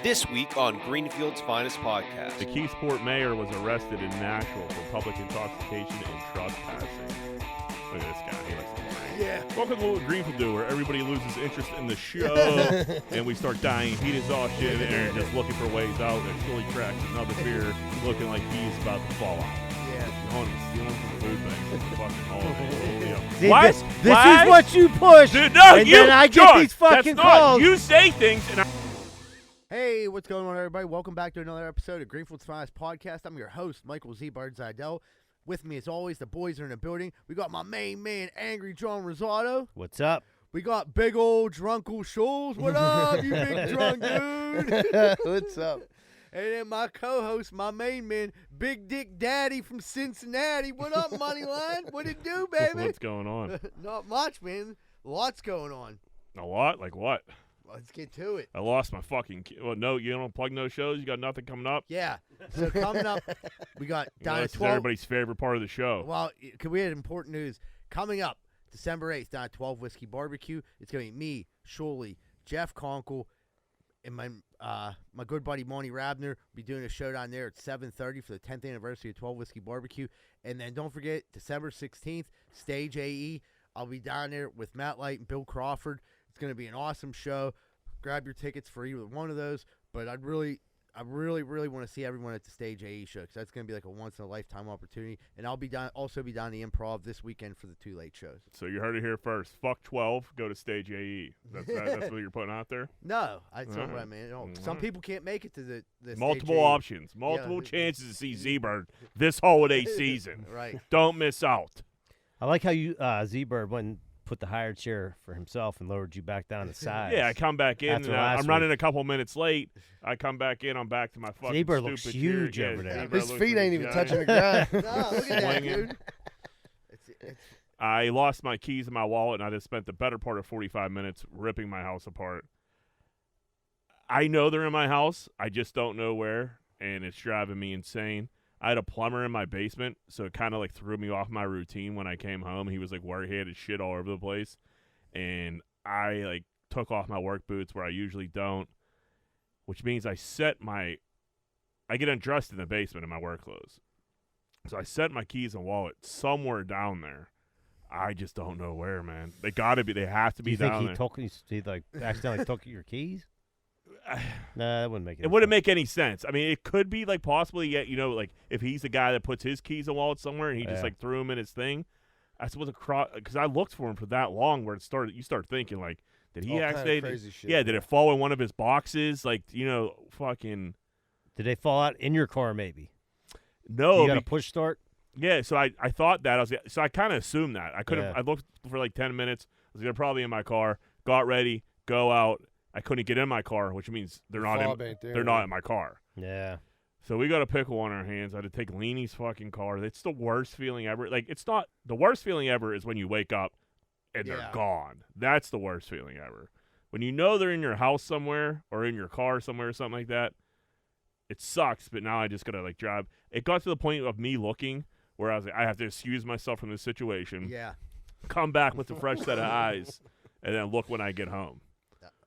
This week on Greenfield's Finest Podcast. The McKeesport mayor was arrested in Nashville for public intoxication and trespassing. Look at this guy. He likes to drink. Yeah. Welcome to what Greenfield do, where everybody loses interest in the show, and we start dying. He is all shit in there, just looking for ways out. And Shirley cracks another beer, looking like he's about to fall out. Yeah. Stealing some food banks at the fucking holiday. See, What? This is what you push. Dude, no, and you, then I get John, these fucking that's not, calls. You say things, and I... Hey, what's going on, everybody? Welcome back to another episode of Greenfield's Finest Podcast. I'm your host, Michael Z. Zidell. With me, as always, the boys are in the building. We got my main man, Angry John Rosado. What's up? We got big old Drunkle Schulz. What up, you big drunk dude? What's up? And then my co-host, my main man, Big Dick Daddy from Cincinnati. What up, Moneyline? What it do, baby? What's going on? Not much, man. Lots going on. A lot? Like what? Let's get to it. I lost my fucking... Well, no, you don't plug no shows? You got nothing coming up? Yeah. So coming up, we got down This at is 12. everybody's favorite part of the show. Well, we had important news. Coming up, December 8th, down at 12 Whiskey Barbecue. It's going to be me, Shuley, Jeff Conkle, and my good buddy, Monty Rabner. We'll be doing a show down there at 7:30 for the 10th anniversary of 12 Whiskey Barbecue. And then don't forget, December 16th, Stage AE. I'll be down there with Matt Light and Bill Crawford. It's going to be an awesome show. Grab your tickets for either one of those. But I really want to see everyone at the Stage AE show, because that's going to be like a once-in-a-lifetime opportunity. And I'll be also be down the Improv this weekend for the two late shows. So you heard it here first. Fuck 12, go to Stage AE. That's what you're putting out there? No, that's not what I Alright. mean. No, some people can't make it to the Multiple Stage AE. options. Multiple chances to see Z-Bird this holiday season. Right. Don't miss out. I like how you Z-Bird went and put the hired chair for himself and lowered you back down to size. Yeah, I come back in, After and last I'm running a couple minutes late. I come back in, I'm back to my fucking Z-Bird stupid looks chair. huge Yeah, over there. Z-Bird His looks feet like ain't a even giant. touching the ground. No, look at that, Swinging. dude. It's I lost my keys in my wallet, and I just spent the better part of 45 minutes ripping my house apart. I know they're in my house. I just don't know where, and it's driving me insane. I had a plumber in my basement, so it kind of like threw me off my routine when I came home. He was like worried, he had his shit all over the place, and I like took off my work boots where I usually don't, which means I get undressed in the basement in my work clothes. So I set my keys and wallet somewhere down there. I just don't know where, man. They have to Do be you think down he there. took he like accidentally took your keys? Nah, that wouldn't make It wouldn't make any sense. I mean, it could be like possibly, like if he's the guy that puts his keys and wallet somewhere and he just like threw them in his thing. That's what because I looked for him for that long where it started. You start thinking like, did he All kind of actually? crazy shit. Yeah, did it fall in one of his boxes? Like, fucking. Did they fall out in your car? Maybe. No. You got a push start. Yeah, so I thought that I kind of assumed that. I couldn't. Yeah. I looked for like 10 minutes. I was they're probably in my car. Got ready, go out. I couldn't get in my car, which means they're not in my car. Yeah. So we got a pickle on our hands. I had to take Leanie's fucking car. It's the worst feeling ever. Like, it's not the worst feeling ever is when you wake up and they're gone. That's the worst feeling ever. When you know they're in your house somewhere or in your car somewhere or something like that, it sucks. But now I just gotta like drive. It got to the point of me looking where I was like, I have to excuse myself from this situation. yeah. Come back with a fresh set of eyes, and then look when I get home.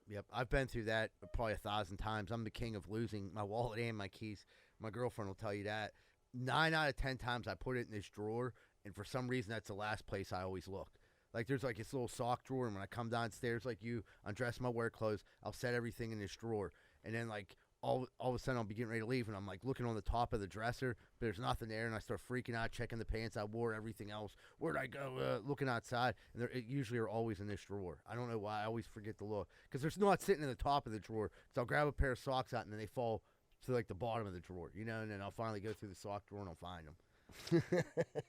Yep, I've been through that probably 1,000 times. I'm the king of losing my wallet and my keys. My girlfriend will tell you that. 9 out of 10 times I put it in this drawer, and for some reason that's the last place I always look. Like there's like this little sock drawer, and when I come downstairs like you, undress my work clothes, I'll set everything in this drawer, and then like all of a sudden I'll be getting ready to leave, and I'm like looking on the top of the dresser, but there's nothing there, and I start freaking out, checking the pants I wore, everything else. Where'd I go? Looking outside, and it usually are always in this drawer. I don't know why. I always forget to look, because there's not sitting in the top of the drawer, because I'll grab a pair of socks out, and then they fall to like the bottom of the drawer, and then I'll finally go through the sock drawer, and I'll find them.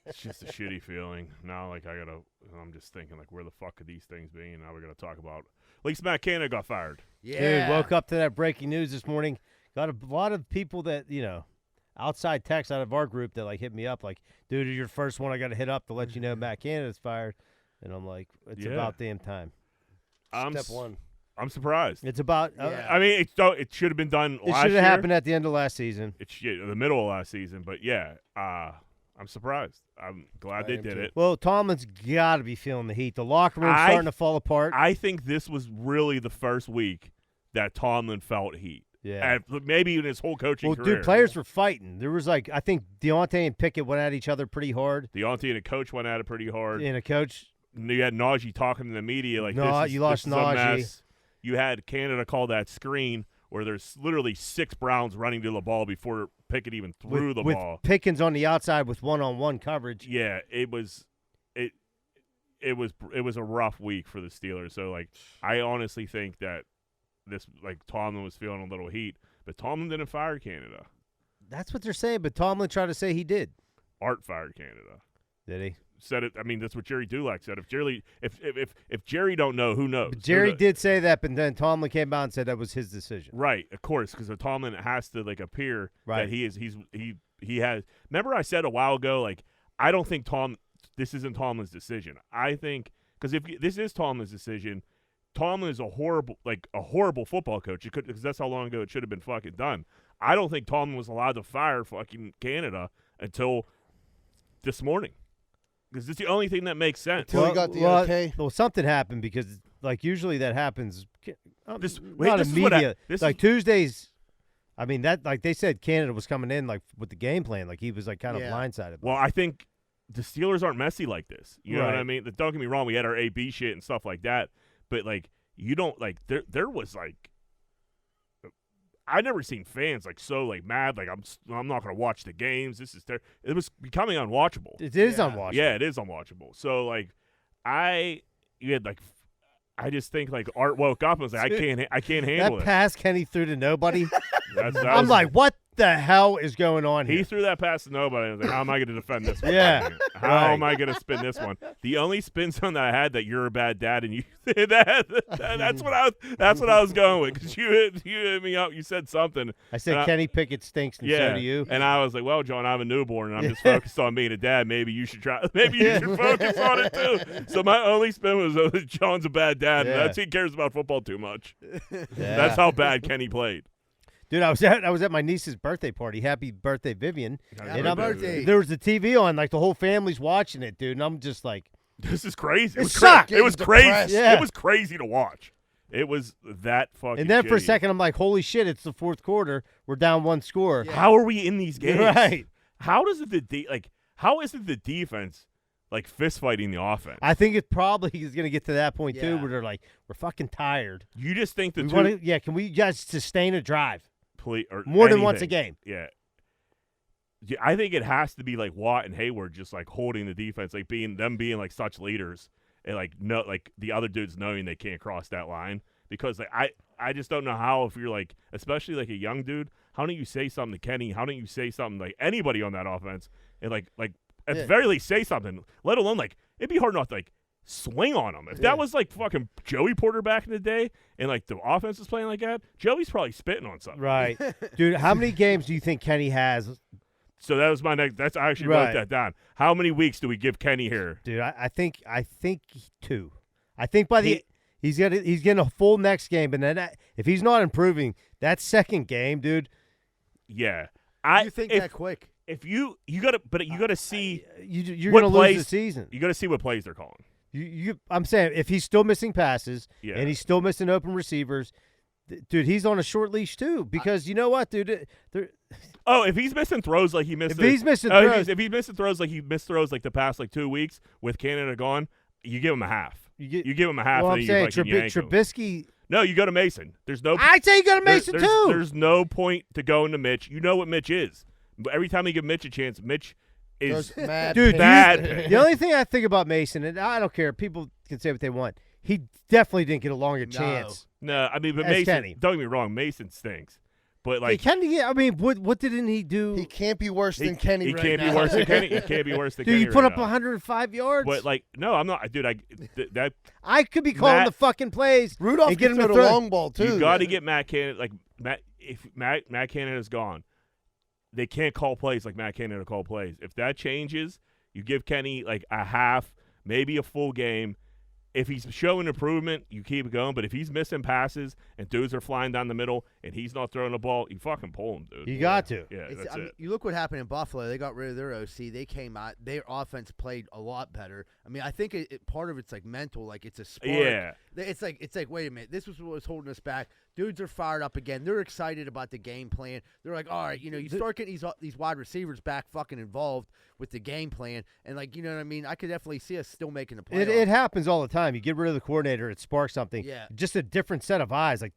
It's just a shitty feeling. Now, like, I'm just thinking, like, where the fuck could these things be? And now we're going to talk about, at least Matt Canada got fired. Yeah. Dude, woke up to that breaking news this morning. Got a lot of people that, outside text out of our group that, like, hit me up, like, dude, you're the first one I got to hit up to let you know Matt Canada's fired. And I'm like, it's about damn time. Step one. I'm surprised. It's about Yeah. I mean, it should have been done it last should year. have happened at the end of last season. It's the middle of last season, but yeah, I'm surprised. I'm glad they am did too. it. Well, Tomlin's got to be feeling the heat. The locker room's starting to fall apart. I think this was really the first week that Tomlin felt heat. Yeah. Maybe even his whole coaching career. Well, dude, players were fighting. There was I think Deontay and Pickett went at each other pretty hard. Deontay and a coach went at it pretty hard. And a coach. You had Najee talking to the media like, you lost this is Najee. a mess. You had Canada call that screen where there's literally 6 Browns running to the ball before Pickett even threw the ball. With Pickens on the outside with one-on-one coverage. Yeah, it was a rough week for the Steelers. So, I honestly think that this, Tomlin was feeling a little heat, but Tomlin didn't fire Canada. That's what they're saying, but Tomlin tried to say he did. Art fired Canada. Did he? Said it. I mean, that's what Jerry Dulac said. If Jerry don't know, who knows? But Jerry did say that, but then Tomlin came out and said that was his decision. Right, of course, because Tomlin has to appear that he has. Remember, I said a while ago, I don't think this isn't Tomlin's decision. I think because if this is Tomlin's decision, Tomlin is a horrible football coach. Because that's how long ago it should have been fucking done. I don't think Tomlin was allowed to fire fucking Canada until this morning. Because it's the only thing that makes sense. Until he got the okay. Well, something happened because, usually that happens. Tuesdays. I mean, that they said Canada was coming in with the game plan, he was kind of blindsided. Well, I think the Steelers aren't messy like this. You know what Right. I mean? Don't get me wrong. We had our AB shit and stuff like that, but you don't there was I never seen fans so mad I'm not going to watch the games. This is it was becoming unwatchable. It is unwatchable. Yeah, it is unwatchable. So I just think Art woke up and was like, I can't handle that it. pass Kenny threw to nobody. I'm what the hell is going on here? He threw that pass to nobody. I was like, how am I going to defend this one? Yeah. How am I going to spin this one? The only spin zone that I had that you're a bad dad and you that's what I was going with, because you hit me up. You said something. I said Kenny Pickett stinks, and so do you. And I was like, well, John, I have a newborn and I'm just focused on being a dad. Maybe you should try. Maybe you should focus on it too. So my only spin was John's a bad dad, and he cares about football too much. Yeah. That's how bad Kenny played. Dude, I was at my niece's birthday party. Happy birthday, Vivian. Happy birthday. There was the TV on, the whole family's watching it, dude, and I'm just like, this is crazy. It sucked. It was crazy. Yeah. It was crazy to watch. It was that fucking And then for a shitty. second, I'm like, holy shit, it's the fourth quarter. We're down 1 score. Yeah. How are we in these games? Right. How is it the defense fist fighting the offense? I think it probably is going to get to that point, too, Yeah. where they're like, we're fucking tired. You just think the Can we just sustain a drive? or More than anything. once a game. Yeah. I think it has to be Watt and Hayward just holding the defense, being such leaders, and the other dudes knowing they can't cross that line, because I just don't know how, if you're especially a young dude, how don't you say something to Kenny? How don't you say something anybody on that offense, and at the very least say something, let alone it'd be hard enough to swing on them. If that was fucking Joey Porter back in the day and the offense is playing like that, Joey's probably spitting on something. Right. Dude, how many games do you think Kenny has? So that was my next. I actually wrote that down. How many weeks do we give Kenny here? Dude, I think 2. I think by he's getting a full next game, and then if he's not improving, that second game, dude. Yeah. You think that quick? If you gotta see you're what gonna plays, lose the season. You gotta see what plays they're calling. I'm saying if he's still missing passes and he's still missing open receivers, dude, he's on a short leash too. Because you know what, dude? If he's missing throws he missed. If he's missing throws he missed throws the past 2 weeks with Canada gone, you give him a half. You give him a half. Well, and I'm then saying Trubisky. No, you go to Mason. There's no. I'd say you go to Mason too. There's no point to going to Mitch. You know what Mitch is. But every time you give Mitch a chance, Mitch is mad. Dude, bad. The only thing I think about Mason, and I don't care, people can say what they want, he definitely didn't get a longer chance. No, I mean, but As Mason. Kenny. Don't get me wrong, Mason stinks. But Hey, Kenny, I mean, what didn't he do? He can't be worse than Kenny. He right can't now. be worse than Kenny. He can't be worse than Dude, Kenny. he put right up now. 105 yards. But no, I'm not, dude. I could be calling Matt- the fucking plays. Rudolph and get can him throw to the throw. long ball too. You got to get Matt Canada. If Matt Canada's gone, they can't call plays like Matt Canada call plays. If that changes, you give Kenny a half, maybe a full game. If he's showing improvement, you keep it going. But if he's missing passes and dudes are flying down the middle and he's not throwing the ball, you fucking pull him, dude. You got to. Yeah, that's it. You look what happened in Buffalo. They got rid of their OC. They came out. Their offense played a lot better. I mean, I think part of it's mental. It's a sport. Yeah. It's like wait a minute. This was what was holding us back. Dudes are fired up again. They're excited about the game plan. They're like, all right, you start getting these wide receivers back fucking involved with the game plan. And, like, you know what I mean? I could definitely see us still making the playoffs. It happens all the time. You get rid of the coordinator, it sparks something. Yeah. Just a different set of eyes. Like,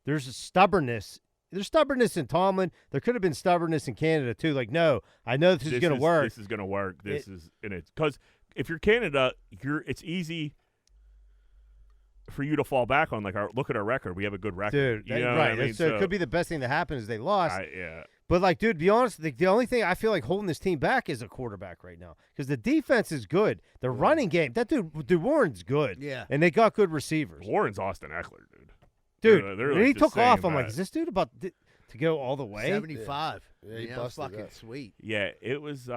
there's a stubbornness. There's stubbornness in Tomlin. There could have been stubbornness in Canada, too. Like, no, I know this is going to work. This is going to work. Because if you're Canada, it's easy for you to fall back on. Like, look at our record. We have a good record. Dude, right. I mean? So it could be the best thing that happens is they lost. Yeah. But, like, dude, to be honest, the only thing I feel like holding this team back is a quarterback right now because the defense is good. The running game, that dude Warren's good. Yeah. And they got good receivers. Warren's Austin Eckler, dude. Dude, they're when like he just took off, saying I'm like, that. is this dude about to go all the way? 75. Yeah, he That's busted fucking up. sweet. Yeah, it was.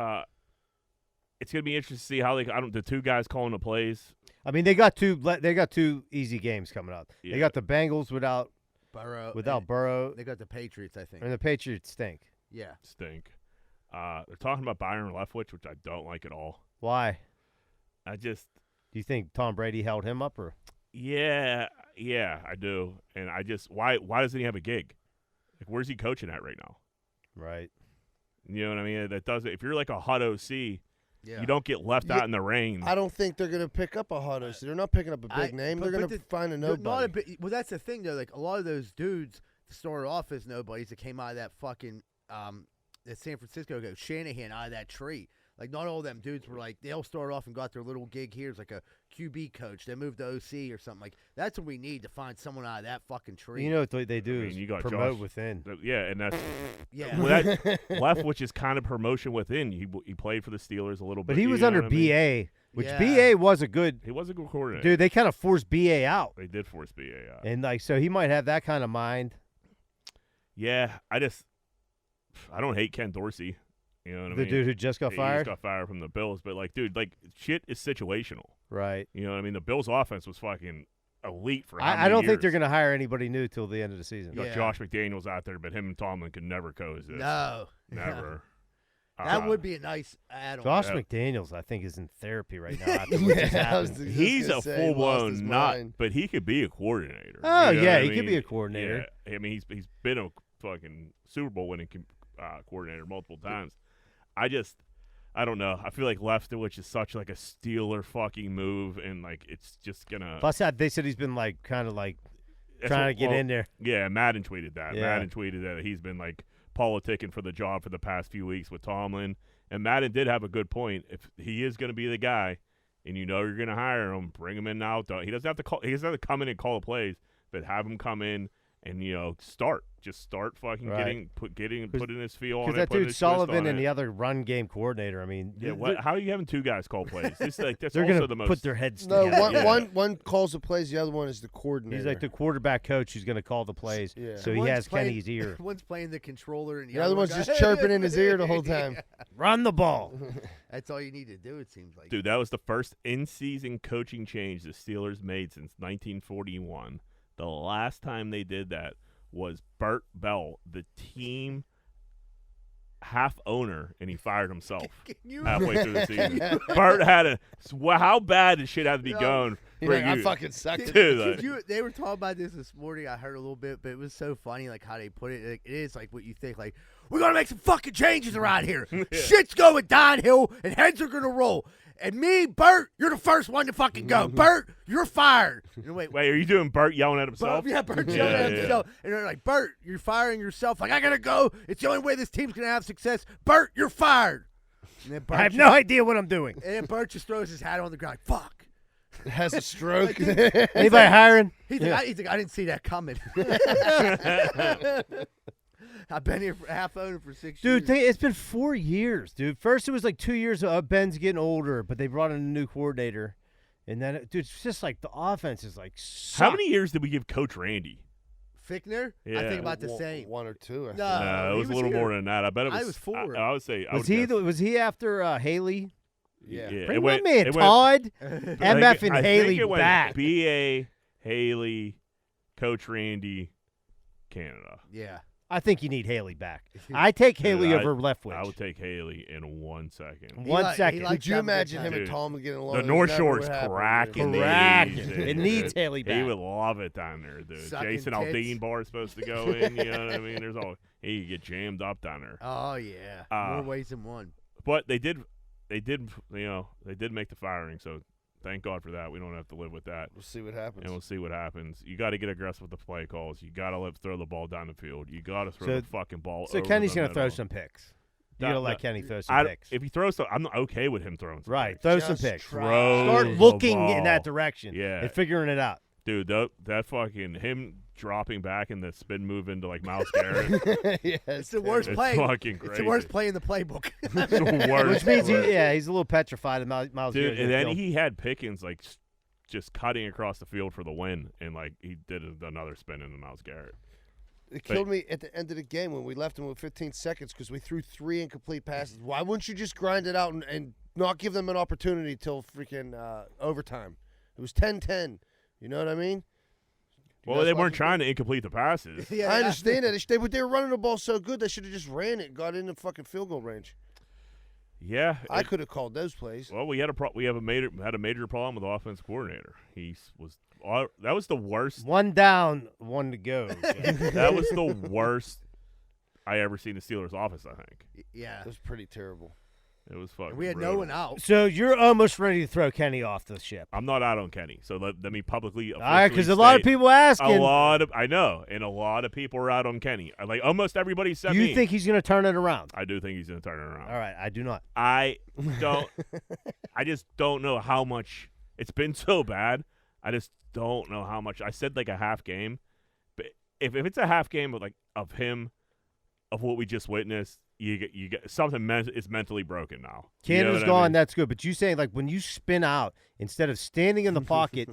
It's gonna be interesting to see how the two guys calling the plays. I mean, they got two easy games coming up. Yeah. They got the Bengals without Burrow. Burrow, They got the Patriots, I think. and the Patriots stink. Yeah. Stink. They're talking about Byron Leftwich, which I don't like at all. Why? Do Do you think Tom Brady held him up, or Yeah, I do. And why doesn't he have a gig? Like, where's he coaching at right now? right? You know what I mean? That doesn't. If you're like a hot OC, Yeah. you don't get left out in the rain. I don't think they're going to pick up a hot OC. They're not picking up a big name. They're going to find a nobody. Well, that's the thing, though. Like, a lot of those dudes started off as nobodies that came out of that fucking that San Francisco coach, Shanahan, out of that tree. Like, not all of them dudes were like, they all started off and got their little gig here as like a QB coach. They moved to OC or something. Like, that's what we need to find someone out of that fucking tree. You know what they do I mean, is you got promote Josh. within. Yeah, and that's yeah. well, that Leftwich is kind of promotion within. He played for the Steelers a little bit. But he was you know under what I mean? BA, which Yeah. BA was a good He was a good coordinator. dude. They kind of forced BA out, They did force BA out. and like so he might have that kind of mind. Yeah, I don't hate Ken Dorsey. You know what I The mean? dude who just got He fired, just got fired from the Bills, but like, dude, like shit is situational. right? You know what I mean? The Bills' offense was fucking elite for how I many don't think years? they're going to hire anybody new till the end of the season. You got Yeah. Josh McDaniels out there, but him and Tomlin could never coexist. No. Never. That would be a nice add-on. Josh Yeah. McDaniels, I think, is in therapy right now. After what just I was happened. just He's gonna a say he lost his full-blown nut, mind. but he could be a coordinator. Oh, You know yeah, what I he could be mean? a coordinator. Yeah. I mean, he's been a fucking Super Bowl winning coordinator multiple times. I don't know. I feel like Leftwich is such like a Steeler fucking move, and like it's just gonna. Plus, they said he's been like kind of like That's trying what- to get well, in there. Yeah, Madden tweeted that. Yeah. Madden tweeted that he's been like politicking for the job for the past few weeks with Tomlin, and Madden did have a good point. If he is going to be the guy, and you know you're going to hire him, bring him in now. He doesn't have to call. He doesn't have to come in and call the plays, but have him come in and just start fucking Right. putting his feel on Because it. that putting dude his twist Sullivan on and it. the other run game coordinator. I mean, Yeah, how are you having two guys call plays? That's they're also gonna the most. put their heads No, together. one calls the plays. The other one is the coordinator. He's like the quarterback coach who's going to call the plays, Yeah. so he One's has playing- Kenny's ear. One's playing the controller, and The other one's guy- just chirping in his ear the whole time. Run the ball. That's all you need to do, it seems like. Dude, that was the first in-season coaching change the Steelers made since 1941. The last time they did that was Bert Bell, the team half owner, and he fired himself Can you halfway through the season. Bert had how bad did shit have to be No. going? He's for like, I you- fucking sucked. Did- Dude, did like- you- they were talking about this morning. I heard a little bit, but it was so funny, like how they put it. Like, it is like what you think. Like, we're gonna make some fucking changes around here. Shit's going downhill, and heads are gonna roll. And me, Bert, you're the first one to fucking go. Bert, you're fired. And Wait, are you doing Bert yelling at himself? Yeah, Bert Yeah, yelling at yeah. himself. And they're like, Bert, you're firing yourself. Like, I gotta go. It's the only way this team's gonna have success. Bert, you're fired. And then Bert I have no idea what I'm doing. And then Bert just throws his hat on the ground. Like, fuck. Has a stroke. Anybody hiring? He's Yeah. like, I didn't see that coming. I've been here for half owner for 6 Dude, years. it's been 4 years, dude. First, it was like 2 years. Ben's getting older, but they brought in a new coordinator, and then, dude, it's just like the offense is like. How many years did we give Coach Randy? Fickner? I Yeah. think about the same. One or two. I think. No. No, it he was a was little here. more than that. I bet it was. I was 4. I would say. I Was would he? guess. Was he after Haley? Yeah. Bring it my went, man it went- Todd, I think MF, it- and I Haley think it went back. B.A., Haley, Coach Randy, Canada. Yeah. I think you need Haley back. I take Haley over Leftwich. I would take Haley in 1 second. 1 second. Could you imagine him and Dude, Tomlin getting along? The North Shore's cracking. It needs Haley back. He would love it down there, dude. Sucking Jason tits. Aldean bar is supposed to go in. You know what I mean? He could get jammed up down there. Oh yeah, more ways than one. But they did make the firing. So thank God for that. We don't have to live with that. We'll see what happens. And we'll see what happens. You got to get aggressive with the play calls. You got to throw the ball down the field. You got to throw the fucking ball. So over Kenny's going to throw some picks. You gotta let Kenny throw some picks. If he throws some, I'm okay with him throwing some picks. Throw some picks. Start looking in that direction. Yeah. And figuring it out. Dude, that fucking him dropping back and the spin move into like Myles Garrett. Yeah, it's the worst play. Fucking crazy. It's the worst play in the playbook. It's the worst. Which means he's a little petrified of Myles Garrett. Dude, and then he had Pickens like just cutting across the field for the win, and like he did another spin into Myles Garrett. It killed me at the end of the game when we left him with 15 seconds because we threw 3 incomplete passes. Why wouldn't you just grind it out and not give them an opportunity till freaking overtime? It was 10-10. You know what I mean? Well, they weren't trying to incomplete the passes. Yeah, I understand that. They were running the ball so good they should have just ran it and got into fucking field goal range. Yeah, I could have called those plays. Well, we had a major problem with the offense coordinator. That was the worst. 1 down, 1 to go. That was the worst I ever seen the Steelers' office. I think. Yeah, it was pretty terrible. It was fucking. We had brutal. no one out. So you're almost ready to throw Kenny off the ship. I'm not out on Kenny. So let me publicly. All right, because a lot of people asking. I know, and a lot of people are out on Kenny. Like almost everybody said. You think he's going to turn it around? I do think he's going to turn it around. All right, I do not. I don't. I just don't know how much it's been so bad. I just don't know how much. I said like a half game, but if it's a half game of him, of what we just witnessed. You get something is mentally broken now. Canada's gone. I mean? That's good. But you saying like when you spin out instead of standing in the pocket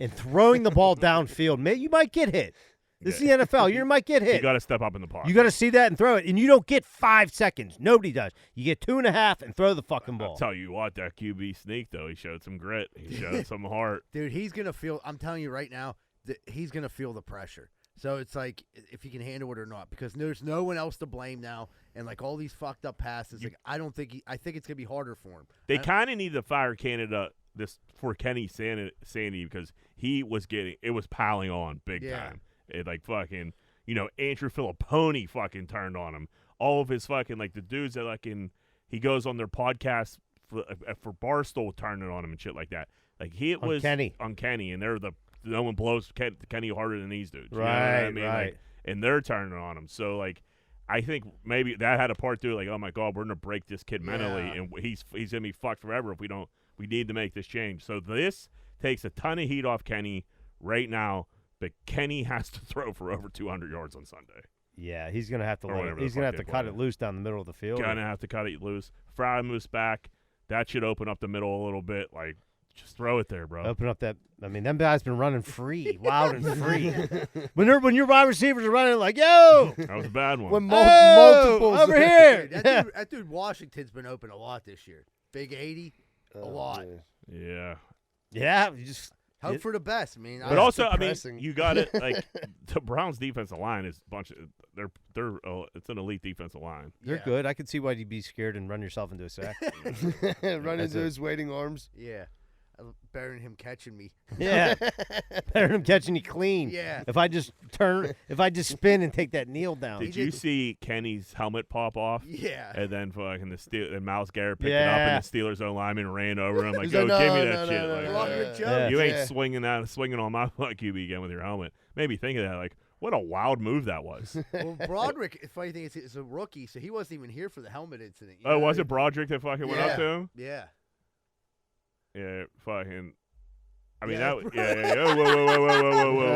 and throwing the ball downfield, man, you might get hit. This is the NFL. You might get hit. You got to step up in the pocket. You got to see that and throw it, and you don't get 5 seconds. Nobody does. You get 2.5 and throw the fucking ball. I'll tell you what, that QB sneak though, he showed some grit. He showed some heart. Dude, he's gonna feel. I'm telling you right now that he's gonna feel the pressure. So it's like if he can handle it or not, because there's no one else to blame now, and like all these fucked up passes, like I think it's gonna be harder for him. They kind of need to fire Canada for Kenny Sandy because he was piling on big time. It like fucking Andrew Filipponi fucking turned on him. All of his fucking like the dudes that he goes on their podcast for Barstool turning on him and shit like that. Like was on Kenny, and they're no one blows Kenny harder than these dudes. Right, you know what I mean? right. Like, and they're turning on him. So, like, I think maybe that had a part to it. Like, oh, my God, we're going to break this kid mentally, and he's going to be fucked forever if we don't. We need to make this change. So this takes a ton of heat off Kenny right now, but Kenny has to throw for over 200 yards on Sunday. Yeah, he's going to have to he's going to have to cut it loose down the middle of the field. Going to have to cut it loose. Frymuth's back. That should open up the middle a little bit. Like, just throw it there, bro. Open up that. I mean, them guys been running free, wild and free. when your wide receivers are running like, yo, that was a bad one. When multiples over here. That dude Washington's been open a lot this year. Big 80, a lot. Yeah. Yeah, you just hope for the best. I mean, but also, I mean, you got it. Like the Browns' defensive line is it's an elite defensive line. They're good. I could see why you'd be scared and run yourself into a sack. Run into his waiting arms. Yeah. Better than him catching me. Yeah. Better than him catching you clean. Yeah. If I just spin and take that kneel down. Did you see Kenny's helmet pop off? Yeah. And then fucking and Myles Garrett picked it up and the Steelers O lineman ran over him like, give me that shit. You ain't swinging on my QB again with your helmet. Made me think of that. Like, what a wild move that was. Well, Broderick, the funny thing is a rookie, so he wasn't even here for the helmet incident. Was it Broderick that fucking went up to him? Yeah. Yeah, fucking. I mean, yeah, that. Whoa.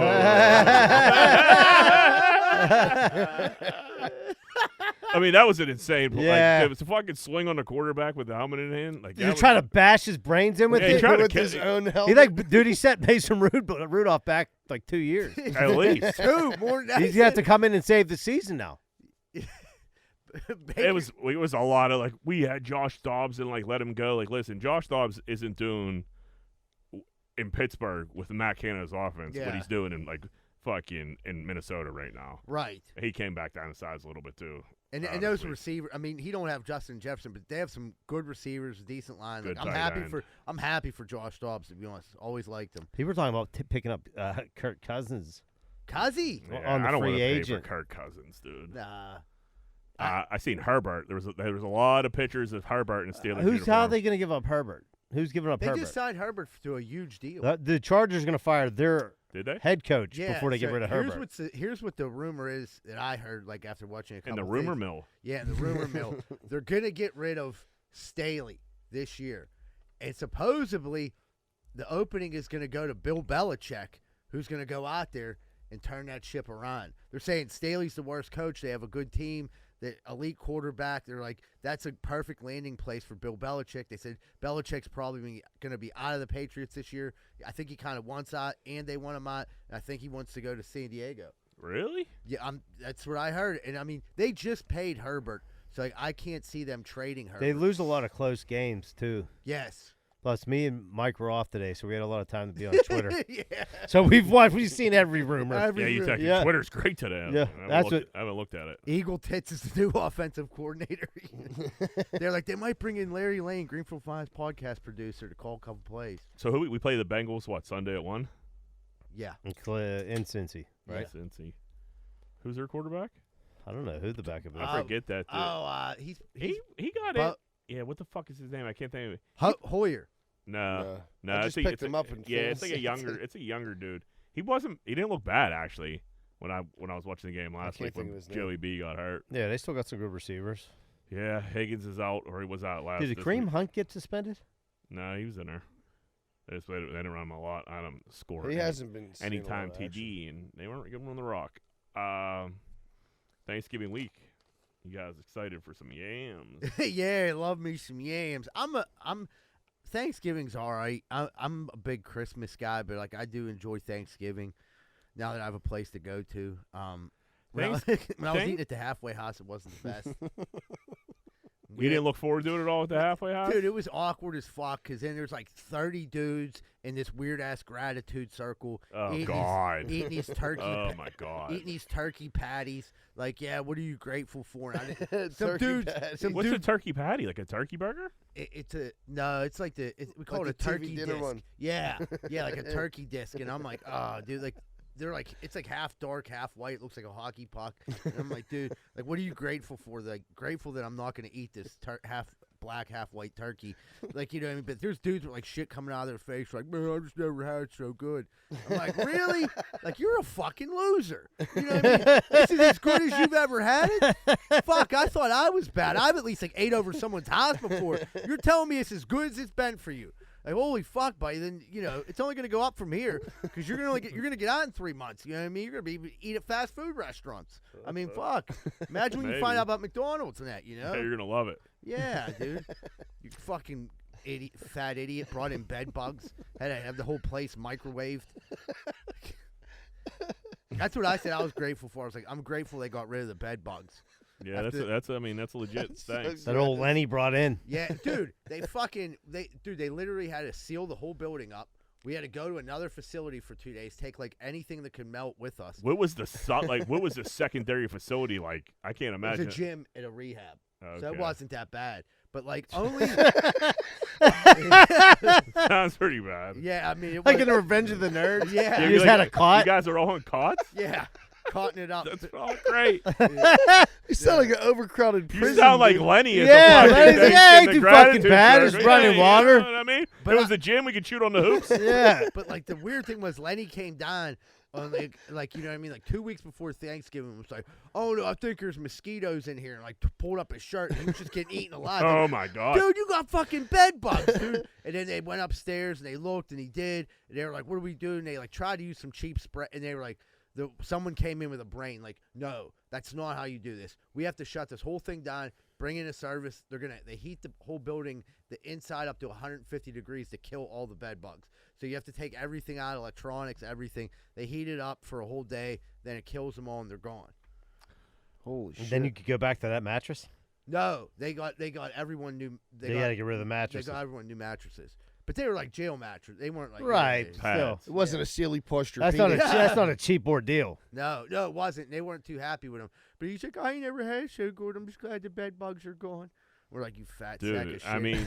I mean, that was an insane play. Yeah. Like, it was a fucking swing on the quarterback with the helmet in hand. Like, you're trying to bash his brains in with it? With his own helmet? He set Mason Rudolph back like 2 years. At least. 2, more than that. He's going to have to come in and save the season now. It was a lot of, like, we had Josh Dobbs and, like, let him go. Like, listen, Josh Dobbs isn't doing in Pittsburgh with Matt Canada's offense what he's doing in, like, fucking in Minnesota right now. Right. He came back down in size a little bit too. And those receivers, I mean, he don't have Justin Jefferson, but they have some good receivers, decent line. Good Like, I'm happy for Josh Dobbs, to be honest. Always liked him. People were talking about picking up Kirk Cousins. Cuzzy? Yeah, On the I don't free want to pay agent. for Kirk Cousins, dude. Nah. I seen Herbert. There was a lot of pictures of Herbert in Steelers How uniform. are they going to give up Herbert? Who's giving up They Herbert? just signed Herbert to a huge deal. The Chargers are going to fire their Did they? head coach Yeah, before they get so rid of Herbert. Here's what the rumor is that I heard, like, after watching a couple In the of rumor things. mill. Yeah, in the rumor mill. They're going to get rid of Staley this year. And supposedly the opening is going to go to Bill Belichick, who's going to go out there and turn that ship around. They're saying Staley's the worst coach. They have a good team, the elite quarterback. They're like, that's a perfect landing place for Bill Belichick. They said Belichick's probably going to be out of the Patriots this year. I think he kind of wants out, and they want him out. And I think he wants to go to San Diego. Really? Yeah, that's what I heard. And, I mean, they just paid Herbert, so like, I can't see them trading Herbert. They lose a lot of close games, too. Yes. Plus, me and Mike were off today, so we had a lot of time to be on Twitter. Yeah. So we've seen every rumor. Yeah, you texted. Yeah. Twitter's great today. Yeah, I haven't looked at it. Eagle Tits is the new offensive coordinator. They're like, they might bring in Larry Lane, Greenfield Finance podcast producer, to call a couple plays. So we play the Bengals, Sunday at 1? Yeah. In Cincy, right? Yeah, Cincy. Who's their quarterback? I don't know who the backup is. I forget that. Dude. He got it. Yeah, what the fuck is his name? I can't think of it. Hoyer. No. I just picked him up. It's like a younger dude. He didn't look bad actually when I was watching the game last week when Joey B got hurt. Yeah, they still got some good receivers. Yeah, Higgins is out, or he was out last. Did Kareem Hunt get suspended? No, he was in there. They didn't run him a lot. I don't score. He hasn't been anytime TD, and they weren't giving him on the rock. Thanksgiving week. You guys excited for some yams? Yeah, love me some yams. Thanksgiving's all right. I'm a big Christmas guy, but like I do enjoy Thanksgiving now that I have a place to go to. When I was eating at the halfway house, it wasn't the best. You didn't look forward to it at all at the halfway house? Dude, it was awkward as fuck because then there's like 30 dudes in this weird-ass gratitude circle. Oh, God. Eating these turkey Oh, my God. Eating these turkey patties. Like, yeah, what are you grateful for? And What's a turkey patty? Like a turkey burger? It's like we call like it a turkey TV dinner disc. one. Yeah, like a turkey disc. And I'm like, oh, dude, like, they're like, it's like half dark, half white. It looks like a hockey puck. And I'm like, dude, like, what are you grateful for? Like, grateful that I'm not going to eat this half black, half white turkey. Like, you know what I mean? But there's dudes with, like, shit coming out of their face. Like, man, I just never had it so good. I'm like, really? Like, you're a fucking loser. You know what I mean? This is as good as you've ever had it? Fuck, I thought I was bad. I've at least, like, ate over someone's house before. You're telling me it's as good as it's been for you. Like, holy fuck, buddy! Then it's only gonna go up from here because you're gonna get out in 3 months. You know what I mean? You're gonna eat at fast food restaurants. I mean, fuck. Imagine when you find out about McDonald's and that. Yeah, you're gonna love it. Yeah, dude. You fucking idiot, fat idiot. Brought in bed bugs. Had to have the whole place microwaved. That's what I said. I was grateful for. I was like, I'm grateful they got rid of the bed bugs. Yeah, that's a legit thing. That old Lenny brought in. Yeah, dude, they literally had to seal the whole building up. We had to go to another facility for 2 days, take like anything that could melt with us. What was the secondary facility like? I can't imagine. It was a gym and a rehab. Okay. So it wasn't that bad. But like only sounds pretty bad. Yeah, I mean it was like in the Revenge of the Nerds. Yeah. You just had a cot. You guys are all on cots? Yeah. Cotting it up. That's all great. You sound like an overcrowded prison. You sound like Lenny. Yeah, Lenny's ain't too fucking bad. It's running water. You know what I mean? But it was a gym. We could shoot on the hoops. Yeah. But like the weird thing was Lenny came down on like you know what I mean, like 2 weeks before Thanksgiving was like, oh no, I think there's mosquitoes in here, and like pulled up his shirt and he was just getting eaten alive. Oh like, my God. Dude, you got fucking bed bugs, dude. And then they went upstairs and they looked and he did, and they were like, what are we doing? And they like tried to use some cheap spray, and they were like, someone came in with a brain like, no, that's not how you do this. We have to shut this whole thing down, bring in a service. They heat the whole building, the inside up to 150 degrees to kill all the bed bugs. So you have to take everything out, electronics, everything. They heat it up for a whole day, then it kills them all and they're gone. Holy shit. Then you could go back to that mattress? No, they got everyone new. They got to get rid of the mattress. They got everyone new mattresses. But they were like jail mattress. They weren't like Right. yeah, Pads. Still. It wasn't a silly posture. That's not a cheap ordeal. No, it wasn't. They weren't too happy with him. But he's like, I ain't never had it so good. I'm just glad the bed bugs are gone. We're like, you fat sack of Dude, shit. I mean,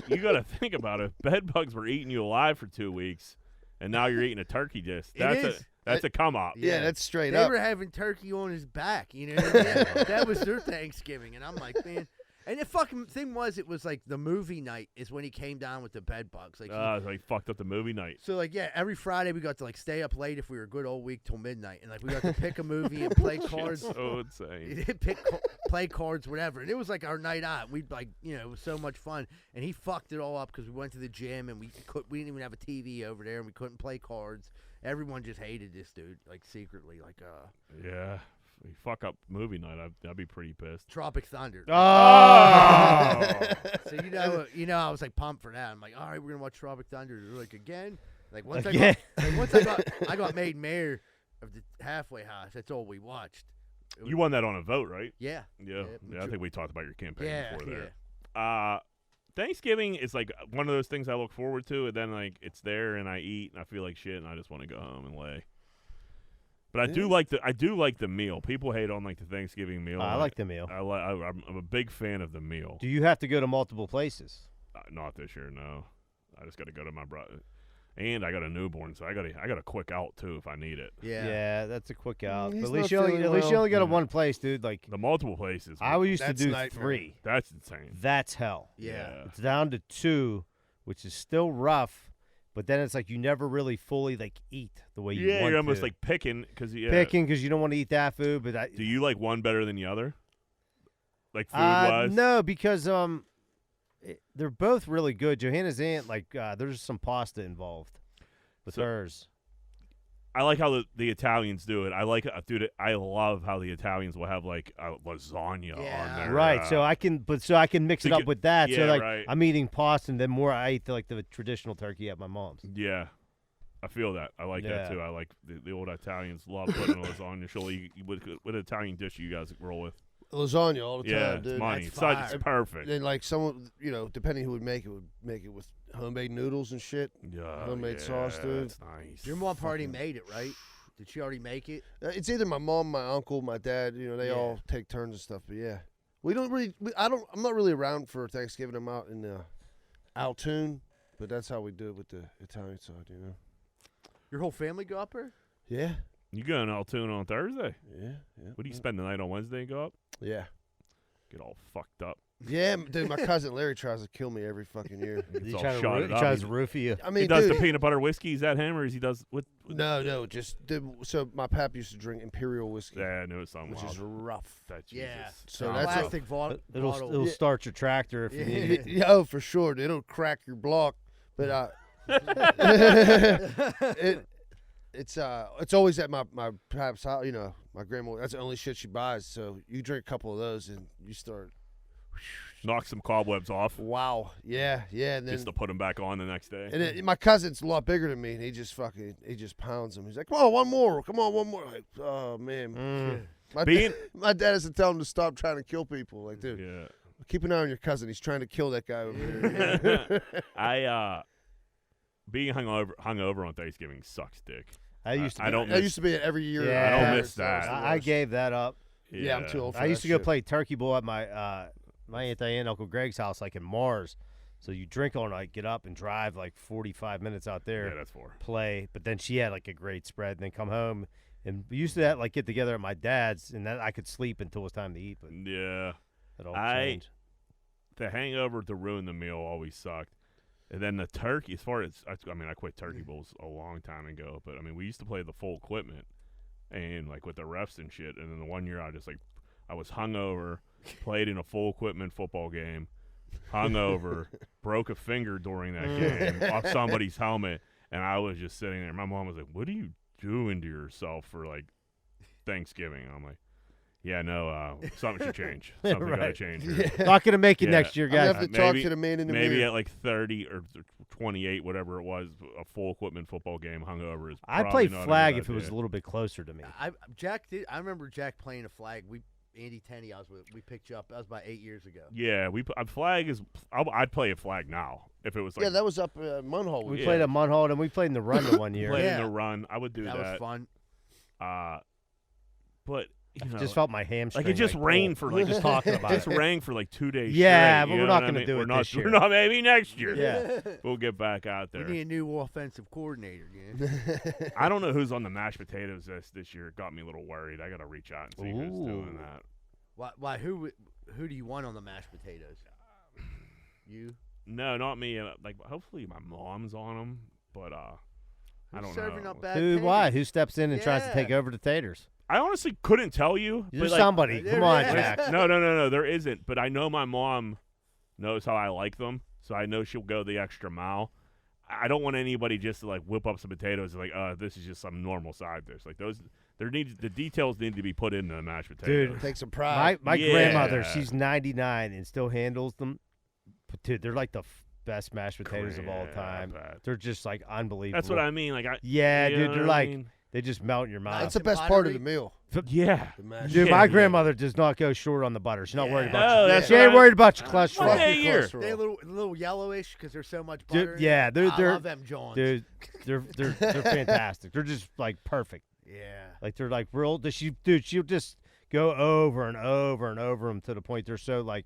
you got to think about it. Bed bugs were eating you alive for 2 weeks, and now you're eating a turkey disc. That's a come up. Yeah, that's straight they up. were having turkey on his back, you know. That was their Thanksgiving, and I'm like, man. And the fucking thing was, it was like the movie night is when he came down with the bed bugs. Like, He fucked up the movie night. so like every Friday we got to like stay up late if we were a good old week till midnight, and like we got to pick a movie and play cards. So insane. Play cards, whatever. And it was like our night out. We'd like, it was so much fun. And he fucked it all up because we went to the gym and we didn't even have a TV over there and we couldn't play cards. Everyone just hated this dude, like secretly, like Yeah. If you fuck up movie night, I'd be pretty pissed. Tropic Thunder. Oh! So I was like pumped for that. I'm like, all right, we're gonna watch Tropic Thunder. They're like, again. Like once I got made mayor of the halfway house. That's all we watched. You won that on a vote, right? Yeah. Yeah. I think we talked about your campaign before there. Yeah. Thanksgiving is like one of those things I look forward to, and then like it's there and I eat and I feel like shit and I just want to go home and lay. But I do like the meal. People hate on like the Thanksgiving meal. I like the meal. I'm a big fan of the meal. Do you have to go to multiple places? Not this year, no. I just got to go to my brother, and I got a newborn, so I got a quick out too if I need it. Yeah. That's a quick out. He's But at not least you only go to one place, dude. Like The multiple places. I used to That's do nightmare. 3. That's insane. That's hell. Yeah. It's down to 2, which is still rough. But then it's like you never really fully like eat the way you want to. You're almost like picking because you don't want to eat that food. But do you like one better than the other? Like food wise? No, because they're both really good. Johanna's aunt, like there's some pasta involved with hers. I like how the Italians do it. I like, dude. I love how the Italians will have like lasagna on there. Right. So I can mix it up with that. So like right. I'm eating pasta, and then more I eat the traditional turkey at my mom's. Yeah, I feel that. I like that too. I like the old Italians love putting lasagna. Surely, what Italian dish do you guys roll with? Lasagna all the time, Yeah, dude. it's money. That's It's perfect. And like someone, depending who would make it with homemade noodles and shit. Yeah, homemade sauce, dude. That's nice. Your mom already made it, right? Did she already make it? It's either my mom, my uncle, my dad. They all take turns and stuff. But yeah, we don't really. I'm not really around for Thanksgiving. I'm out in Altoon, but that's how we do it with the Italian side. Your whole family go up there? Yeah. You going to Altoon on Thursday? Yeah. What do you spend the night on Wednesday and go up? Yeah. Get all fucked up. Yeah, dude. My cousin Larry tries to kill me every fucking year. It's He all tries shot to it up. tries to roofie you. I mean, He does dude, the peanut butter whiskey. Is that him, or is he does what? No, just so my pap used to drink Imperial whiskey, Yeah, I know it's something which wild. is rough. That Yeah. Jesus. So Plastic that's bottle. It'll start your tractor if you need it. yeah, oh, for sure. It'll crack your block, but it's always at my pap's house. My grandma. That's the only shit she buys. So you drink a couple of those and you start. Knock some cobwebs off. Wow. Yeah. And then Just to put them back on the next day. and then my cousin's a lot bigger than me, and he just pounds them. He's like, "Come on, one more. Come on, one more." Like, oh man. My dad has to tell him to stop trying to kill people. Like, dude, Yeah. keep an eye on your cousin. He's trying to kill that guy over here. Being hungover on Thanksgiving sucks dick. I used to. I don't That used to be every year. Yeah. I don't Yeah, miss that. I gave that up. Yeah, I'm too old for I that used to go shit. play turkey bowl at my Aunt Diane, Uncle Greg's house, like in Mars. So you drink all night, get up and drive like 45 minutes out there. Yeah, that's for. Play, but then she had like a great spread, and then come home. And we used to like get together at my dad's, and then I could sleep until it was time to eat. But Yeah. it all changed. The hangover to ruin the meal always sucked. And then the turkey, as far as, I quit turkey bowls a long time ago, but we used to play the full equipment and like with the refs and shit. And then the one year I was hungover, played in a full equipment football game, hungover, broke a finger during that game off somebody's helmet. And I was just sitting there. My mom was like, "What are you doing to yourself for like Thanksgiving?" I'm like, "Yeah, no, something should change. Something got to change here." Not gonna make it Yeah. next year, I'm gonna guys. have to talk to the man in the Maybe mirror. at like 30 or 28, whatever it was, a full equipment football game hungover is I'd probably play not a flag good if it was a idea. little bit closer to me. I remember Jack playing a flag. Andy Tenney. We picked you up. That was about 8 years ago. Yeah, flag is. I'd play a flag now if it was like. Yeah, that was up Munhall. We played at Munhall, and we played in the run the one year. Played in the run. I would do that. That was fun. But you know, Just felt my hamstring. like it just rained for like just talking about just it. rained for like 2 days. Yeah, straight, but we're not going to do it this year. We're not. Maybe next year. Yeah. We'll get back out We there. need a new offensive coordinator. Yeah. I don't know who's on the mashed potatoes this year. It got me a little worried. I got to reach out and see who's doing that. Why? Who do you want on the mashed potatoes? You? No, not me. Like hopefully my mom's on them, but I don't Serving know. up bad Who? taters? Why? Who steps in and tries to take Yeah. over the taters? I honestly couldn't tell you. There's but like, somebody. Come on, Yeah. Jack. No. There isn't. But I know my mom knows how I like them, so I know she'll go the extra mile. I don't want anybody just to like whip up some potatoes and like, this is just some normal side dish. Like the details need to be put into the mashed potatoes. Dude, Take some pride. My Yeah. grandmother, she's 99 and still handles them. But dude, they're like the best mashed potatoes of all Yeah, time. bet. They're just like unbelievable. That's what I mean. Like Yeah, you dude, know they're what I like mean? they just melt in your mouth. That's the Some best part of the pottery. meal. Yeah. The mash. Dude, Yeah, my yeah. grandmother does not go short on the butter. She's not worried Yeah. about No, you. that's She what ain't I- worried about your One cholesterol. day a year. Cholesterol. They're a little yellowish because there's so much Dude, butter. in yeah, it. they're- I they're- love them Johns. Dude, they're fantastic. They're just like perfect. Yeah. Like they're like real. She'll just go over and over and over them to the point they're so like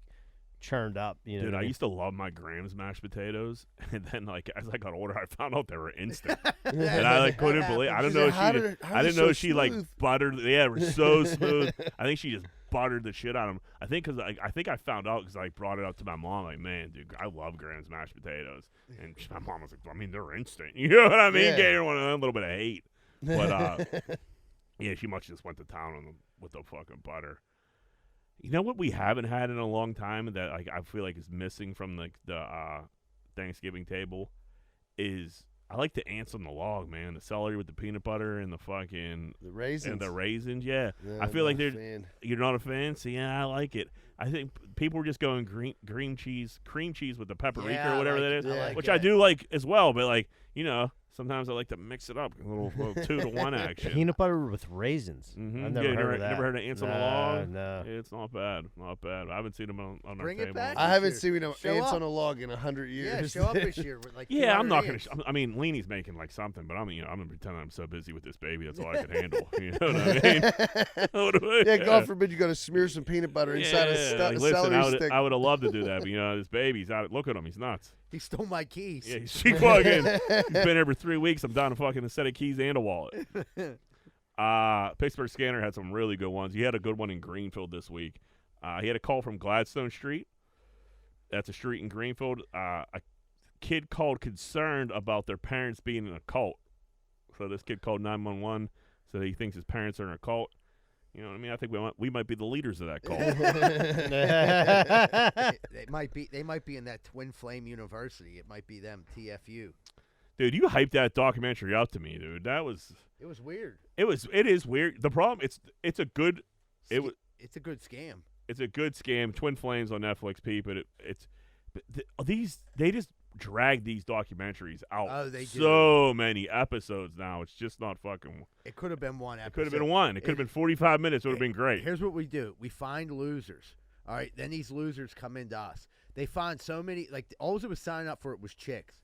churned up. You know, Dude, what I I mean? used to love my Grams mashed potatoes, and then like as I got older, I found out they were instant, and I like couldn't believe. I don't know. If How she did did, it- how I is it didn't know so she like smooth? buttered. Yeah, it was so smooth. I think she just buttered the shit out of them. I think because I think I found out because I brought it up to my mom. Like, man, dude, I love Grams mashed potatoes, and my mom was like, I mean, they're instant. You know what I mean? Yeah. Gave her one of them, a little bit of hate, but yeah, she must just went to town on them with the fucking butter. You know what we haven't had in a long time that like I feel like is missing from the Thanksgiving table is I like the ants on the log, man. The celery with the peanut butter and the fucking The raisins. and the raisins. Yeah, Yeah, I feel like not a they're fan. you're not a fan. So yeah, I like it. I think people were just going cream cheese with the paprika Yeah, or whatever I that like is, it. I like which it. I do like as well. But like sometimes I like to mix it up, a little 2-to-1 action. Peanut butter with raisins. Mhm. I've never Yeah, heard of that. never heard of ants on the No, log? No. It's not bad, not bad. I haven't seen them on our Bring it table. back. I haven't Should seen show ants up. on a log in 100 Yeah, years. show up this year with like. Yeah, I'm 200 not gonna. ants. I mean, Leanie's making like something, but I'm gonna pretend I'm so busy with this baby. That's all I can handle. You know what I mean? What do I- Yeah, God forbid you got to smear some peanut butter inside a Yeah, like, listen, celery stick. I would have loved to do that, but this baby's out. Look at him, he's nuts. He stole my keys. Yeah, she fucking. He's been here for 3 weeks. I'm down to fucking a set of keys and a wallet. Pittsburgh Scanner had some really good ones. He had a good one in Greenfield this week. He had a call from Gladstone Street. That's a street in Greenfield. A kid called concerned about their parents being in a cult. So this kid called 911. So he thinks his parents are in a cult. You know what I mean? I think we might be the leaders of that cult. They might be in that Twin Flame University. It might be them, TFU. Dude, you hyped that documentary up to me, dude. It was weird. It is weird. The problem it's a good It's a good scam. it's a good scam. Twin Flames on Netflix, but they just drag these documentaries out. Oh, they do. So many episodes now. It's just not fucking. It could have been one episode. It could have been one. It could have been 45 minutes. It would have been great. Here's what we do. We find losers. All right. Then these losers come into us. They find so many, like, all it was signing up for it was chicks.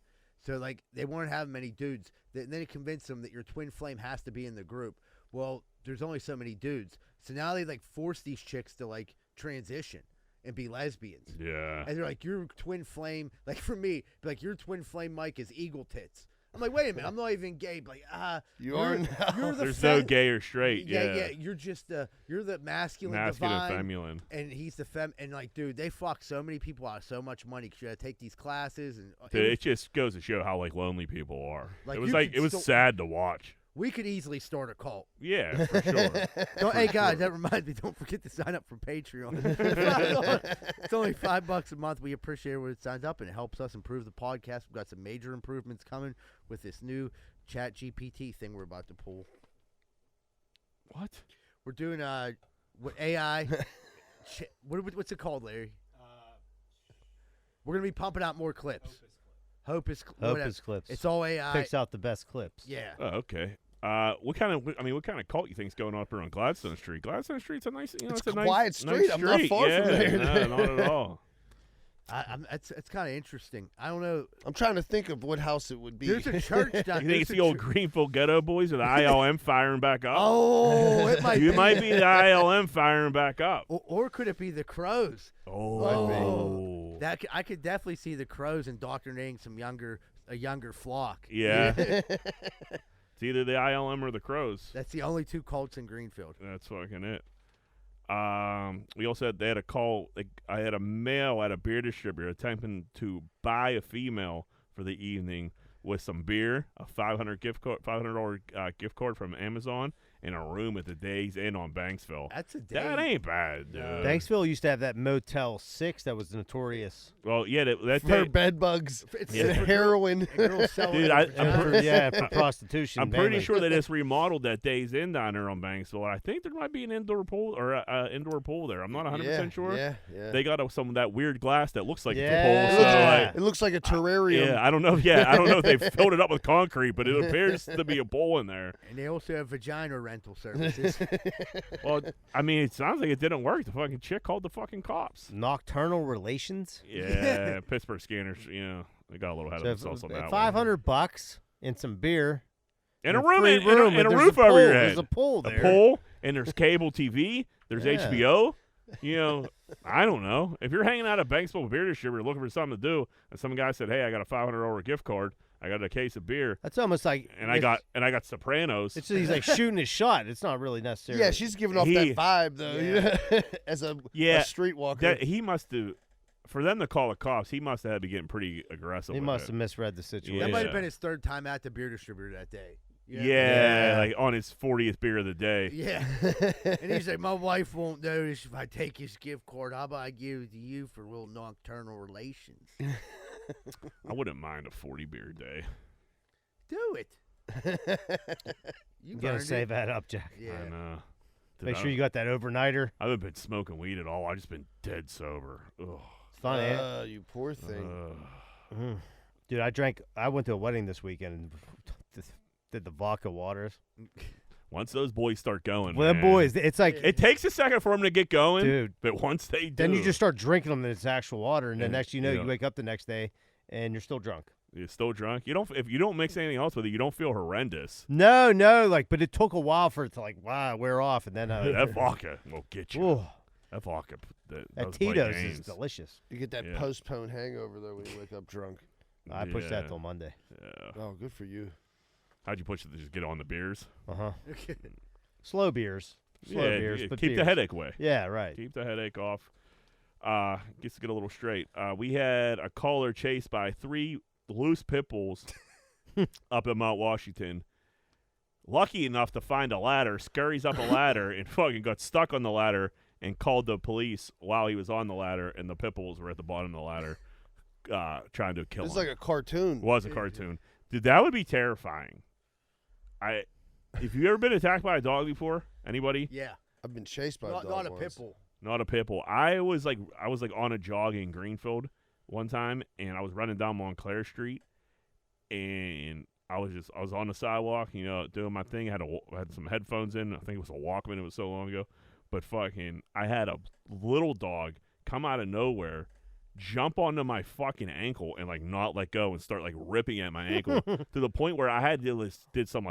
So, like, they weren't having many dudes. Then they convince them that your twin flame has to be in the group. Well, there's only so many dudes. So now they, like, force these chicks to, like, transition and be lesbians. Yeah. And they're like, your twin flame, like, for me, like, your twin flame, Mike, is eagle tits. I'm like, wait a minute, I'm not even gay. But like, You are now. You're the There's no gay or straight. yeah. You're just you're the masculine divine, feminine. and he's the fem. And like, dude, they fuck so many people out of so much money because you got to take these classes, and Dude, it just goes to show how like lonely people are. Like, It was sad to watch. we could easily start a cult. Yeah, for sure. Hey guys, that reminds me. Don't forget to sign up for Patreon. It's only $5 a month. We appreciate everyone that signs up, and it helps us improve the podcast. We've got some major improvements coming with this new Chat GPT thing we're about to pull. What? We're doing what AI? What's it called, Larry? We're gonna be pumping out more clips. Hope is Clips. It's all AI. Picks out the best clips. Yeah. Oh, okay. What kind of cult you think's going on up here on Gladstone Street? Gladstone Street's a nice, It's a a quiet nice street. I'm not far yeah, from there. No, not at all. It's kind of interesting. I don't know. I'm trying to think of what house it would be. There's a church down. You think it's the old Greenfield Ghetto Boys or the ILM firing back up? Oh, it might. You might be the ILM firing back up. Or could it be the Crows? Oh, I could definitely see the Crows indoctrinating a younger flock. yeah. It's either the ILM or the Crows. That's the only two cults in Greenfield. That's fucking it. We also had, they had a call. I had a male at a beer distributor attempting to buy a female for the evening with some beer, a $500 gift card from Amazon, and a room at the Days Inn on Banksville. That's a day. That ain't bad, dude. Banksville used to have that Motel 6 that was notorious. Well, yeah, that For day, bed bugs, It's Yeah. for heroin. girls selling Dude, it for For prostitution. I'm pretty mainly. sure they just remodeled that Days Inn down there on Banksville. I think there might be an indoor pool or indoor pool there. I'm not 100% sure. Yeah. They got some of that weird glass that looks like Yeah. a It pool. looks, So, like, like, it looks like a terrarium. yeah, I don't know. Yeah, I don't know if they filled it up with concrete, but it appears to be a pool in there. And they also have vagina rental services. Well, I mean, it sounds like it didn't work. The fucking chick called the fucking cops. Nocturnal relations. Yeah, Pittsburgh Scanners. They got a little ahead of themselves on that one. $500 and some beer. And a and room, free and room, a and there's roof a over pool. your head. There's a pool A there. pool, and there's cable TV. There's Yeah. HBO. I don't know. If you're hanging out at Banksville Beer Distributor looking for something to do, and some guy said, "Hey, I got a $500 gift card. I got a case of beer, That's almost like and I got Sopranos." It's just, he's like shooting his shot. It's not really necessary. Yeah, she's giving off that vibe though. As a streetwalker. That he must have. For them to call the cops, he must have to be getting pretty aggressive. He with must it. have misread the situation. That might Yeah. have been his third time at the beer distributor that day. Yeah, like on his 40th beer of the day. Yeah. And he's like, my wife won't notice if I take his gift card. How about I give it to you for a little nocturnal relations? I wouldn't mind a 40 beer day. Do it. You You gotta burned save it. that up, Jack. I Yeah. know. Dude, Make sure you got that overnighter. I haven't been smoking weed at all. I've just been dead sober. Ugh. It's fun, eh? You poor thing. Dude, I went to a wedding this weekend and did the vodka waters. Once those boys start going, Well, them man, boys, it's like, it takes a second for them to get going, dude. but once they do, Then you just start drinking them and it's actual water, and then Yeah, next you know, yeah. you wake up the next day and you're still drunk. you're still drunk. If you don't mix anything else with it, you don't feel horrendous. No, but it took a while for it to wear off, and then That vodka will get you. ooh, That vodka, that those play Tito's is games. delicious. You get that Yeah. postponed hangover though when you wake up drunk. I pushed that Yeah. till Monday. Yeah. Oh, good for you. How'd you push it to just get on the beers? Slow beers, Yeah, but keep the beers. headache away. Yeah, right. Keep the headache off. Gets to get a little straight. We had a caller chased by 3 loose pit bulls up in Mount Washington. Lucky enough to find a ladder, scurries up a ladder, and fucking got stuck on the ladder and called the police while he was on the ladder, and the pit bulls were at the bottom of the ladder trying to kill It's him. like a cartoon. It was a cartoon. Dude, that would be terrifying. If you ever been attacked by a dog before? Anybody? Yeah. I've been chased by a dog Not a once. pit bull. Not a pit bull. I was like on a jog in Greenfield one time, and I was running down Montclair Street, and I was on the sidewalk, doing my thing. I had some headphones in. I think it was a Walkman. It was so long ago, but fucking, I had a little dog come out of nowhere, jump onto my fucking ankle, and not let go, and start ripping at my ankle to the point where I had to did some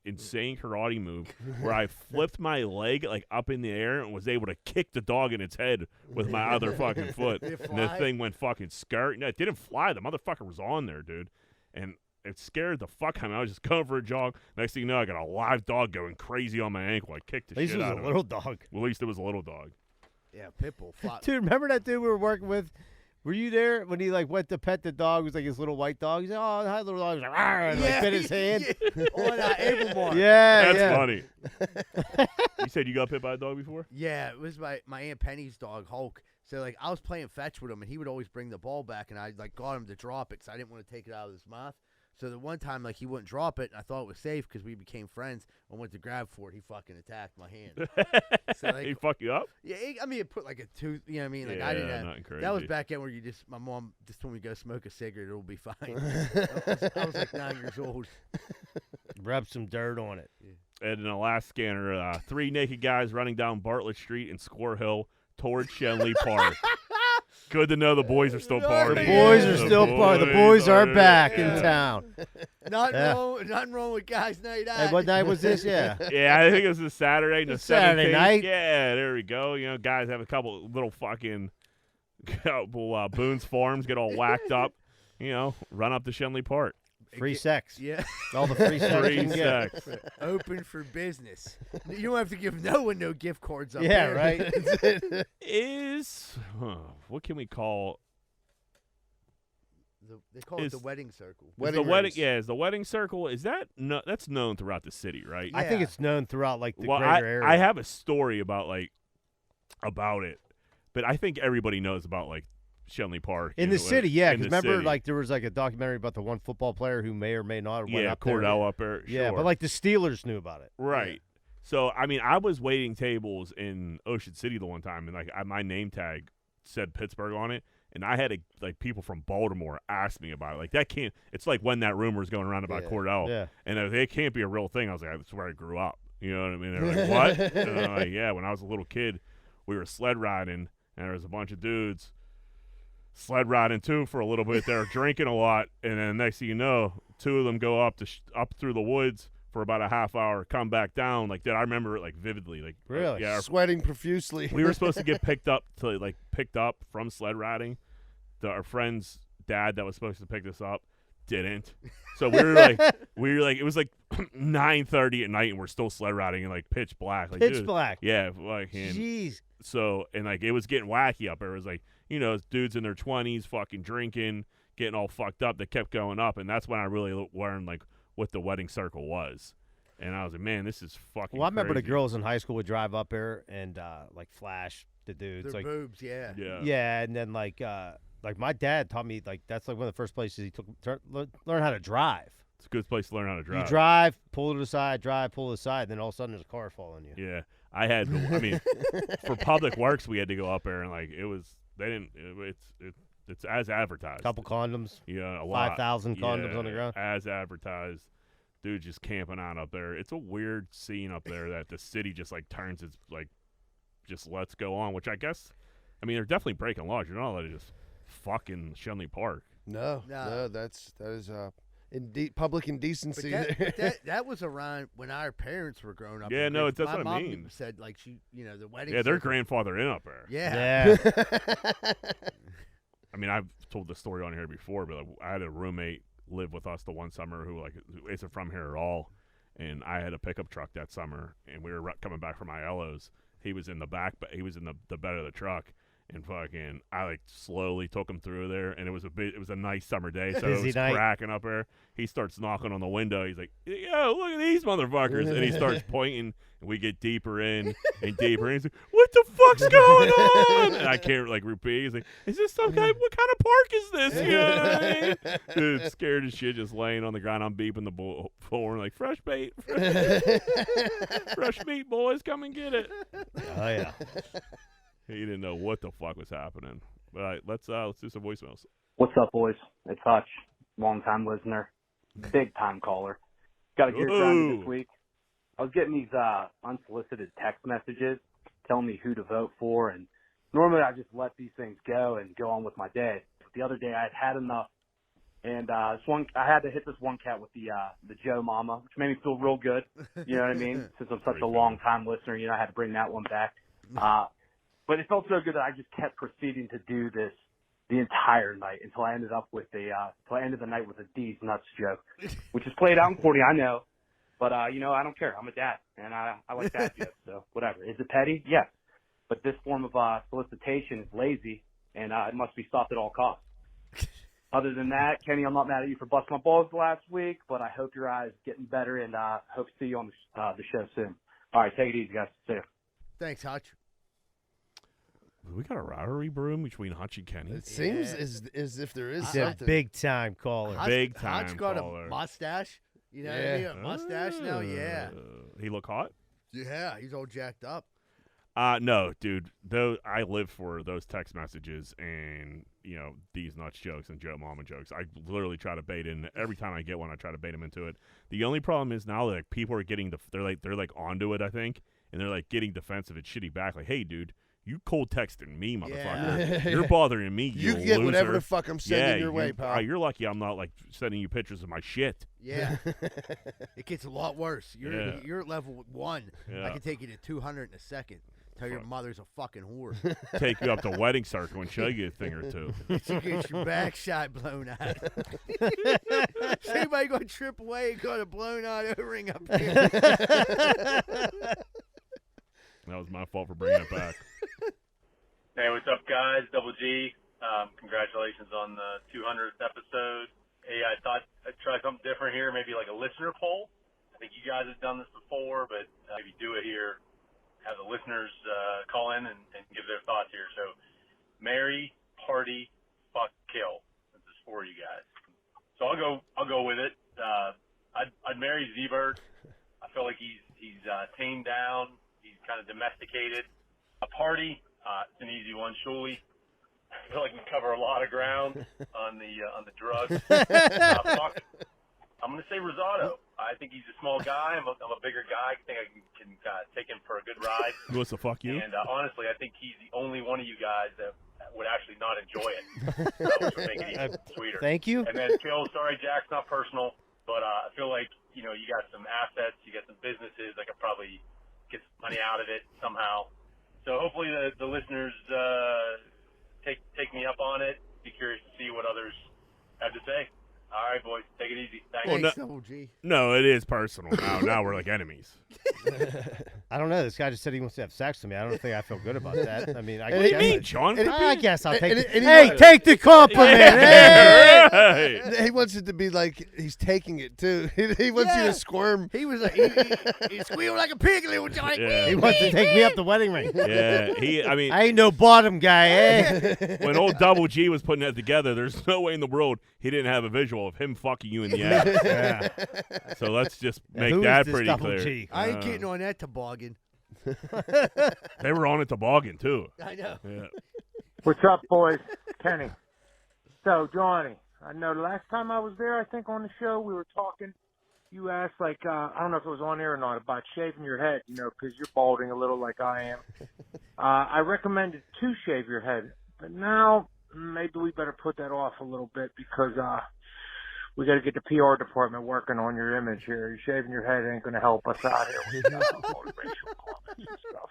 insane karate move where I flipped my leg up in the air and was able to kick the dog in its head with my other fucking foot. Did it And the fly? thing went fucking scary. No, it didn't fly. The motherfucker was on there, dude. And it scared the fuck out of me. I was just going for a jog. Next thing you know, I got a live dog going crazy on my ankle. I kicked the At least shit it was out a of little it. dog. Well, at least it was a little dog. Yeah, pit bull. Dude, remember that dude we were working with? Were you there when he went to pet the dog? It was his little white dog. He's like, "Oh, hi, little dog." He's like, "Arr," and bit his hand. Yeah. On Abelmar. Yeah, That's yeah. funny. You said you got bit by a dog before? Yeah, it was my Aunt Penny's dog, Hulk. So, I was playing fetch with him, and he would always bring the ball back, and I, got him to drop it because I didn't want to take it out of his mouth. So, the one time, he wouldn't drop it, and I thought it was safe because we became friends. I went to grab for it. He fucking attacked my hand. So, He fuck you up? yeah, it put, a tooth, you know what I mean? Yeah, I didn't have, nothing crazy. that was back then where my mom just told me to go smoke a cigarette. It'll be fine. I was 9 years old. Rub some dirt on it. And in the last scanner, 3 naked guys running down Bartlett Street in Square Hill towards Schenley Park. Good to know the boys are still partying. The boys are still partying. The boys are back in town. Nothing wrong with guys' night out. Hey, what night was this? Yeah. Yeah, I think it was a Saturday. The Saturday 17th. night. Yeah, there we go. You know, guys have a couple little fucking Boone's Farms get all whacked up. You know, run up to Schenley Park. Free sex. Yeah. All the free sex. you Free can get. sex. Open for business. You don't have to give no one no gift cards up Yeah, there. right. What can we call They call it the wedding circle. is the wedding? Yeah, is the wedding circle? Is that that's known throughout the city, right? I think it's known throughout like the well, greater area. I have a story about it, but I think everybody knows about like Schenley Park in the city, yeah. in Because the remember, city. like there was like a documentary about the one football player who may or may not have went yeah, up there. Cordell up there. Yeah, sure. but like the Steelers knew about it. right. So I mean, I was waiting tables in Ocean City the one time, and like my name tag said Pittsburgh on it, and I had people from Baltimore ask me about it. Like that can't. It's like when that rumor is going around about Cordell, Yeah. and it can't be a real thing. I was like, that's where I grew up. You know what I mean? They're like, what? And I'm like, yeah. When I was a little kid, we were sled riding, and there was a bunch of dudes sled riding too for a little bit. They were drinking a lot, and then next thing you know, 2 of them go up up through the woods for about a half hour, come back down like that. I remember it like vividly. Like Really? yeah. Sweating profusely. We were supposed to get picked up from sled riding. Our friend's dad that was supposed to pick us up didn't. So we were like, it was like 9:30 at night, and we're still sled riding in like pitch black. Like, Pitch dude, black. Yeah, like Jeez. so and like it was getting wacky up there. It was like, you know, dudes in their 20s fucking drinking, getting all fucked up. They kept going up, and that's when I really learned like what the wedding circle was. And I was like, man, this is fucking Well, I remember the crazy. girls in high school would drive up there and like flash the dudes. Their Like boobs, yeah. Yeah. and then like my dad taught me like that's like one of the first places he took learn how to drive. It's a good place to learn how to drive. You drive, pull to the side, drive, pull to the side, then all of a sudden there's a car following you. Yeah. I mean, for public works, we had to go up there, and like it's as advertised. Couple condoms, Yeah, a lot. 5,000 condoms on the ground. As advertised. Dude just camping out up there. It's a weird scene up there that the city just like turns its like just lets go on, which I guess, I mean, they're definitely breaking laws. You're not allowed to just fucking Schenley Park. No, that is public indecency. But that was around when our parents were growing up. Yeah, in no, Greenfield. that's what My I mom mean. said like the wedding. Yeah, they're circle- grandfather in up there. Yeah. I mean, I've told this story on here before, but like, I had a roommate live with us the one summer who isn't from here at all, and I had a pickup truck that summer, and we were coming back from Aiello's. He was in the back, but he was in the bed of the truck, and fucking I like slowly took him through there, and it was a nice summer day, so it Busy was night. cracking up there. He starts knocking on the window. He's like, "Yo, look at these motherfuckers!" And he starts pointing, and we get deeper in and deeper. And he's like, "What the fuck's going on?" And I can't like repeat. He's like, "Is this some kind? What kind of park is this?" You know what I mean? Dude, scared as shit, just laying on the ground. I'm beeping the phone like, "Fresh bait, fresh meat, boys, come and get it." Oh yeah. He didn't know what the fuck was happening. But all right, let's do some voicemails. What's up, boys? It's Hutch, long-time listener, big-time caller. Got a gear grounded this week. I was getting these unsolicited text messages telling me who to vote for, and normally I just let these things go and go on with my day. But the other day I had enough, and I had to hit this one cat with the Joe Mama, which made me feel real good. You know what I mean? Since I'm such a long-time listener, you know, I had to bring that one back. But it felt so good that I just kept proceeding to do this the entire night until I ended up with until I ended the night with a D's nuts joke, which is played out in corny, I know. But, you know, I don't care. I'm a dad, and I like dad jokes, so whatever. Is it petty? Yes. But this form of solicitation is lazy, and it must be stopped at all costs. Other than that, Kenny, I'm not mad at you for busting my balls last week, but I hope your eye's getting better, and hope to see you on the show soon. All right, take it easy, guys. See you. Thanks, Hutch. We got a rivalry brewing between Hutch and Kenny. It seems as if there is He's a something. big time caller. Big time Hutch got caller. a mustache. You know what I mean? A mustache now, yeah. He look hot? Yeah, he's all jacked up. No, dude. Though I live for those text messages and these nuts jokes and Joe Mama jokes. I literally try to bait in every time I get one. I try to bait them into it. The only problem is now like people are getting they're like onto it. I think, and they're like getting defensive and shitty back. Like, hey, dude. You cold texting me, motherfucker. Yeah. You're bothering me. You loser. get whatever the fuck I'm sending your way, pal. You're lucky I'm not like sending you pictures of my shit. Yeah. It gets a lot worse. Yeah. You're at level 1. Yeah. I can take you to 200 in a second. Tell your mother's a fucking whore. Take you up to wedding circle and show you a thing or two. You get your backside blown out. Is anybody going to trip away and got a blown out O-ring up here? That was my fault for bringing it back. Hey, what's up, guys? Double G. Congratulations on the 200th episode. Hey, I thought I'd try something different here, maybe like a listener poll. I think you guys have done this before, but maybe do it here. Have the listeners call in and give their thoughts here. So, marry, party, fuck, kill. This is for you guys. So I'll go with it. I'd marry Z-Bird. I feel like he's tamed down. He's kind of domesticated. A party, it's an easy one, Shuley. I feel like we cover a lot of ground on the drugs. Fuck, I'm gonna say Rosado. I think he's a small guy. I'm a bigger guy. I think I can take him for a good ride. He wants to fuck you? And honestly, I think he's the only one of you guys that would actually not enjoy it. Which would make it even sweeter. Thank you. And then Kill, sorry, Jack's not personal, but I feel like you got some assets, you got some businesses. I could probably get some money out of it somehow. So hopefully the listeners take me up on it. Be curious to see what others have to say. All right, boys, take it easy. Thanks. Well, Thanks, Double G. No, it is personal. Now we're like enemies. I don't know. This guy just said he wants to have sex with me. I don't think I feel good about that. I mean, I What do you guess mean, John? I guess I'll take it. and he Hey, wants- take the compliment. Hey! Right. He wants it to be like he's taking it too. He wants you Yeah. to squirm. He was like, he squealed like a pig, little Johnny. Yeah. He wants to take me up the wedding ring. Yeah, I mean, I ain't no bottom guy, eh? when old Double G was putting that together, there's no way in the world he didn't have a visual of him fucking you in the ass. Yeah. So let's just make Who is that this pretty Double clear. G? I ain't getting on that toboggan. They were on a toboggan too. I know. Yeah. What's up, boys? Kenny. So, Johnny, I know the last time I was there, I think on the show, we were talking. You asked, like, I don't know if it was on air or not, about shaving your head, because you're balding a little like I am. I recommended to shave your head, but now maybe we better put that off a little bit because we got to get the PR department working on your image here. You shaving your head ain't going to help us out here with motivational comments and stuff.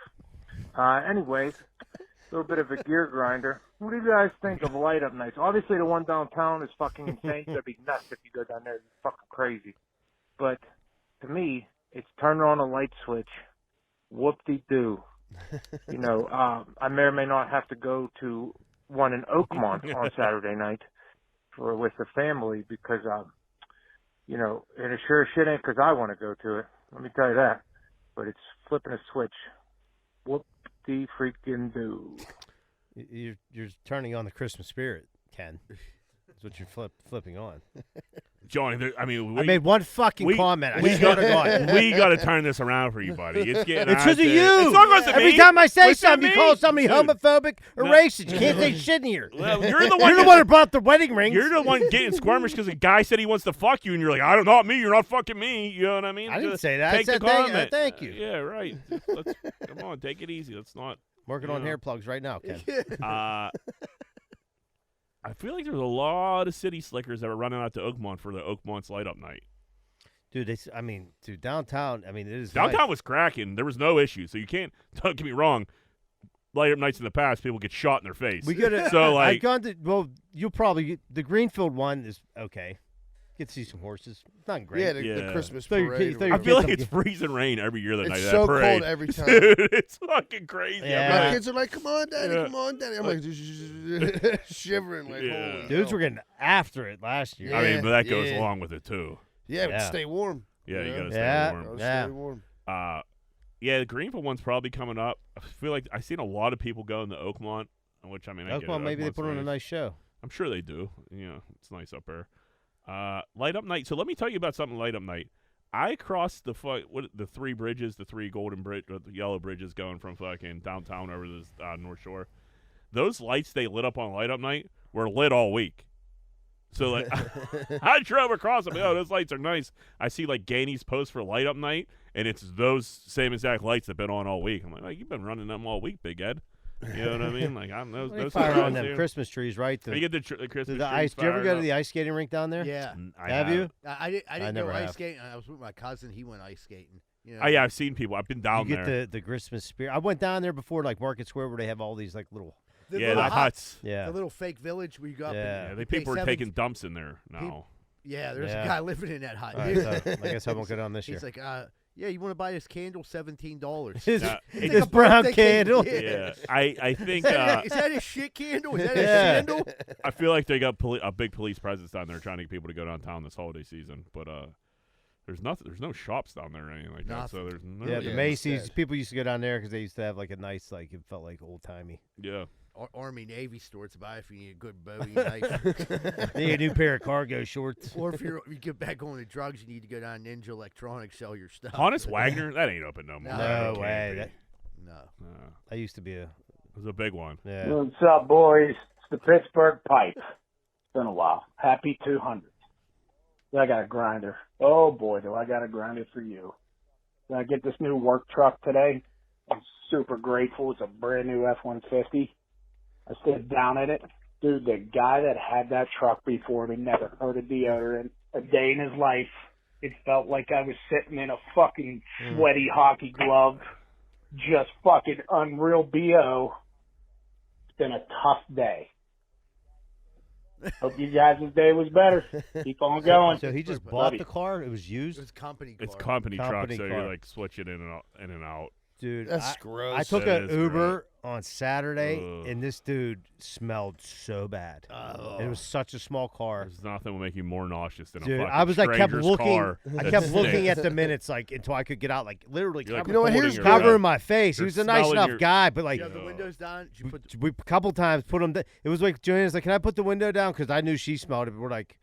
Anyways, a little bit of a gear grinder. What do you guys think of light up nights? Obviously, the one downtown is fucking insane. That'd be nuts if you go down there. It's fucking crazy. But to me, it's turn on a light switch. Whoop-de-doo. I may or may not have to go to one in Oakmont on Saturday night with the family because, and it sure as shit ain't because I want to go to it. Let me tell you that. But it's flipping a switch. Whoop-de-freaking do. You're turning on the Christmas spirit, Ken. That's what you're flipping on. Johnny, I made one fucking comment. I swear to God. We got to turn this around for you, buddy. It's getting It's because of out there. you. It's not because of Every me. time I say What's that something, you mean? call somebody Dude. homophobic or No. racist. You can't say shit in here. Well, you're the one. You're the one who brought up the wedding rings. You're the one getting squirmish because a guy said he wants to fuck you, and you're like, I don't know, not me. You're not fucking me. You know what I mean? I didn't Just say that. I Take said the thank- comment. thank you. Yeah, right. Come on, take it easy. Let's not. Working on hair plugs right now, Ken. I feel like there's a lot of city slickers that are running out to Oakmont for the Oakmont's light up night. Dude, downtown, it is Downtown nice. was cracking. There was no issue. So you can't, don't get me wrong, light up nights in the past, people get shot in their face. We gotta. So, like, I've gone to. Well, you'll probably the Greenfield one is okay. Get to see some horses. It's not great. Yeah, the Christmas So your parade. kid- so or your I whatever. feel kids like will it's freezing rain every year that It's night. so of that parade. cold every time. Dude, it's fucking crazy. Yeah. My I'm kids are like, "Come on, Daddy, Yeah. come on, Daddy." I'm like, shivering, like, Yeah. holy Dudes hell. were getting after it last year. I mean, but that goes Yeah. along with it too. Yeah, but Yeah. stay warm. Yeah, you Yeah. gotta stay Yeah. warm. Gotta Yeah. stay warm. Yeah, the Greenfield one's probably coming up. I feel like I've seen a lot of people go in the Oakmont, which I mean, I get Oakmont, it. maybe they Oakmont's put on a nice. nice show. I'm sure they do. It's nice up there. Light up night. So let me tell you about something light up night. I crossed the three bridges, the three golden bridge, the yellow bridges going from fucking downtown over to the North Shore. Those lights they lit up on light up night were lit all week. So like, I drove across them. Oh, those lights are nice. I see like Gainey's post for light up night, and it's those same exact lights that've been on all week. I'm like, oh, you've been running them all week, Big Ed. You know what I mean? Like, I don't know. Those fire on them too. Christmas trees, right? You get the Christmas trees. ice. Did you ever fired go to up. the ice skating rink down there? Yeah. Have you? I didn't never go ice have. skating. I was with my cousin. He went ice skating. You know, Oh yeah, I've seen people. I've been down You get there. the Christmas spirit. I went down there before, like Market Square, where they have all these like little. the Yeah, little the huts. Yeah. the little fake village where you go up. Yeah. And Yeah, you people pay are taking dumps in there now. Peop- Yeah, there's Yeah. a guy living in that hut. All right, so I guess I won't go down this year. He's like, yeah, you want to buy this candle? $17. His, Yeah. It's his a brown birthday candle. cake. Yeah, I think Is that a shit candle? Is that a Yeah. candle? I feel like they got a big police presence down there trying to get people to go downtown this holiday season, but there's nothing. There's no shops down there or anything like that. So there's no. Yeah, the Yeah, Macy's. instead. People used to go down there because they used to have like a nice, like it felt like old timey. Yeah. Army Navy store to buy if you need a good Bowie knife. Need a new pair of cargo shorts. Or if you get back on the drugs, you need to go down Ninja Electronics, sell your stuff. Honest Wagner, that ain't open no more. No That can't way, be. that- No. I used to be a It was a big one. yeah. What's up, boys? It's the Pittsburgh Pipe. It's been a while. Happy 200. I got a grinder. Oh, boy, do I got a grinder for you. Did I get this new work truck today? I'm super grateful. It's a brand new F-150. I stood down at it. Dude, the guy that had that truck before me never heard a deodorant a day in his life. It felt like I was sitting in a fucking sweaty hockey glove. Just fucking unreal BO. It's been a tough day. Hope you guys' day was better. Keep on going. So he just Love bought you. the car. It was It used, was company car. It's company truck, Company so car. you're like switching in and out. dude. That's I gross. took That an is Uber on Saturday, Ugh. and this dude smelled so bad. It was such a small car. There's nothing will make you more nauseous than Dude, a fucking I was like, kept stranger's looking. car I that kept looking stinks. at the minutes, like until I could get out, like literally You're, like, You know what, recording here's your covering breath. my face. He You're was a nice smelling enough your- guy, but Did like you have the windows down? Did you put the, we a couple times put him. It was like Joanna's like, "Can I put the window down?" Because I knew she smelled it. But we're like,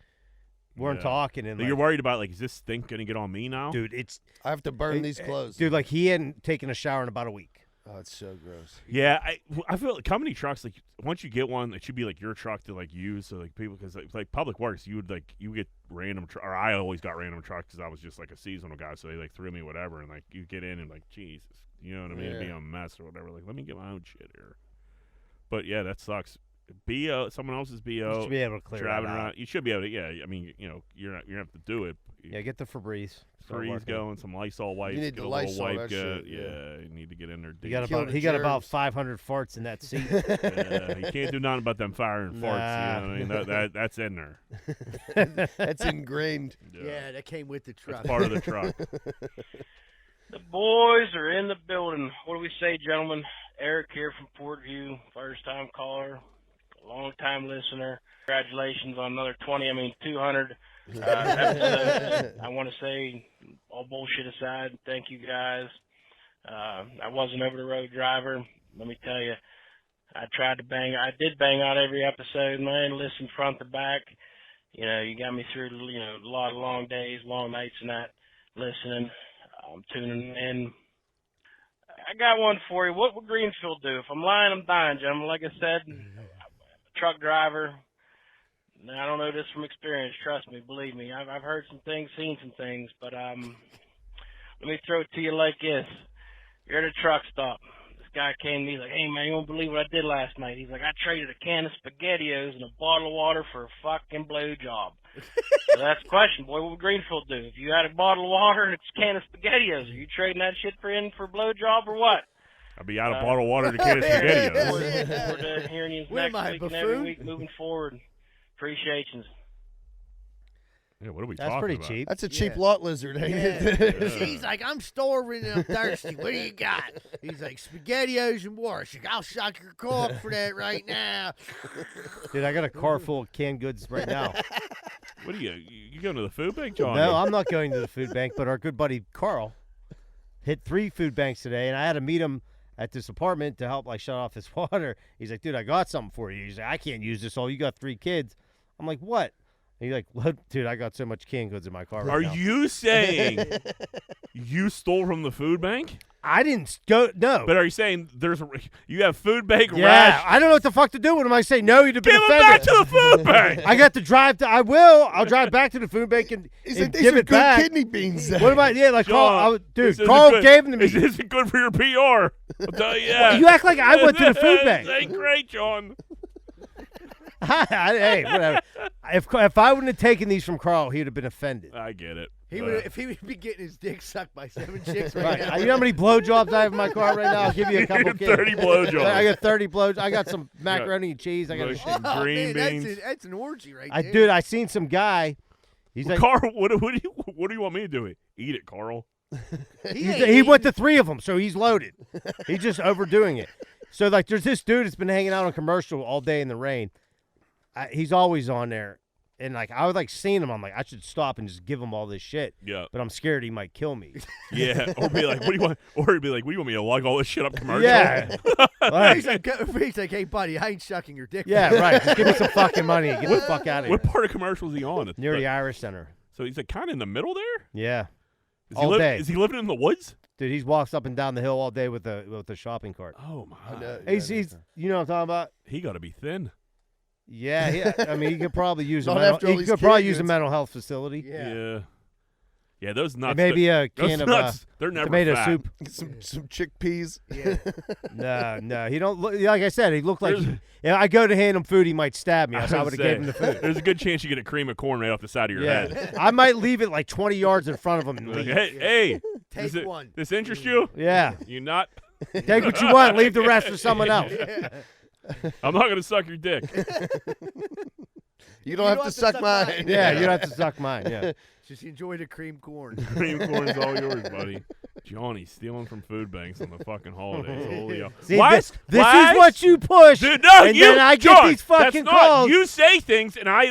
weren't Yeah. talking, and But like, you're worried about like, is this stink gonna get on me now? dude, it's I have to burn these clothes. dude. Like he hadn't taken a shower in about a week. Oh, it's so gross. Yeah, I feel like company trucks, like once you get one, it should be like your truck to like use. So like people, because like Public Works, you get random or I always got random trucks because I was just like a seasonal guy, so they like threw me whatever, and like you get in and like Jesus, you know what I mean? It'd be Yeah. a mess or whatever. Like let me get my own shit here. But yeah, that sucks. BO, someone else's You BO, should be able to clear driving that out. around. You should be able to. Yeah, I mean, you know, you're not gonna have to do it. Yeah, get the Febreze. Start Freeze working. going, some Lysol wipes. need get the a little Lysol, wipe that gun. shit, Yeah, yeah. you need to get in there. He got Kill about the he got about germs. 500 farts in that seat. You can't do nothing about them firing farts. Nah. You know what I mean? That's in there. That's ingrained. yeah, that came with the truck. That's part of the truck. The boys are in the building. What do we say, gentlemen? Eric here from Portview, first-time caller, long-time listener. Congratulations on another 200 episodes. I want to say, all bullshit aside, thank you guys. I wasn't over-the-road driver. Let me tell you, I did bang out every episode, man, listen front to back. You know, you got me through, a lot of long days, long nights and that, listening. I'm tuning in. I got one for you. What would Greenfield do? If I'm lying, I'm dying, gentlemen. Like I said, truck driver. Now, I don't know this from experience. Trust me, believe me. I've heard some things, seen some things, but let me throw it to you like this. You're at a truck stop. This guy came to me, he's like, hey, man, you won't believe what I did last night. He's like, I traded a can of SpaghettiOs and a bottle of water for a fucking blowjob. So that's the question, boy. What would Greenfield do? If you had a bottle of water and a can of SpaghettiOs, are you trading that shit for a blowjob or what? I'll be out of bottled water to can of SpaghettiOs. Look forward to hearing you What am next I, week and every buffoon? week moving forward. Appreciations. Yeah, what are we That's talking pretty about? cheap. That's a cheap Yeah. lot lizard. Ain't Yeah. it? He's like, I'm starving and I'm thirsty. What do you got? He's like, SpaghettiOs and water. She's like, I'll suck your cock for that right now. Dude, I got a car full of canned goods right now. What are you going to the food bank, John? No, I'm not going to the food bank, but our good buddy Carl hit 3 food banks today, and I had to meet him at this apartment to help shut off his water. He's like, dude, I got something for you. He's like, I can't use this all. You got 3 kids. I'm like, what? And you're like, dude, I got so much canned goods in my car right Are now. you saying you stole from the food bank? I didn't go. No. But are you saying you have food bank Yeah, rash? I don't know what the fuck to do with them. I say no, you'd have been Give them offended. back to the food bank. I got to drive to. I'll drive back to the food bank and These give are it good back. kidney beans. What about like John, dude? this Carl isn't good. gave them to me. This isn't good for your PR. I'll tell you that. You act like I went to the food bank. This ain't great, John. Hey, whatever. If I wouldn't have taken these from Carl, he would have been offended. I get it. If he would be getting his dick sucked by 7 chicks right Right. now. You know how many blowjobs I have in my car right now? I'll give you a couple. 30 blowjobs. I got 30 blowjobs. I got some macaroni and cheese. I got Look, shit. Oh, green man, beans. That's an orgy right there. Dude, I seen some guy. He's like, Carl, what do you want me to do? Eat it, Carl. he went to 3 of them, so he's loaded. He's just overdoing it. So like, there's this dude that's been hanging out on commercial all day in the rain. He's always on there, and like I was like seeing him. I'm like, I should stop and just give him all this shit. Yeah. But I'm scared he might kill me. Yeah. Or be like, what do you want? Or he'd be like, what do you want me to lug all this shit up commercial? Yeah. He's like, hey, buddy, I ain't sucking your dick. Yeah, right. Just give me some fucking money and get the fuck out of here. What part of commercial is he on? Near the Irish Center. So he's like kind of in the middle there. Yeah. All day. Is he living in the woods? Dude, he walks up and down the hill all day with the shopping cart. Oh my! He's you know what I'm talking about? He got to be thin. Yeah, I mean, he could probably use Not a mental, after all he these could probably canned use a goods. mental health facility. Yeah, those nuts. And maybe a can those of nuts, they're never tomato fat. soup. Some chickpeas. Yeah. No, he don't look like I said. He looked like I go to hand him food, he might stab me. So I would have gave him the food. There's a good chance you get a cream of corn right off the side of your head. I might leave it like 20 yards in front of him and Like, leave. hey, Take one. This interests you? Yeah, You not? take what you want, leave the rest for someone else. I'm not gonna suck your dick. You don't have to suck mine. Yeah, you don't have to suck mine. Yeah. Just enjoy the cream corn. Cream corn's all yours, buddy. Johnny stealing from food banks on the fucking holidays. Holy hell. See, Wise, this Wise? is what you push. Dude, no, and you, then I get John, these fucking that's not, calls. You say things, and I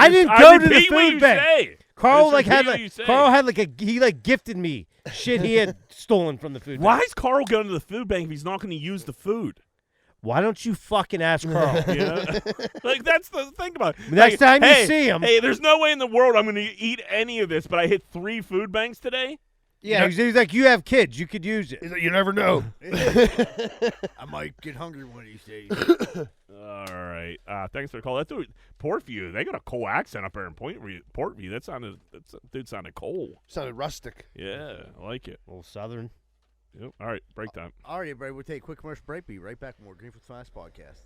didn't go to the repeat what food you bank. say. Carl Just had repeat what you say. Carl had he gifted me shit he had stolen from the food Why bank. is Carl going to the food bank if he's not going to use the food? Why don't you fucking ask Carl? Yeah, like that's the thing about it. Next time you hey, see him. Hey, there's no way in the world I'm going to eat any of this, but I hit 3 food banks today. Yeah, he's like, you have kids, you could use it. You never know. I might get hungry one of these days. All right. Thanks for the call. That dude, Portview, they got a cool accent up there in Portview. That dude sounded cool. Sounded rustic. Yeah, I like it. A little southern. Yep. All right, break time. All right, everybody, we'll take a quick commercial break. Be right back with more Greenfield's Finest Podcast.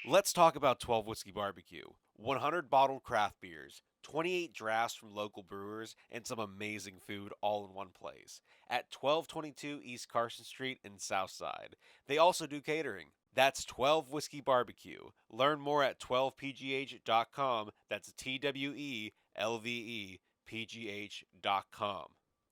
Let's talk about 12 Whiskey Barbecue. 100 bottled craft beers, 28 drafts from local brewers, and some amazing food all in one place at 1222 East Carson Street in Southside. They also do catering. That's 12 Whiskey Barbecue. Learn more at 12pgh.com. That's TWELVEPGH.com.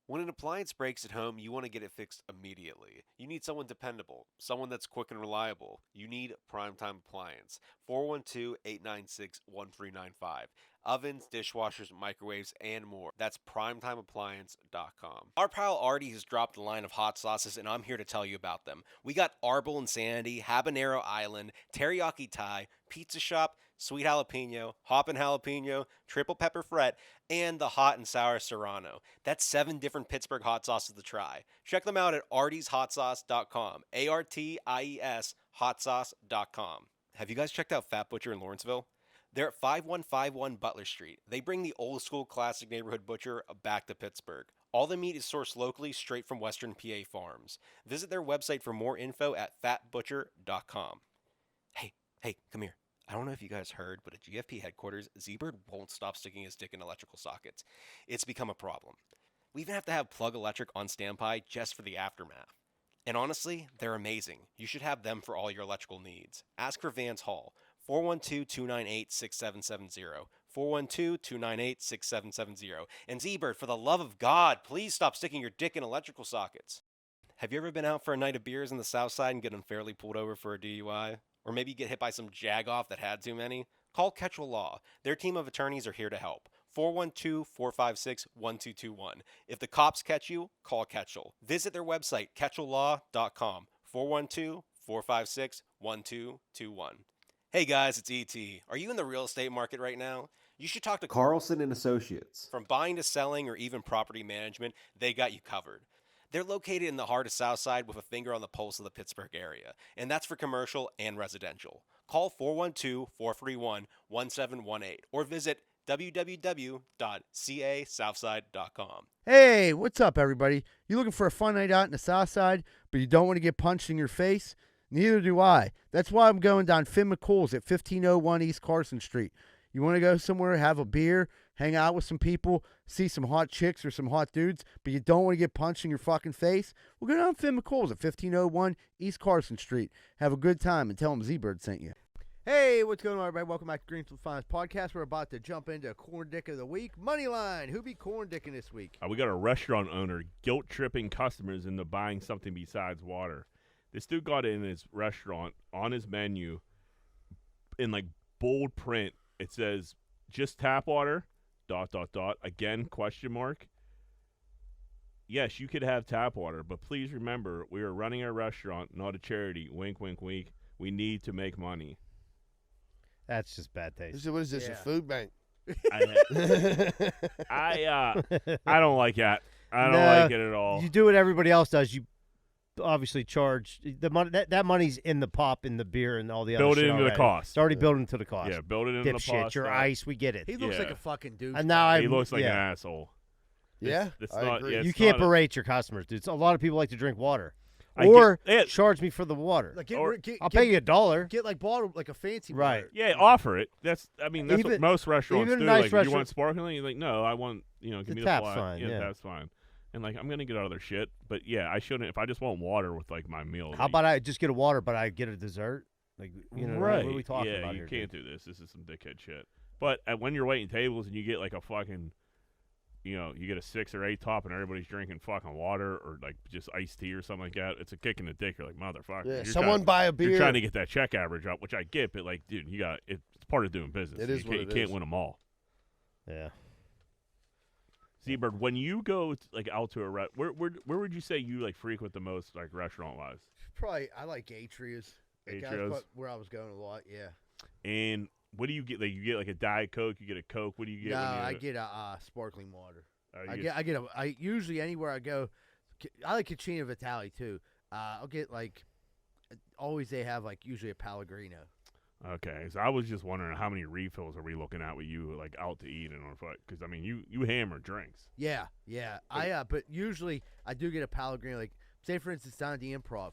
When an appliance breaks at home, you want to get it fixed immediately. You need someone dependable, someone that's quick and reliable. You need Primetime Appliance. 412-896-1395. Ovens, dishwashers, microwaves, and more. That's primetimeappliance.com. Our pal Artie has dropped a line of hot sauces, and I'm here to tell you about them. We got Arbol Insanity, Habanero Island, Teriyaki Thai, Pizza Shop, Sweet Jalapeno, Hoppin' Jalapeno, Triple Pepper Fret, and the Hot and Sour Serrano. That's 7 different Pittsburgh hot sauces to try. Check them out at artieshotsauce.com. ARTIES hotsauce.com. Have you guys checked out Fat Butcher in Lawrenceville? They're at 5151 Butler Street. They bring the old school classic neighborhood butcher back to Pittsburgh. All the meat is sourced locally straight from Western PA farms. Visit their website for more info at fatbutcher.com. Hey, come here. I don't know if you guys heard, but at GFP headquarters, Z-Bird won't stop sticking his dick in electrical sockets. It's become a problem. We even have to have Plug Electric on standby just for the aftermath. And honestly, they're amazing. You should have them for all your electrical needs. Ask for Vance Hall, 412-298-6770, 412-298-6770. And Z-Bird, for the love of God, please stop sticking your dick in electrical sockets. Have you ever been out for a night of beers in the South Side and get unfairly pulled over for a DUI? Or maybe get hit by some jagoff that had too many? Call Ketchel Law. Their team of attorneys are here to help. 412-456-1221. If the cops catch you, call Ketchel. Visit their website, ketchellaw.com. 412-456-1221. Hey guys, it's E.T. Are you in the real estate market right now? You should talk to Carlson and Associates. From buying to selling or even property management, they got you covered. They're located in the heart of Southside with a finger on the pulse of the Pittsburgh area, and that's for commercial and residential. Call 412-431-1718 or visit www.casouthside.com. Hey, what's up, everybody? You looking for a fun night out in the South Side, but you don't want to get punched in your face? Neither do I. That's why I'm going down Finn McCool's at 1501 East Carson Street. You want to go somewhere, have a beer, hang out with some people, see some hot chicks or some hot dudes, but you don't want to get punched in your fucking face? Well, go down Finn McCool's at 1501 East Carson Street. Have a good time and tell them Z-Bird sent you. Hey, what's going on, everybody? Welcome back to Greenfield Finest Podcast. We're about to jump into Corn Dick of the Week. Moneyline. Who be Corn Dicking this week? We got a restaurant owner guilt-tripping customers into buying something besides water. This dude got in his restaurant, on his menu, in like bold print, it says, just tap water, ... again, question mark. Yes, you could have tap water, but please remember, we are running a restaurant, not a charity. Wink, wink, wink. We need to make money. That's just bad taste. What is this, a food bank? I don't like that. I don't like it at all. You do what everybody else does. You obviously charge the money. That money's in the pop, in the beer, and all the other build shit it into already. the cost. It's already built into the cost. Yeah, build it into the Dipshit, cost. your ice, we get it. He looks like a fucking douche. And now he looks like an asshole. Yeah, it's I not. agree. Yeah, you it's can't not berate your customers, dude. A lot of people like to drink water. I Or get it. charge me for the water. Like, I'll pay you $1. Get like bottled, like a fancy Right. water. Yeah, offer it. That's what Even- most restaurants even a do. nice Like, if you restaurant- want sparkling, you're like, no, I want, give The me tap's the flat. fine, yeah. Tap's fine. And like, I'm gonna get out of their shit, but yeah, I shouldn't. If I just want water with like my meal. How about I just get a water, but I get a dessert? Like, right? What are we talking yeah, about you here? can't do this. This is some dickhead shit. But when you're waiting tables and you get like a fucking, you get a 6 or 8 top and everybody's drinking fucking water or like just iced tea or something like that, it's a kick in the dick. You're like, motherfucker. Yeah, You're someone buy a beer. You're trying to get that check average up, which I get, but like, dude, it's part of doing business. It is what you it can't is. win them all. Yeah. Z-Bird, when you go like out to a where would you say you like frequent the most, like restaurant wise? Probably, I like Atria's. Atria's? Where I was going a lot, yeah. And what do you get? Like you get like a Diet Coke, you get a Coke. What do you get? No, when you I get a sparkling water. you I usually anywhere I go, I like Cucina Vitale too. I'll get like, always they have like usually a Pellegrino. Okay, so I was just wondering how many refills are we looking at with you like out to eat and on foot? Because I mean, you hammer drinks. Yeah. But usually I do get a Pellegrino. Like, say for instance, down at the Improv,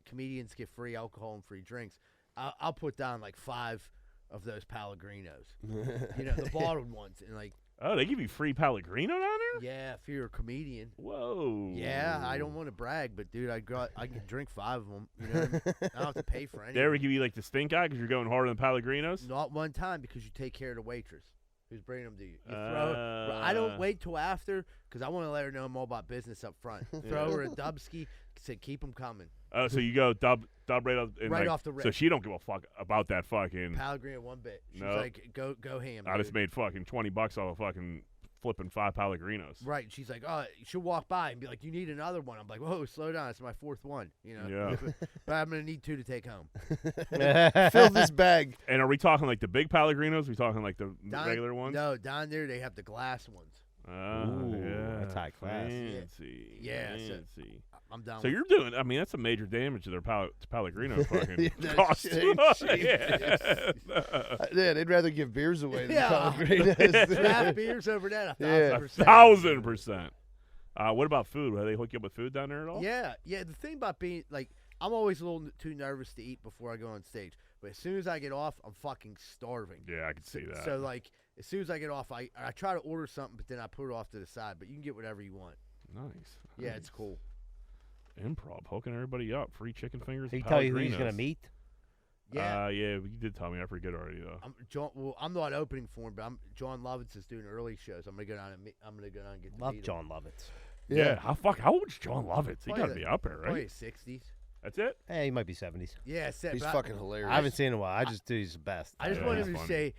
comedians get free alcohol and free drinks. I'll put down like 5 of those Pellegrinos. The bottled ones, and like. Oh, they give you free Pellegrino down there? Yeah, if you're a comedian. Whoa. Yeah, I don't want to brag, but dude, I can drink 5 of them. You know, what I mean? I don't have to pay for any. They ever give you like the stink eye because you're going harder than Pellegrinos? Not one time, because you take care of the waitress who's bringing them to you. I don't wait till after, because I want to let her know I'm all about business up front. Throw her a Dubsky, said keep them coming. Oh, so you go dub right up and Right like, off the rip. So she don't give a fuck about that fucking Pellegrino one bit. She's No. like, go ham. I just dude. made fucking $20 off of fucking flipping 5 Pellegrinos. Right, and she's like, oh, she'll walk by and be like, you need another one. I'm like, whoa, slow down, it's my 4th one. Yeah. But I'm gonna need 2 to take home. Fill this bag. And are we talking like the big Pellegrinos? Are we talking like the Down- regular ones? No, down there they have the glass ones. Oh, Ooh, yeah. that's high class. Fancy. Yeah, so- Fancy. I'm down. So with you're doing, I mean, that's a major damage to their Pellegrino fucking Yeah, that cost. shit ain't cheap. Yeah. Yeah, they'd rather give beers away than Yeah. Pellegrinos. Draft beers over that, Yeah. 1,000%. 1,000%. What about food? Will they hook you up with food down there at all? Yeah. The thing about being like, I'm always a little too nervous to eat before I go on stage. But as soon as I get off, I'm fucking starving. Yeah, I can see that. So like, as soon as I get off, I try to order something, but then I put it off to the side. But you can get whatever you want. Nice. Yeah, it's cool. Improv, hooking everybody up. Free chicken fingers. He and tell you who he's Pellegrinos. gonna meet? Yeah. Yeah, you did tell me. I forget already though. I'm not opening for him, but John Lovitz is doing early shows. I'm gonna go down and get to Love meet him. John Lovitz. Yeah. How old's John Lovitz? He Probably got to be up there, right? Probably his 60s. That's it. Hey, he might be 70s. Yeah, He's fucking hilarious. I haven't seen him in a while. I just do he's the best. I just Yeah, wanted he's to funny. say,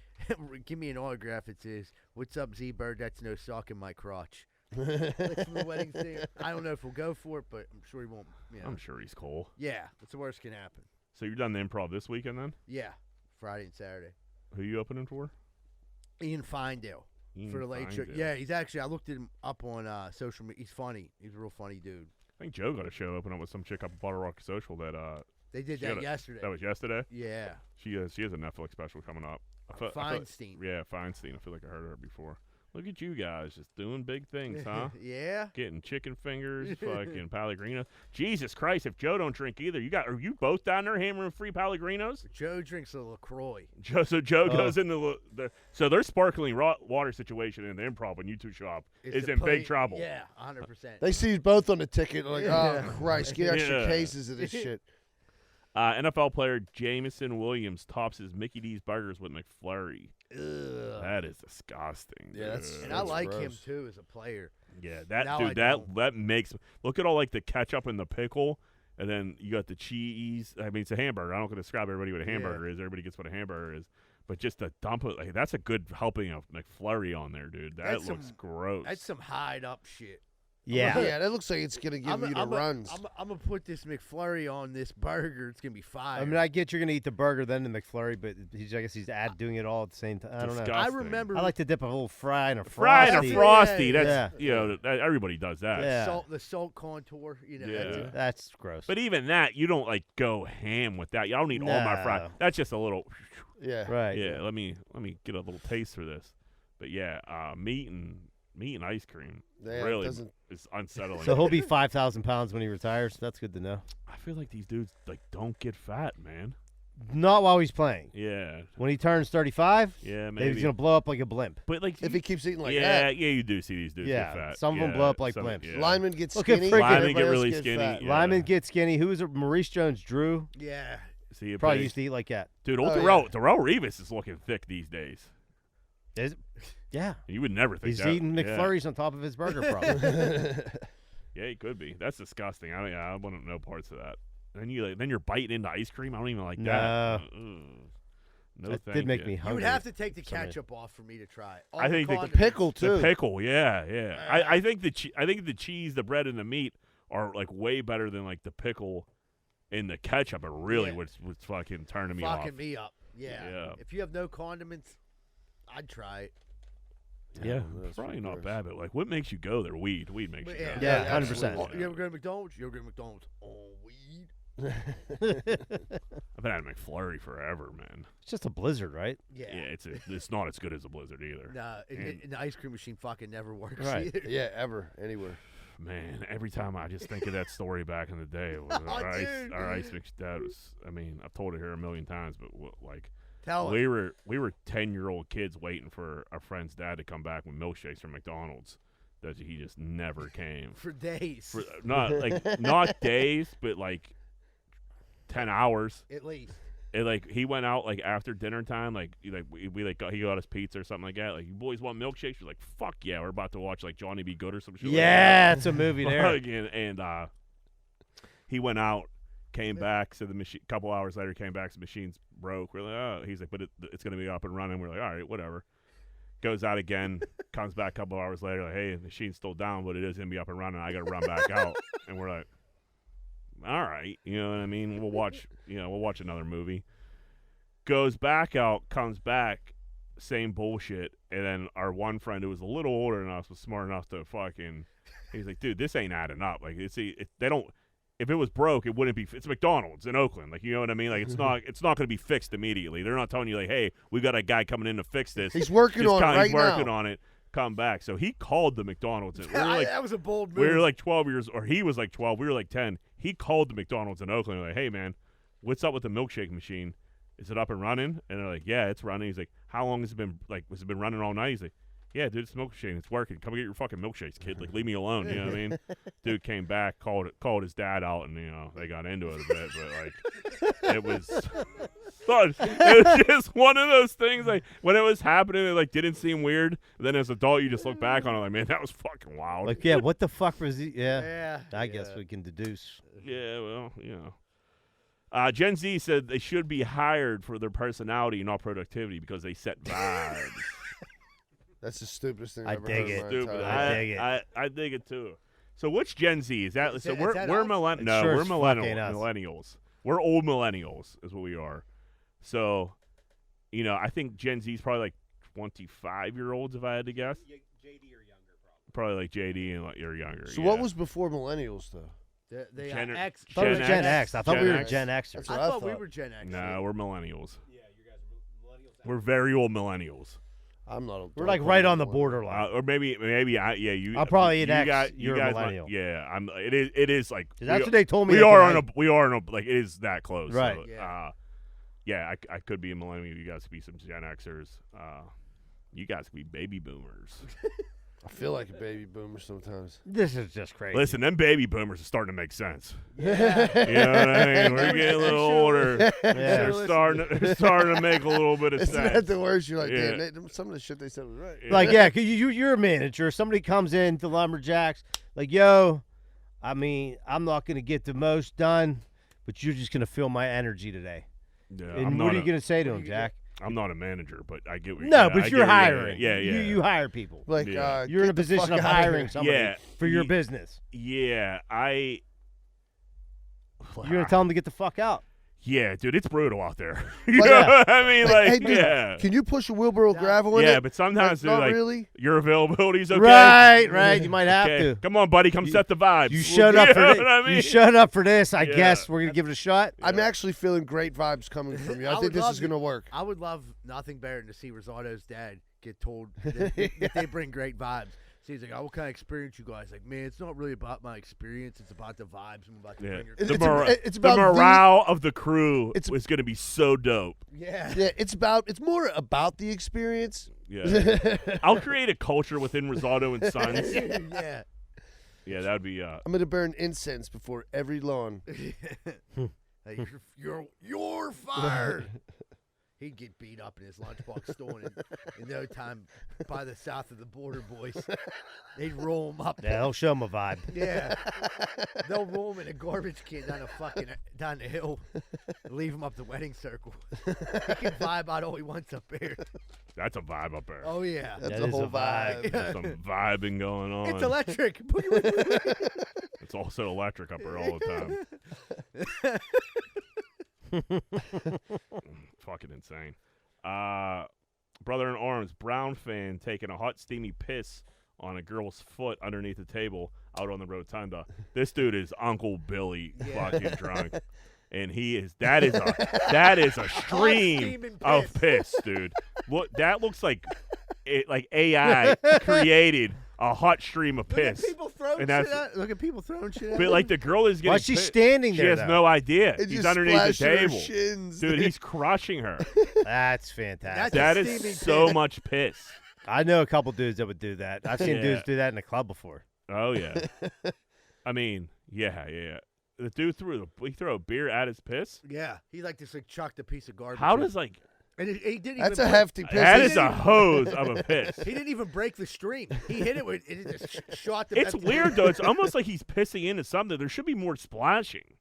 give me an autograph. It says, "What's up, Z-Bird? That's no sock in my crotch." That's from the wedding thing. I don't know if we'll go for it, but I'm sure he won't. I'm sure he's cool. Yeah, what's the worst can happen? So you're done the improv this weekend then? Yeah, Friday and Saturday. Who you opening for? Ian Findale for the late show. Findale. Yeah, he's actually. I looked him up on social media. He's funny. He's a real funny dude. I think Joe got a show open up with some chick up at Bottle Rock Social that They did She that got yesterday. that was yesterday. Yeah. She has a Netflix special coming up. Feinstein. Yeah, Feinstein. I feel like I heard her before. Look at you guys just doing big things, huh? Yeah. Getting chicken fingers, fucking Pellegrinos. Jesus Christ! If Joe don't drink either, are you both down there hammering free Pellegrinos? Joe drinks a LaCroix. So Joe goes into so their sparkling water situation in the Improv when you two shop is in big trouble. Yeah, 100%. They see you both on the ticket. Like, oh Christ, get extra cases of this shit. NFL player Jameson Williams tops his Mickey D's burgers with McFlurry. Ugh. That is disgusting. Yeah, And I like him too as a player. Yeah, that makes look at all like the ketchup and the pickle, and then you got the cheese. I mean, it's a hamburger. I don't gonna describe everybody what a hamburger is. Everybody gets what a hamburger is, but just to dump it, like, that's a good helping of McFlurry on there, dude. That looks gross. That's some hide up shit. Yeah. Yeah, that looks like it's going to give you the runs. I'm going to put this McFlurry on this burger. It's going to be fire. I mean, I get you're going to eat the burger, then the McFlurry, but I guess he's doing it all at the same time. I don't know. I remember. I like to dip a little fry in a Fried Frosty. or Frosty. Yeah, That's everybody does that. Yeah. The salt contour. You know, Yeah. That's gross. But even that, you don't like go ham with that. I don't need all my fries. That's just a little. Yeah. Right. Yeah. Let me get a little taste for this. But yeah, meat and ice cream really is unsettling. So he'll be 5,000 pounds when he retires. That's good to know. I feel like these dudes like don't get fat, man. Not while he's playing. Yeah. When he turns 35, Yeah, maybe he's maybe. gonna blow up like a blimp. But like If he keeps eating like yeah, that. you do see these dudes Yeah, get fat. some of them blow up like some- blimps. yeah. Linemen get Look at skinny. freaking- Linemen get everybody really else skinny. fat. Yeah. Linemen get skinny. Who was it? Maurice Jones-Drew? Yeah. See, it Probably plays- used to eat like that. Dude, Oh, Darrell Revis is looking thick these days. Is it? Yeah. You would never think He's that. eating Yeah. McFlurries on top of his burger, probably. Yeah, he could be. That's disgusting. I wouldn't know parts of that. And then you're biting into ice cream. I don't even like that. No, That thank did make you. me You hungry. would have to take the Somebody- ketchup off for me to try. All I think the condiments. pickle too. The pickle, yeah. I think the cheese, the bread, and the meat are like way better than like the pickle and the ketchup. It really was fucking turning me off. Fucking me up. Yeah. If you have no condiments, I'd try it. Yeah, that's probably not gross. bad, but like, what makes you go there? Weed makes you go. Yeah, there. 100%. Oh, you ever go to McDonald's? You ever go to McDonald's? Oh, weed. I've been at McFlurry forever, man. It's just a blizzard, right? Yeah. Yeah, it's not as good as a Blizzard either. Nah, and the ice cream machine fucking never works Right. either. Yeah, ever, anywhere. Man, every time I just think of that story back in the day, it was Dude. our ice mix. That was, I mean, I've told it here a million times, but like. Tell We us. were 10-year-old kids waiting for our friend's dad to come back with milkshakes from McDonald's. That he just never came. For days. Not days, but like 10 hours. At least. And like he went out like after dinner time, he got us pizza or something like that. Like, you boys want milkshakes? We're like, fuck yeah, we're about to watch like Johnny Be Good or some shit. Yeah, it's a movie there. And he went out, came back. So the machine, couple hours later, came back. So the machine's broke. We're like, oh, he's like, but it's gonna be up and running. We're like, all right, whatever. Goes out again, comes back a couple hours later, like, hey, the machine's still down, but it is gonna be up and running. I gotta run back out. And we're like, all right, you know what I mean? We'll watch another movie. Goes back out, comes back, same bullshit. And then our one friend who was a little older than us was smart enough to fucking, he's like, dude, this ain't adding up. Like, they don't. If it was broke, it wouldn't be. It's McDonald's in Oakland, like, you know what I mean. Like, it's not going to be fixed immediately. They're not telling you like, hey, we got a guy coming in to fix this. He's working on it right He's working now. on it. Come back. So he called the McDonald's. And we were like, that was a bold move. we were like 12 years, or he was like 12. We were like 10. He called the McDonald's in Oakland. We're like, hey man, what's up with the milkshake machine? Is it up and running? And they're like, yeah, it's running. He's like, how long has it been? Like, has it been running all night? He's like, yeah, dude, it's a milkshake. It's working. Come get your fucking milkshakes, kid. Like, leave me alone. You know what I mean? Dude came back, called his dad out, and they got into it a bit. But like, it was just one of those things. Like, when it was happening, it like didn't seem weird. Then as an adult, you just look back on it like, man, that was fucking wild. Like, yeah, what the fuck was he? Yeah. Yeah. I guess we can deduce. Yeah, well, Gen Z said they should be hired for their personality, not productivity, because they set vibes. That's the stupidest thing I I've ever dig heard in my Stupid. entire I life. dig it. I dig it too. So which Gen Z is that? Is So that- we're is that we're us? millenn- It No, sure we're as fuck ain't us. millennials. We're old millennials, is what we are. So, I think Gen Z is probably like 25-year-olds, if I had to guess. JD or younger, Probably like JD and like you're younger. So yeah. what was before millennials though? The Gen- X. I thought it was Gen X. I thought Gen we were X. Gen Xers. That's I what thought we were Gen X. No, we're millennials. Yeah, you guys are millennials. We're very old millennials. I'm not. We're like right on the borderline. Or maybe you. I'm probably an you X, Guys, you're a guys millennial. Might, yeah, I'm. It is like That's what they told me. we like, are when on a we are on a like it is that close. Right. So, Yeah. yeah, I could be a millennial. You guys could be some Gen Xers. You guys could be baby boomers. I feel like a baby boomer sometimes. This is just crazy. Listen, them baby boomers are starting to make sense. Yeah. You know what I mean? We're getting a little older. Yeah. They're starting to make a little bit of Isn't sense. that the worst? You're like, Yeah. damn, some of the shit they said was right. Like, yeah, 'cause you're a manager. Somebody comes in to Lumberjacks, like, yo, I mean, I'm not going to get the most done, but you're just going to feel my energy today. Yeah, And what are you going to say to him, Jack? I'm not a manager, but I get what No, yeah, but I you're get- hiring. Yeah, yeah. You hire people. Like, Yeah. You're in a get the position fuck of outta hiring here. somebody Yeah. for your business. Yeah, You're going to tell them to get the fuck out. Yeah, dude, it's brutal out there. You Like, know what I mean? Like, hey, dude, yeah. Can you push a wheelbarrow gravel in it? Yeah, but sometimes, dude, not like, really. your availability's okay. Right. You might have Okay. to. Come on, buddy, come set the vibes. You showed up for know this. what I mean? You showed up for this. I Yeah. guess we're going to give it a shot. I'm actually feeling great vibes coming from you. I I think would this love is going to work. I would love nothing better than to see Rosado's dad get told that they bring great vibes. So he's like, oh, what kind of experience you guys? Like, man, it's not really about my experience. It's about the vibes I'm about to Yeah. bring. Your It's The about morale of the crew It's- is going to be so dope. yeah. Yeah, it's more about the experience. Yeah. I'll create a culture within Rosado and Sons. yeah. Yeah, that would be. I'm going to burn incense before every lawn. Like, you're fired. He'd get beat up in his lunchbox stolen in no time by the south of the border boys. They'd roll him up. Yeah, they'll show them a vibe. Yeah. They'll roll him in a garbage can down the hill, leave him up the wedding circle. He can vibe out all he wants up there. That's a vibe up there. Oh yeah. That's That a is whole a vibe. There's some vibing going on. It's electric. It's also electric up there all the time. Fucking insane. Brother in arms, Brown fan taking a hot steamy piss on a girl's foot underneath the table out on the rotunda. This dude is Uncle Billy fucking drunk. And that is a stream steaming of piss, dude. Look, that looks like AI created a hot stream of piss. Look at people throwing shit out. But like the girl is getting Why is she pissed. standing She there, has though? no idea. It He's just underneath the splashed her table. shins. Dude, he's crushing her. That's fantastic. That's That a steaming is so piss. much piss. I know a couple dudes that would do that. I've seen Yeah. dudes do that in the club before. Oh yeah. I mean, yeah. The dude threw a beer at his piss. Yeah, he like just like chucked a piece of garbage. How in. does like And he didn't That's even a break- hefty piss. that He is a didn't hose of a piss. He didn't even break the stream. He hit it with it just shot the. It's weird though. It's almost like he's pissing into something. There should be more splashing.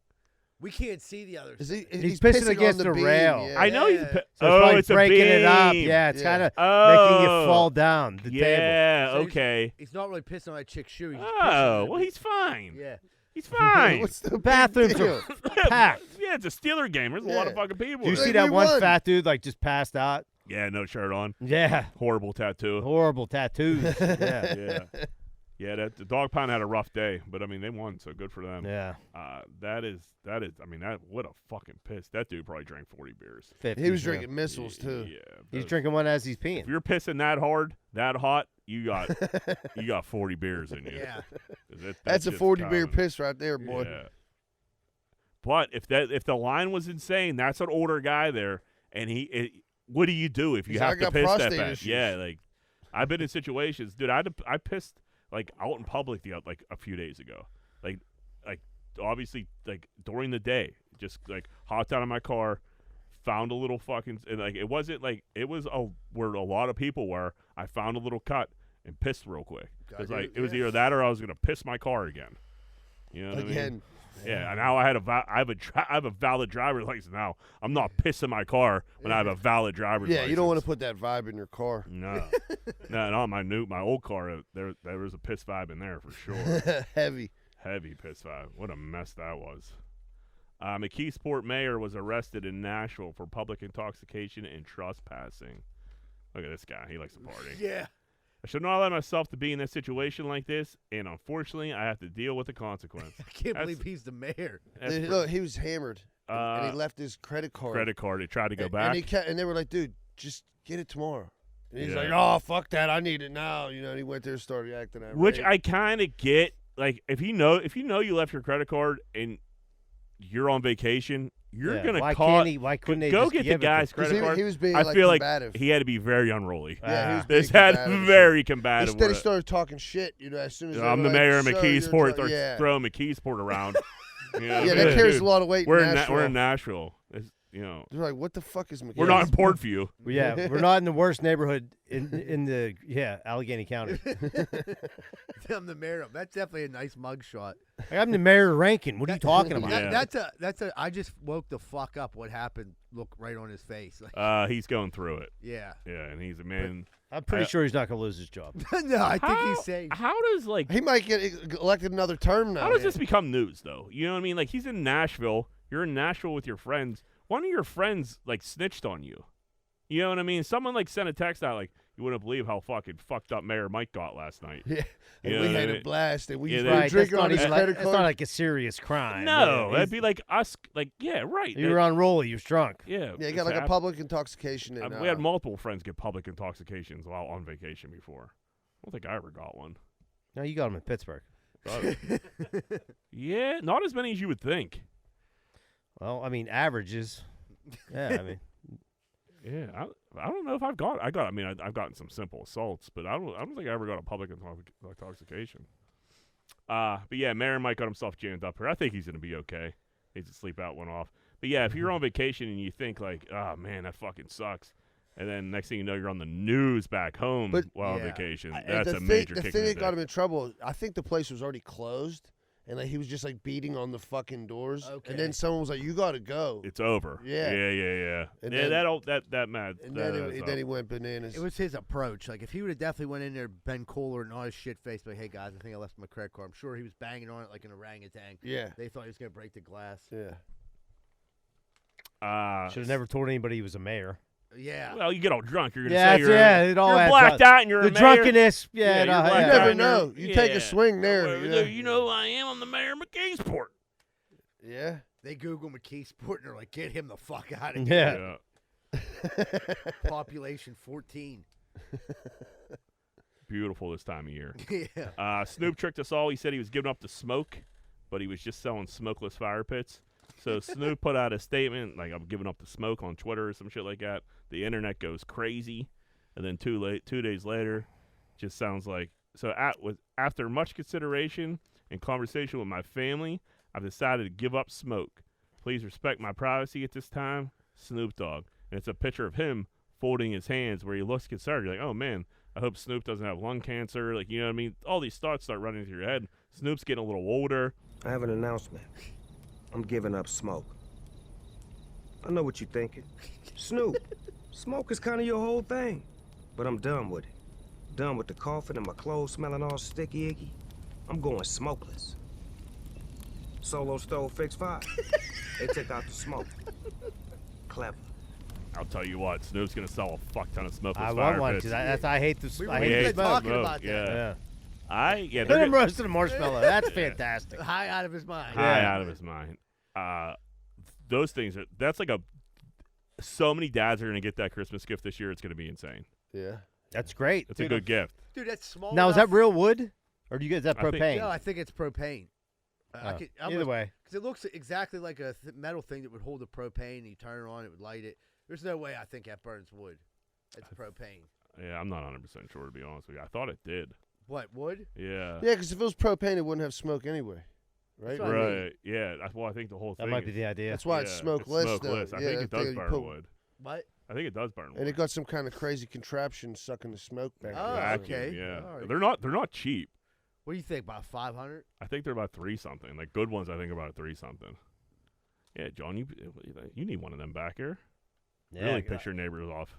We can't see the other. Is he, He's pissing against on the beam, rail. yeah. I know he's. Yeah. Pi- So oh, it's it's a breaking it up. beam. Yeah, it's Yeah. kind of Oh, making you fall down the table. Yeah. So he's- Okay. He's not really pissing on that chick's shoe. He's Oh, pissing well, he's fine. Yeah. He's fine. What's the big Bathrooms deal? are packed. Yeah, it's a Steeler game. There's a lot of Yeah. fucking people. Do you there. see Like, that we one won. fat dude like just passed out? Yeah, no shirt on. Yeah, Horrible tattoo. horrible tattoos. Yeah, Yeah. Yeah, the Dog Pound had a rough day, but I mean they won, so good for them. yeah. That is. I mean, what a fucking piss. That dude probably drank 40 beers. 50, He was yeah. drinking missiles too. Yeah. He's but drinking one as he's If peeing. you're pissing that hard, that hot, you got 40 beers in you. Yeah. That's a just 40 beer common. piss right there, boy. Yeah. But if the line was insane, that's an older guy there, and what do you do if you He's have like, to "I got piss that prostate bad? issues." Yeah, like I've been in situations, dude. I pissed like out in public like a few days ago, like obviously like during the day, just like hopped out of my car, found a little fucking and like it wasn't like it was where a lot of people were. I found a little cut and pissed real quick. It was like it was either that or I was gonna piss my car again. You know what I mean? Again. Yeah, and now I have a valid driver's license now. I'm not pissing my car when I have a valid driver's license. Yeah, you don't want to put that vibe in your car. No, no, my old car there was a piss vibe in there for sure. Heavy. Heavy piss vibe. What a mess that was. McKeesport mayor was arrested in Nashville for public intoxication and trespassing. Look at this guy. He likes to party. Yeah. I should not allow myself to be in a situation like this, and unfortunately, I have to deal with the consequence. I can't believe he's the mayor. Look, he was hammered, and he left his credit card. He tried to go back. And they were like, dude, just get it tomorrow. And he's like, oh, fuck that. I need it now. You know, and he went there and started acting out. Which I kind of get. Like, if you know you left your credit card and you're on vacation, you're gonna call. Why couldn't they go just get give the guy's credit card? He was being I feel combative. like he had to be very unruly. Yeah, he was this being had combative. very combative. Instead, he started talking shit. You know, as soon as I'm the mayor of McKeesport. Starts throwing McKeesport around. Yeah, that carries a lot of weight. We're in Nashville. You know, they're like, what the fuck is McKeesport? We're not in Portview. Yeah, we're not in the worst neighborhood in the Allegheny County. I'm the mayor. That's definitely a nice mugshot. I'm the mayor of Rankin. What are you talking about? That's a. I just woke the fuck up. What happened? Look right on his face. Like, he's going through it. Yeah. Yeah, and he's a man. I'm pretty sure he's not going to lose his job. No, I think he's safe. How does he might get elected another term now? How does this become news though? You know what I mean? Like he's in Nashville. You're in Nashville with your friends. One of your friends like snitched on you. You know what I mean? Someone like sent a text out like, you wouldn't believe how fucking fucked up Mayor Mike got last night. Yeah, and we had a blast, and we were drinking on his credit card. It's not like a serious crime. No, that'd be like us. Like, yeah, right. You were on roll. You was drunk. Yeah, you got like a public intoxication. We had multiple friends get public intoxications while on vacation before. I don't think I ever got one. No, you got them in Pittsburgh. Yeah, not as many as you would think. Well, I mean, averages. Yeah, I mean. Yeah, I don't know if I've got. I mean, I've gotten some simple assaults, but I don't think I ever got a public intoxication. But yeah, Mayor Mike got himself jammed up here. I think he's gonna be okay. His sleep out went off. But yeah, if you're on vacation and you think like, oh man, that fucking sucks, and then next thing you know, you're on the news back home while on vacation. That's a major kick. The thing that got him in trouble, I think the place was already closed. And like he was just like beating on the fucking doors, and then someone was like, "You got to go. It's over." Yeah. And then, that mad. And then he went bananas. It was his approach. Like if he would have definitely went in there, been cooler, and not his shit face, like, "Hey guys, I think I left my credit card." I'm sure he was banging on it like an orangutan. Yeah. They thought he was gonna break the glass. Yeah. Should have never told anybody he was a mayor. Yeah. Well, you get all drunk. You're gonna say you're blacked out and you're the a mayor. drunkenness. You never know. You take a swing there. You know who I am. I'm the mayor of McKeesport. Yeah. They Google McKeesport and they're like, "Get him the fuck out of here." Yeah. Population 14. Beautiful this time of year. Yeah. Snoop tricked us all. He said he was giving up the smoke, but he was just selling smokeless fire pits. So Snoop put out a statement like, "I'm giving up the smoke" on Twitter or some shit like that. The internet goes crazy, and then 2 days later, just sounds like after much consideration and conversation with my family, I've decided to give up smoke. Please respect my privacy at this time, Snoop Dogg. And it's a picture of him folding his hands where he looks concerned. You're like, oh man, I hope Snoop doesn't have lung cancer. Like, you know what I mean? All these thoughts start running through your head. Snoop's getting a little older. I have an announcement. I'm giving up smoke. I know what you're thinking. Snoop, smoke is kind of your whole thing. But I'm done with it. Done with the coughing and my clothes smelling all sticky icky. I'm going smokeless. Solo stove fix 5. They take out the smoke. Clever. I'll tell you what, Snoop's gonna sell a fuck ton of smokeless I fire want one pits. because I hate the We I were hate just smoke. talking about that. Yeah. They're Put him roasting a marshmallow. That's fantastic. High out of his mind. High out of his mind. Those things that's like so many dads are gonna get that Christmas gift this year. It's gonna be insane. Yeah, that's great. It's a good gift. Dude, that's small. Now, enough. is that real wood, or do you get that propane? No, I think it's propane. Either way, because it looks exactly like a metal thing that would hold the propane. And you turn it on, it would light it. There's no way I think that burns wood. It's propane. Yeah, I'm not 100% sure to be honest with you. I thought it did. What, wood? Yeah. Yeah, because if it was propane, it wouldn't have smoke anyway, right? Right. Yeah. Well, I think the whole thing. That might be the idea. That's why it's smokeless. Smokeless. I think it does burn wood. What? I think it does burn wood. And it got some kind of crazy contraption sucking the smoke back. Okay. Yeah. Right. They're not cheap. What do you think? About 500? I think they're about 3 something. Like good ones, I think about 3 something. Yeah, John, you need one of them back here. Yeah, really piss your neighbors off.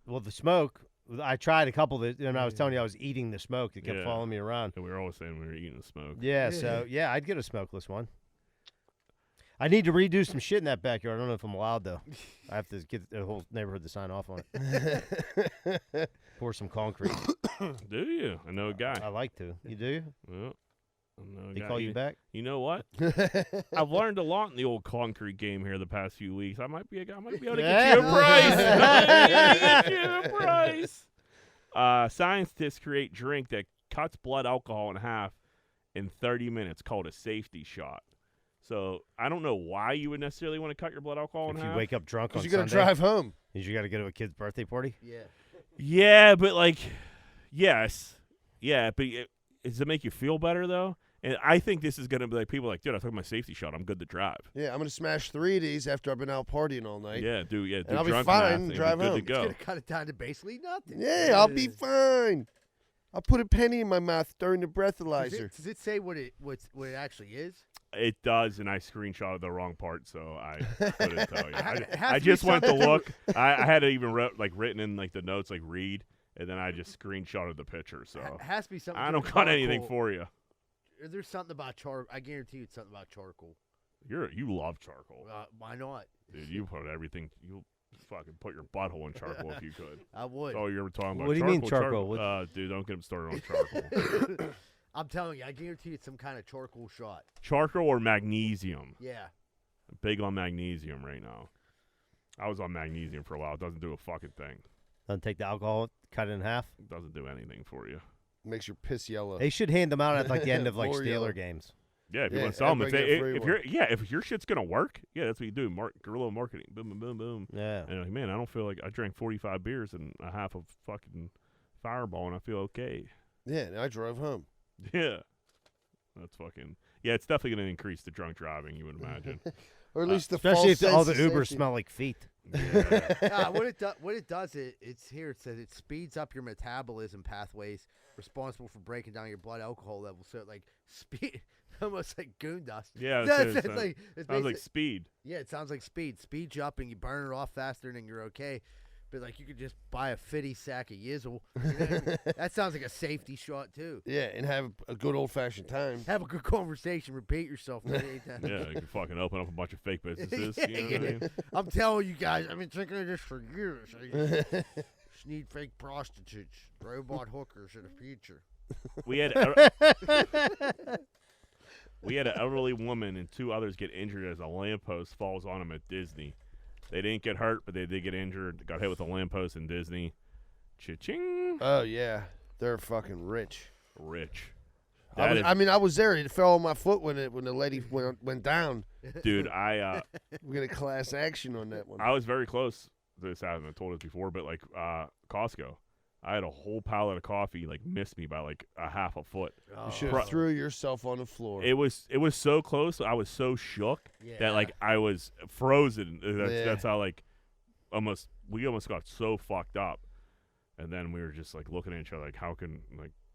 Well, the smoke. I tried a couple of, and I was telling you I was eating the smoke. It kept following me around. And we were always saying we were eating the smoke. Yeah, so I'd get a smokeless one. I need to redo some shit in that backyard. I don't know if I'm allowed though. I have to get the whole neighborhood to sign off on it. Pour some concrete. Do you? I know a guy. I like to. You do? Well, I know a They guy. call you back? You know what? I've learned a lot in the old concrete game here the past few weeks. I might be able to get you a price. Get you a price. Scientists create drink that cuts blood alcohol in half in 30 minutes called a safety shot. So I don't know why you would necessarily want to cut your blood alcohol in If half. you wake up drunk on Because you Sunday. got to drive home. Because you got to go to a kid's birthday party? Yeah. Yeah, but like, yes. Yeah, but does it make you feel better, though? And I think this is going to be like, people are like, dude, I took my safety shot. I'm good to drive. Yeah, I'm going to smash 3 of these after I've been out partying all night. Yeah, do And I'll be drunk fine math and and drive be good home. to go. It's gonna cut it down to basically nothing. Yeah, I'll be fine. I'll put a penny in my mouth during the breathalyzer. Does it say what it actually is? It does, and I screenshotted the wrong part, so I couldn't tell you. It has I to be just went to something- look. I had it even written in like the notes, like read, and then I just screenshotted the picture. So It has to be something. I to don't do with got anything charcoal. for you. There's something about I guarantee you, it's something about charcoal. You love charcoal, Why not? dude. You put everything. You fucking put your butthole in charcoal if you could. I would. Oh, you're talking about What do you mean charcoal? Dude, don't get him started on charcoal. I'm telling you, I guarantee you, it's some kind of charcoal shot. Charcoal or magnesium? Yeah. I'm big on magnesium right now. I was on magnesium for a while. It doesn't do a fucking thing. Doesn't take the alcohol, cut it in half. It doesn't do anything for you. Makes your piss yellow. They should hand them out at like the end of like Or Steeler yellow. games. Yeah, if you Yeah, want to sell them, everybody get a free if your shit's gonna work, yeah, that's what you do. Guerrilla marketing, boom, boom, boom, boom. Yeah. And like, man, I don't feel like I drank 45 beers and a half of fucking Fireball, and I feel okay. Yeah, and I drove home. Yeah, that's fucking. Yeah, it's definitely gonna increase the drunk driving. You would imagine. Or at least the Especially false if all the sense of Ubers safety. smell like feet. Yeah. What it does, it's here. It says it speeds up your metabolism pathways responsible for breaking down your blood alcohol levels. So it like speed, almost like goon dust. Yeah, That's it's like it's sounds like basic- speed. Yeah, it sounds like speed. Speeds you up and you burn it off faster, and then you're okay. But like you could just buy a 50 sack of Yizzle. You know what I mean? That sounds like a safety shot too. Yeah, and have a good old-fashioned time. Have a good conversation. Repeat yourself. 38 times. Yeah, you can fucking open up a bunch of fake businesses. Yeah, You know what I yeah. mean? I'm telling you guys, I've been thinking of this for years. I just need fake prostitutes, robot hookers in the future. We had an elderly woman and 2 others get injured as a lamppost falls on them at Disney. They didn't get hurt, but they did get injured. Got hit with a lamppost in Disney. Cha-ching. Oh, yeah. They're fucking rich. Rich. I was there. It fell on my foot when the lady went down. Dude, We got a class action on that one. I was very close to this. I haven't told us before, but like Costco, I had a whole pallet of coffee like missed me by like a half a foot. You should have threw yourself on the floor. It was so close. I was so shook that like I was frozen. That's how like we almost got so fucked up, and then we were just like looking at each other like, how can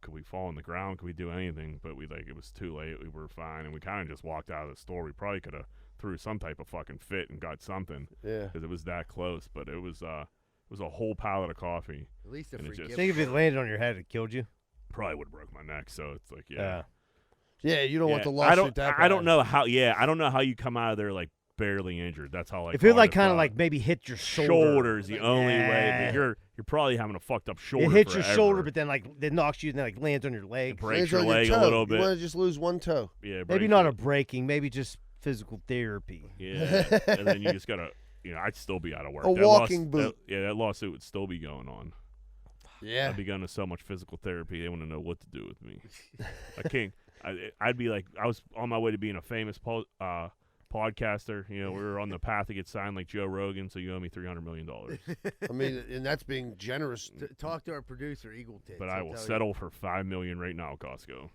could we fall on the ground? Could we do anything? But it was too late. We were fine, and we kind of just walked out of the store. We probably could have threw some type of fucking fit and got something. Yeah, because it was that close. But it was a whole pallet of coffee. At least a and free gift. Think if it landed on your head, it killed you. Probably would have broke my neck. So it's like, yeah, you don't want the lawsuit I don't. that I don't bad. know how. Yeah, I don't know how you come out of there like barely injured. That's how like If it hard like it's, kind of like maybe hit your shoulder. Shoulder's the only way. Yeah. But you're probably having a fucked up shoulder. It hits your forever. shoulder, but then like it knocks you, and then like lands on your leg. It breaks Lands your on leg toe. a little bit. You want to just lose one toe. Yeah, it Maybe breaks not it. a breaking, maybe just physical therapy. Yeah, and then you just gotta. I'd still be out of work. A walking boot. That lawsuit would still be going on. Yeah, I'd be going to so much physical therapy. They want to know what to do with me. I can't. I'd be like, I was on my way to being a famous podcaster. We were on the path to get signed like Joe Rogan. So you owe me $300 million. I mean, and that's being generous. Talk to our producer, Eagle Tits. But I will settle for $5 million right now, Costco.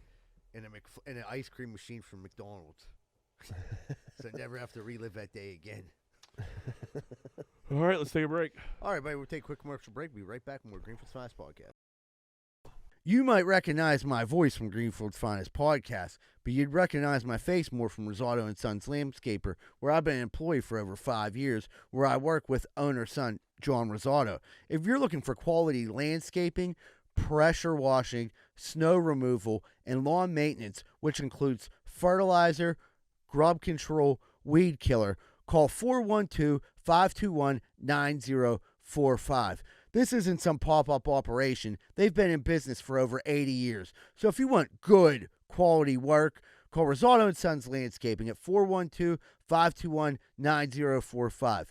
And an ice cream machine from McDonald's. So I never have to relive that day again. All right, let's take a break. All right, buddy, we'll take a quick commercial break. We'll be right back with more Greenfield's Finest Podcast. You might recognize my voice from Greenfield's Finest Podcast, but you'd recognize my face more from Rosado & Sons Landscaper, where I've been an employee for over 5 years, where I work with owner-son John Rosado. If you're looking for quality landscaping, pressure washing, snow removal, and lawn maintenance, which includes fertilizer, grub control, weed killer. Call 412-521-9045. This isn't some pop-up operation. They've been in business for over 80 years. So if you want good quality work, call Rosado & Sons Landscaping at 412-521-9045.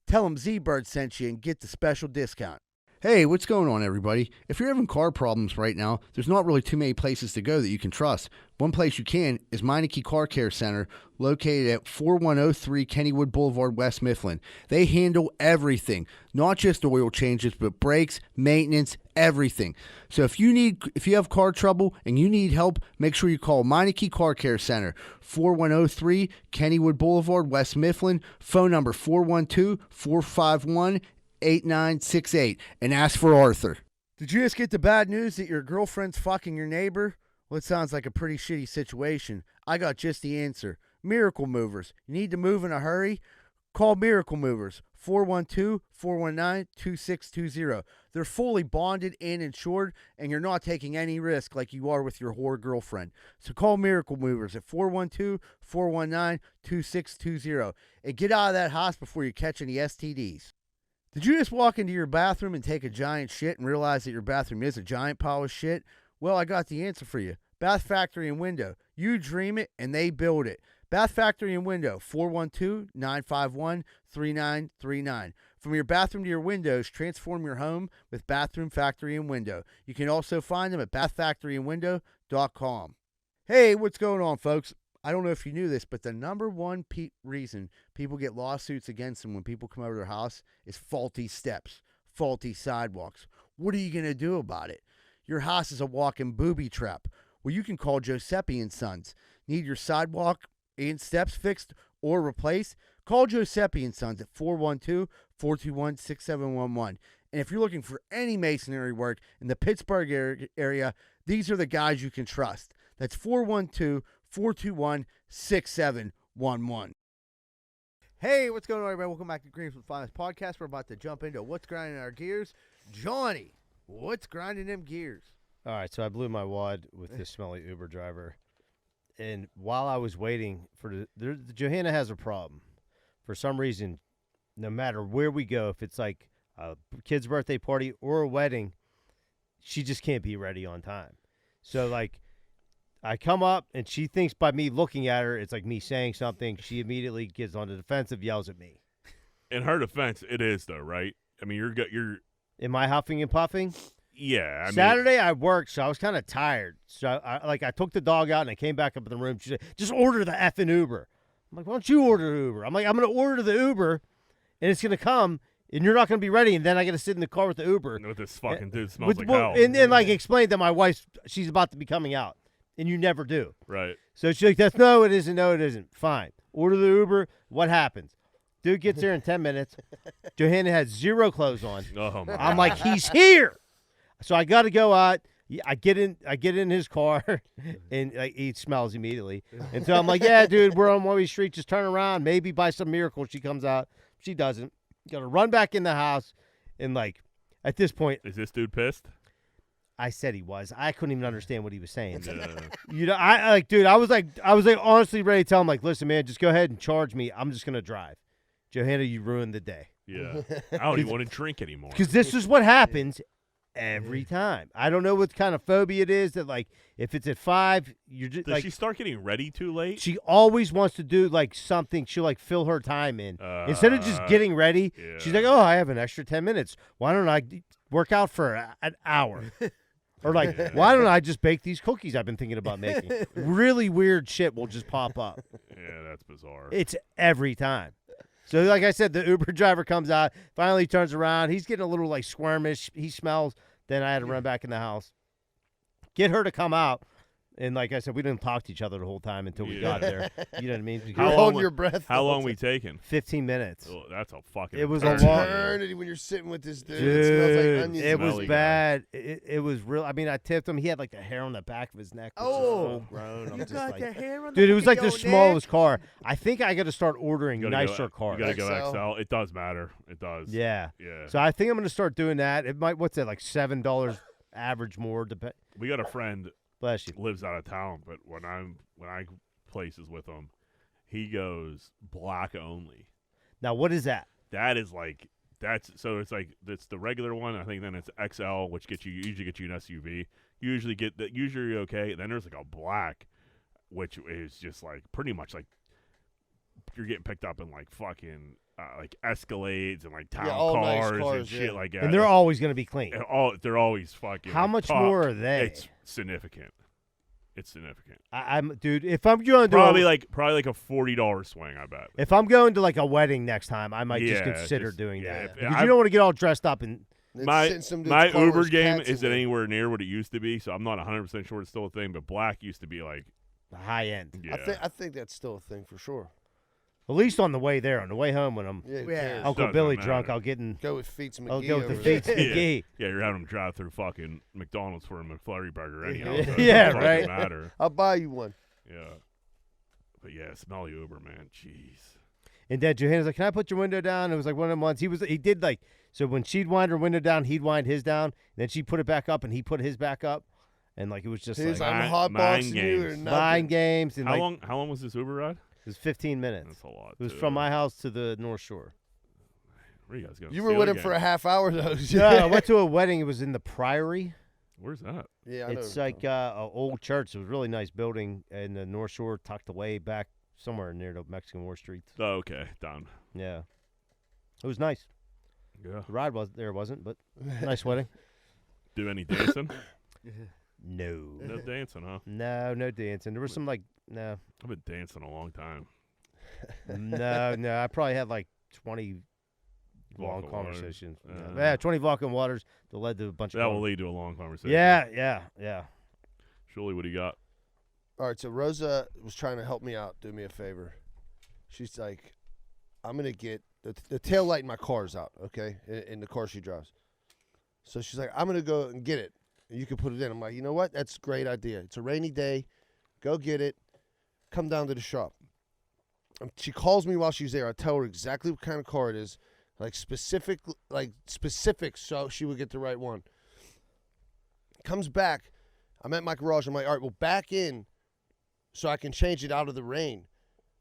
Tell them Z-Bird sent you and get the special discount. Hey, what's going on, everybody? If you're having car problems right now, there's not really too many places to go that you can trust. One place you can is Meineke Car Care Center, located at 4103 Kennywood Boulevard, West Mifflin. They handle everything, not just oil changes, but brakes, maintenance, everything. So if you have car trouble and you need help, make sure you call Meineke Car Care Center, 4103 Kennywood Boulevard, West Mifflin. Phone number 412-451-8968, and ask for Arthur. Did you just get the bad news that your girlfriend's fucking your neighbor? Well, it sounds like a pretty shitty situation. I got just the answer. Miracle Movers. You need to move in a hurry? Call Miracle Movers, 412-419-2620. They're fully bonded and insured, and you're not taking any risk like you are with your whore girlfriend. So call Miracle Movers at 412-419-2620 and get out of that house before you catch any STDs. Did you just walk into your bathroom and take a giant shit and realize that your bathroom is a giant pile of shit? Well, I got the answer for you. Bath Factory and Window. You dream it, and they build it. Bath Factory and Window, 412-951-3939. From your bathroom to your windows, transform your home with Bathroom Factory and Window. You can also find them at bathfactoryandwindow.com. Hey, what's going on, folks? I don't know if you knew this, but the number one reason people get lawsuits against them when people come over their house is faulty steps, faulty sidewalks. What are you going to do about it? Your house is a walking booby trap. Well, you can call Giuseppe & Sons. Need your sidewalk and steps fixed or replaced? Call Giuseppe & Sons at 412-421-6711. And if you're looking for any masonry work in the Pittsburgh area, these are the guys you can trust. That's 412-421-6711. Hey, what's going on, everybody? Welcome back to Greenfield Finest Podcast. We're about to jump into what's grinding our gears. Johnny, what's grinding them gears? All right, so I blew my wad with this smelly Uber driver. And while I was waiting for the Johanna has a problem. For some reason, no matter where we go, if it's like a kid's birthday party or a wedding, she just can't be ready on time. So, like, I come up, and she thinks by me looking at her, it's like me saying something. She immediately gets on the defensive, yells at me. In her defense, it is, though, right? I mean, you're Am I huffing and puffing? Yeah. Saturday I worked, so I was kind of tired. So I took the dog out and I came back up in the room. She said, "Just order the effing Uber." I'm like, "Why don't you order the Uber?" I'm like, "I'm going to order the Uber, and it's going to come, and you're not going to be ready, and then I got to sit in the car with the Uber." With this fucking dude smells like hell. And like explain that my wife, she's about to be coming out, and you never do. Right. So she's like, no, it isn't. No, it isn't. Fine. Order the Uber. What happens? Dude gets there in 10 minutes. Johanna has zero clothes on. Oh my I'm like, he's here. So I got to go out. I get in his car, and he smells immediately. And so I'm like, yeah, dude, we're on one-way street. Just turn around. Maybe by some miracle she comes out. She doesn't. Got to run back in the house. And, like, at this point. Is this dude pissed? I said he was. I couldn't even understand what he was saying. Yeah. You know, I was honestly ready to tell him, like, listen, man, just go ahead and charge me. I'm just going to drive. Johanna, you ruined the day. Yeah. I don't even want to drink anymore. Because this is what happens every time. I don't know what kind of phobia it is that, like, if it's at 5, you're just Does she start getting ready too late? She always wants to do, like, something. She'll, like, fill her time in. Instead of just getting ready, she's like, oh, I have an extra 10 minutes. Why don't I work out for an hour? Or, like, why don't I just bake these cookies I've been thinking about making? Really weird shit will just pop up. Yeah, that's bizarre. It's every time. So, like I said, the Uber driver comes out, finally turns around. He's getting a little, like, squirmish. He smells. Then I had to run back in the house, get her to come out. And like I said, we didn't talk to each other the whole time until we got there. You know what I mean? You're holding your breath. How long we taking? 15 minutes. Oh, that's a fucking It was a long eternity when you're sitting with this dude. It smells like onions. It was bad. It was real. I mean, I tipped him. He had like the hair on the back of his neck. Oh, grown. you got the hair on the dude, it was like the back of your smallest car. I think I got to start ordering nicer cars. You got to go XL. It does matter. It does. Yeah. Yeah. So I think I'm going to start doing that. It might, what's that, like $7 average more. We got a friend Bless you. lives out of town, but when I places with him, He goes black only. Now, what is that? That is like it's the regular one. I think then it's XL, which usually gets you an SUV. Usually you're okay. Then there's like a black, which is just like pretty much like you're getting picked up in like fucking like Escalades and like town nice cars cars, and shit like that. And they're always going to be clean. And they're always fucking. How like, much top. more are they? It's significant. It's significant. Dude, if I'm going to probably like a $40 swing, I bet. If I'm going to like a wedding next time, I might just consider doing that. Because you don't want to get all dressed up and my Uber game isn't anywhere near what it used to be, so I'm not 100% sure it's still a thing. But black used to be like high end. Yeah. I think that's still a thing for sure. At least on the way there, on the way home when I'm Uncle Billy drunk, I'll get in. Go with Feats McGee. I'll go with the Feats McGee. Yeah, you're having them drive through fucking McDonald's for a McFlurry burger anyhow. So yeah, it doesn't right. matter. I'll buy you one. Yeah. But yeah, smelly Uber, man. Jeez. And Dad Johanna's like, "Can I put your window down?" It was like one of them ones. He did like, so when she'd wind her window down, he'd wind his down. Then she'd put it back up, and he put his back up. And like it was just He's like I'm hotboxing you or nothing. Mind games. And how long was this Uber ride? It was 15 minutes. That's a lot. It was from my house to the North Shore. Where you guys going? You were with him for a half hour though. Yeah, I went to a wedding. It was in the Priory. Where's that? Yeah, it's like an old church. It was a really nice building in the North Shore, tucked away back somewhere near the Mexican War Street. Oh, okay, down. Yeah, it was nice. Yeah, the ride wasn't, but nice wedding. Do any dancing? No. No dancing, huh? No dancing. There was some no. I've been dancing a long time. No. I probably had like 20 long Vodka conversations. waters. Yeah, 20 vodka waters that led to a bunch of. That will lead to a long conversation. Yeah. Surely, what do you got? All right, so Rosa was trying to help me out, do me a favor. She's like, I'm going to get the tail light in my car is out, okay, in the car she drives. So she's like, I'm going to go and get it. And you can put it in. I'm like, you know what? That's a great idea. It's a rainy day. Go get it. Come down to the shop. She calls me while she's there. I tell her exactly what kind of car it is, specifics, so she would get the right one. Comes back. I'm at my garage. I'm like, all right, well, back in so I can change it out of the rain.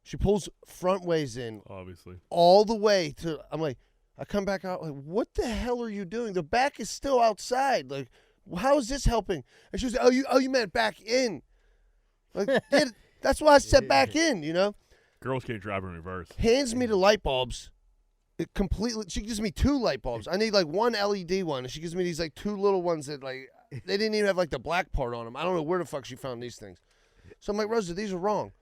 She pulls front ways in. Obviously. All the way to, I'm like, I come back out, like, what the hell are you doing? The back is still outside. Like, how is this helping? And she was like, oh, you meant back in. Like, yeah, that's why I said back in, you know? Girls can't drive in reverse. Hands me the light bulbs. She gives me 2 light bulbs. I need like one LED one, and she gives me these like 2 little ones that like they didn't even have like the black part on them. I don't know where the fuck she found these things. So I'm like, Rosa, these are wrong.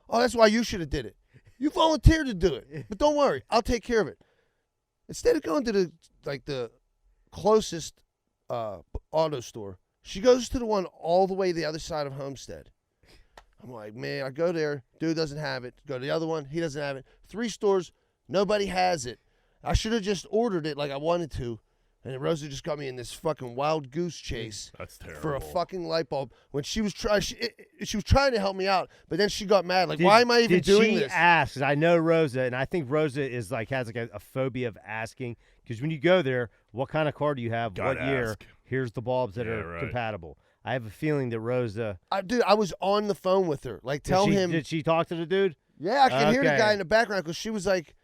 Oh, that's why you should have did it. You volunteered to do it, but don't worry, I'll take care of it. Instead of going to the closest auto store, she goes to the one all the way the other side of Homestead. I'm like, man, I go there, dude doesn't have it. Go to the other one, he doesn't have it. 3 stores, nobody has it. I should have just ordered it like I wanted to. And Rosa just got me in this fucking wild goose chase. That's terrible. For a fucking light bulb. When she was trying to help me out, but then she got mad. Like, why am I even doing this? Did she ask? 'Cause I know Rosa, and I think Rosa is has a phobia of asking. Because when you go there, what kind of car do you have? Gotta what year? ask. Here's the bulbs that are compatible. I have a feeling that Rosa. I was on the phone with her. Like, tell him. Did she talk to the dude? Yeah, I could hear the guy in the background because she was like,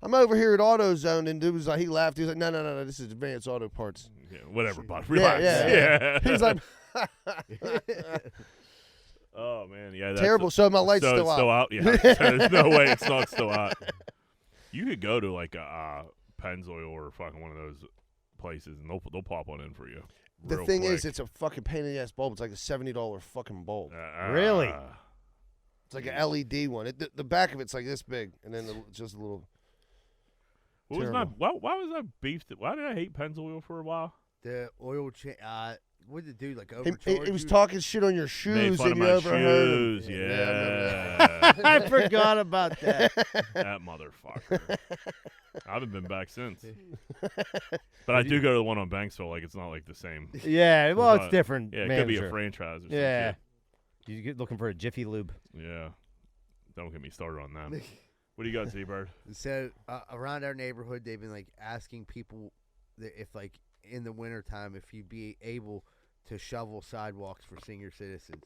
I'm over here at AutoZone, and dude was like, he laughed. He was like, no, this is Advanced Auto Parts. Yeah, whatever, bud. Relax. Yeah. He was like, oh man, yeah, that's terrible. So my light's still out. Still out. Yeah, there's no way it's not still out. You could go to like a Pennzoil or fucking one of those places, and they'll pop one in for you. The thing is, it's a fucking pain in the ass bulb. It's like a $70 fucking bulb. Really? It's like an LED one. The back of it's like this big, and then just a little. What was my, why was I beefed? Why did I hate Pennzoil for a while? The oil change. What did it do? Like overcharge? He was talking shit on your shoes, Made fun and of you my overheard shoes. him. Yeah. I forgot about that. That motherfucker. I haven't been back since. But I do go to the one on Banksville. Like, it's not like the same. Yeah, well, it's different. Yeah, it could be a franchise or something. Yeah. You get looking for a Jiffy Lube. Yeah. Don't get me started on that. What do you got, T-Bird? So around our neighborhood, they've been like asking people that if like in the wintertime if you'd be able to shovel sidewalks for senior citizens.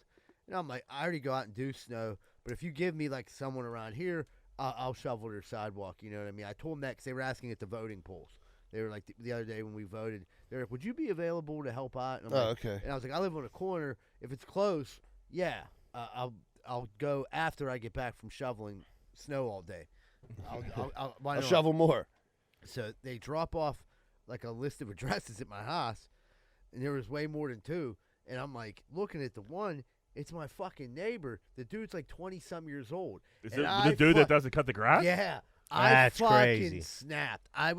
And I'm like, I already go out and do snow, but if you give me like someone around here, I'll shovel their sidewalk. You know what I mean? I told them that because they were asking at the voting polls. They were like the other day when we voted, they were like, would you be available to help out? And I'm like, okay. And I was like, I live on a corner. If it's close, yeah, I'll go after I get back from shoveling snow all day. I'll shovel more. So they drop off like a list of addresses at my house, and there was way more than 2. And I'm like looking at the one. It's my fucking neighbor. The dude's like 20-some years old. Is it the dude that doesn't cut the grass? Yeah. That's I fucking crazy. snapped. I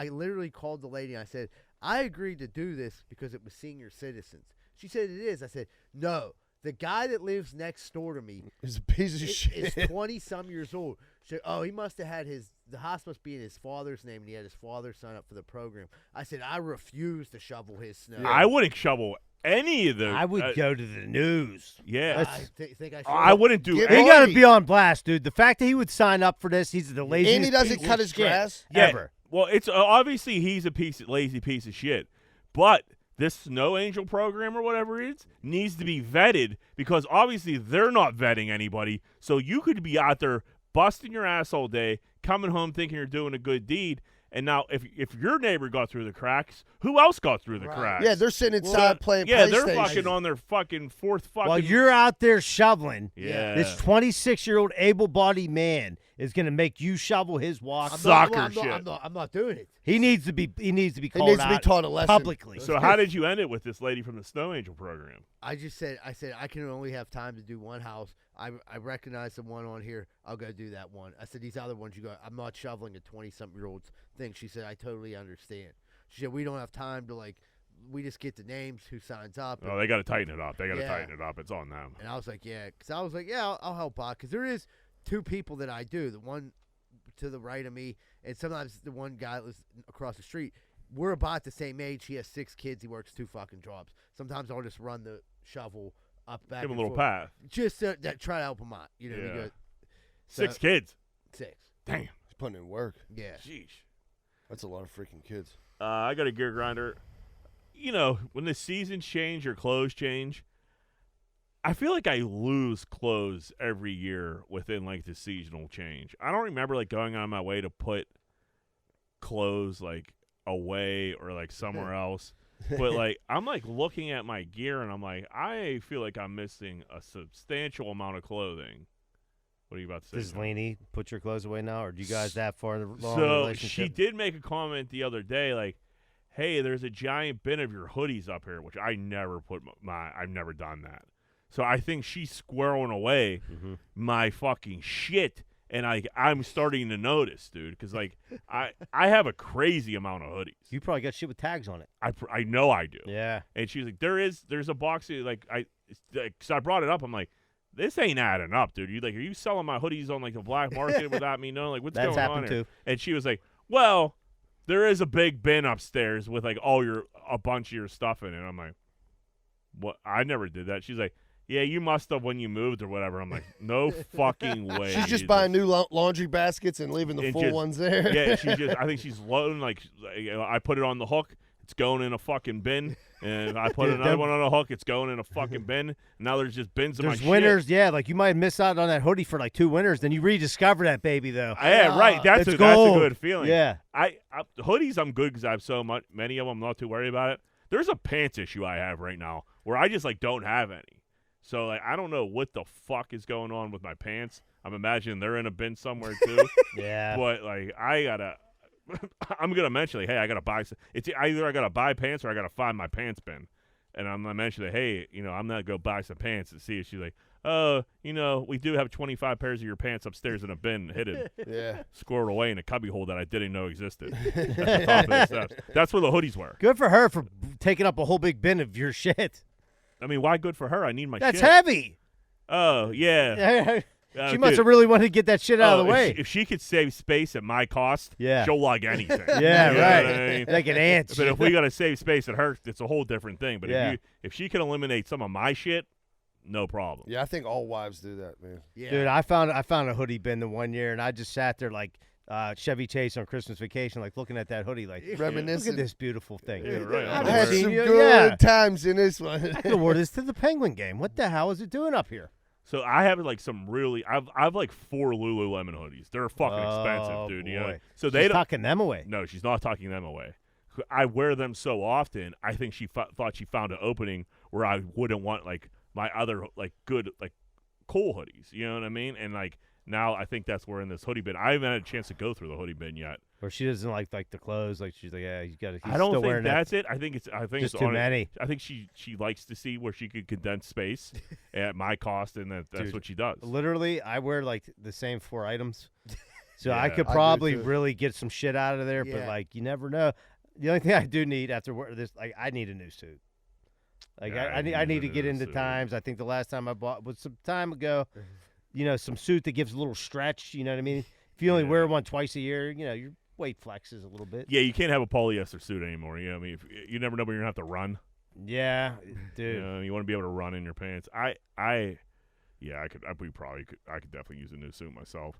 literally called the lady and I said, I agreed to do this because it was senior citizens. She said it is. I said, no. The guy that lives next door to me is a piece of shit. Is 20-some years old. She said, he must have had the house must be in his father's name, and he had his father sign up for the program. I said, I refuse to shovel his snow. I wouldn't shovel any of the. I would go to the news. Yeah. Think I should. I wouldn't do He any. got to be on blast, dude. The fact that he would sign up for this, he's the laziest And he doesn't piece cut of his shit grass? ever. Well, it's obviously he's a lazy piece of shit. But this Snow Angel program or whatever it is needs to be vetted because obviously they're not vetting anybody. So you could be out there busting your ass all day, coming home thinking you're doing a good deed. And now, if your neighbor got through the cracks, who else got through the cracks? Yeah, they're sitting inside playing Yeah, PlayStation. they're fucking on their fucking fourth fucking. While you're out there shoveling, Yeah. this 26-year-old able-bodied man is going to make you shovel his walk. I'm not doing it. He needs to be called He needs to be out taught a lesson. publicly. So how did you end it with this lady from the Snow Angel program? I said I can only have time to do one house. I recognize the one on here. I'll go do that one. I said these other ones you go. I'm not shoveling a 20-something-year-old's thing. She said I totally understand. She said we don't have time to we just get the names who signs up. Oh, they got to tighten it up. They got to tighten it up. It's on them. And I was like, I'll help out because there is 2 people that I do. The one to the right of me, and sometimes the one guy that lives across the street. We're about the same age. He has 6 kids. He works 2 fucking jobs. Sometimes I'll just run the shovel up back. Give him a and little forth. path. Just to try to help him out. You know, Yeah. we go, 6 kids. 6. Damn. He's putting in work. Yeah. Sheesh. That's a lot of freaking kids. I got a gear grinder. You know, when the seasons change or clothes change, I feel like I lose clothes every year within the seasonal change. I don't remember going on my way to put clothes away or somewhere else. But I'm looking at my gear and I'm I feel like I'm missing a substantial amount of clothing. What are you about to say? Does Lainey put your clothes away now, or do you guys that far along in the So relationship? she did make a comment the other day, hey, there's a giant bin of your hoodies up here, which I never I've never done that. So I think she's squirreling away my fucking shit, and I'm starting to notice, dude, because I have a crazy amount of hoodies. You probably got shit with tags on it. I know I do. Yeah. And she's like, there's a box because I brought it up. I'm like, this ain't adding up, dude. Are you selling my hoodies on the black market without me knowing? What's That's going on happened here? too. And she was like, well, there is a big bin upstairs with a bunch of your stuff in it. I'm like, what? I never did that. She's like, yeah, you must have when you moved or whatever. I'm like, no fucking way. She's just buying new laundry baskets and leaving the full ones there. Yeah, I think she's loading. I put it on the hook. It's going in a fucking bin. And I put another one on a hook. It's going in a fucking bin. Now there's just bins of my There's shit. winners, yeah. You might miss out on that hoodie for 2 winters. Then you rediscover that baby, though. Yeah, right. That's a good feeling. Yeah. Hoodies, I'm good because I have so many of them. I'm not too worried about it. There's a pants issue I have right now where I just don't have any. So I don't know what the fuck is going on with my pants. I'm imagining they're in a bin somewhere too. Yeah. But I gotta. I'm gonna mention hey, I gotta buy. It's either I gotta buy pants or I gotta find my pants bin. And I'm gonna mention hey, I'm gonna go buy some pants and see if she's we do have 25 pairs of your pants upstairs in a bin hidden. Yeah. Squirreled away in a cubby hole that I didn't know existed. At the top of the steps. That's where the hoodies were. Good for her for taking up a whole big bin of your shit. I mean, why good for her? I need my That's shit. heavy. Oh, yeah. She must have really wanted to get that shit out of the way. If she could save space at my cost, Yeah. she'll like anything. Yeah, You know right. what I mean? Like an ant. But if we got to save space at her, it's a whole different thing. But Yeah. if she can eliminate some of my shit, no problem. Yeah, I think all wives do that, man. Yeah. Dude, I found a hoodie bin the one year, and I just sat there Chevy Chase on Christmas Vacation, like looking at that hoodie, like Reminiscing. Look at this beautiful thing. Yeah, right. I never had seen some you. good Yeah. times in this one. I could have wore this to the Penguin game. What the hell is it doing up here? So I have like some really. I've like 4 Lululemon hoodies. They're fucking Oh, expensive, dude. You know? boy. So She's they don't. tucking them away. No, she's not tucking them away. I wear them so often. I think she thought she found an opening where I wouldn't want like my other like good like cool hoodies. You know what I mean? And like now I think that's where in this hoodie bin. I haven't had a chance to go through the hoodie bin yet. Or she doesn't like the clothes. Like she's like, yeah, you got to. I don't still think wearing that's that. it. I think it's Just it's too on it. many. I think she likes to see where she could condense space at my cost, and that's Dude, what she does. Literally, I wear like the same 4 items, so Yeah. I could I do probably too. really get some shit out of there. But Yeah. like, you never know. The only thing I do need after wear this, like, I need a new suit. Like, Yeah, I need to a get new into suit. times. I think the last time I bought was some time ago. You know, some suit that gives a little stretch. You know what I mean? If you only Yeah. wear one twice a year, you know, your weight flexes a little bit. Yeah, you can't have a polyester suit anymore. You know what I mean? You never know when you're gonna have to run. Yeah, dude. You know, you want to be able to run in your pants. Yeah, I could definitely use a new suit myself.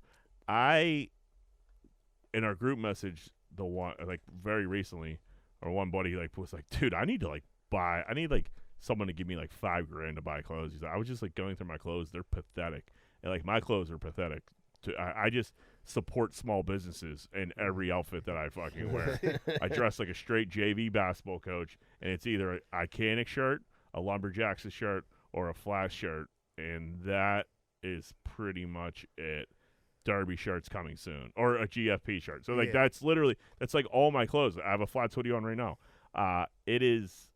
In our group message, the one like very recently, or one buddy like was like, dude, I need like someone to give me like $5,000 to buy clothes. He's like, I was just like going through my clothes, they're pathetic, and like my clothes are pathetic. I just support small businesses in every outfit that I fucking wear. I dress like a straight JV basketball coach, and it's either a Iconic shirt, a Lumberjacks shirt, or a Flash shirt, and that is pretty much it. Derby shirt's coming soon, or a GFP shirt. So like Yeah. that's like all my clothes. I have a Flats hoodie on right now. It is.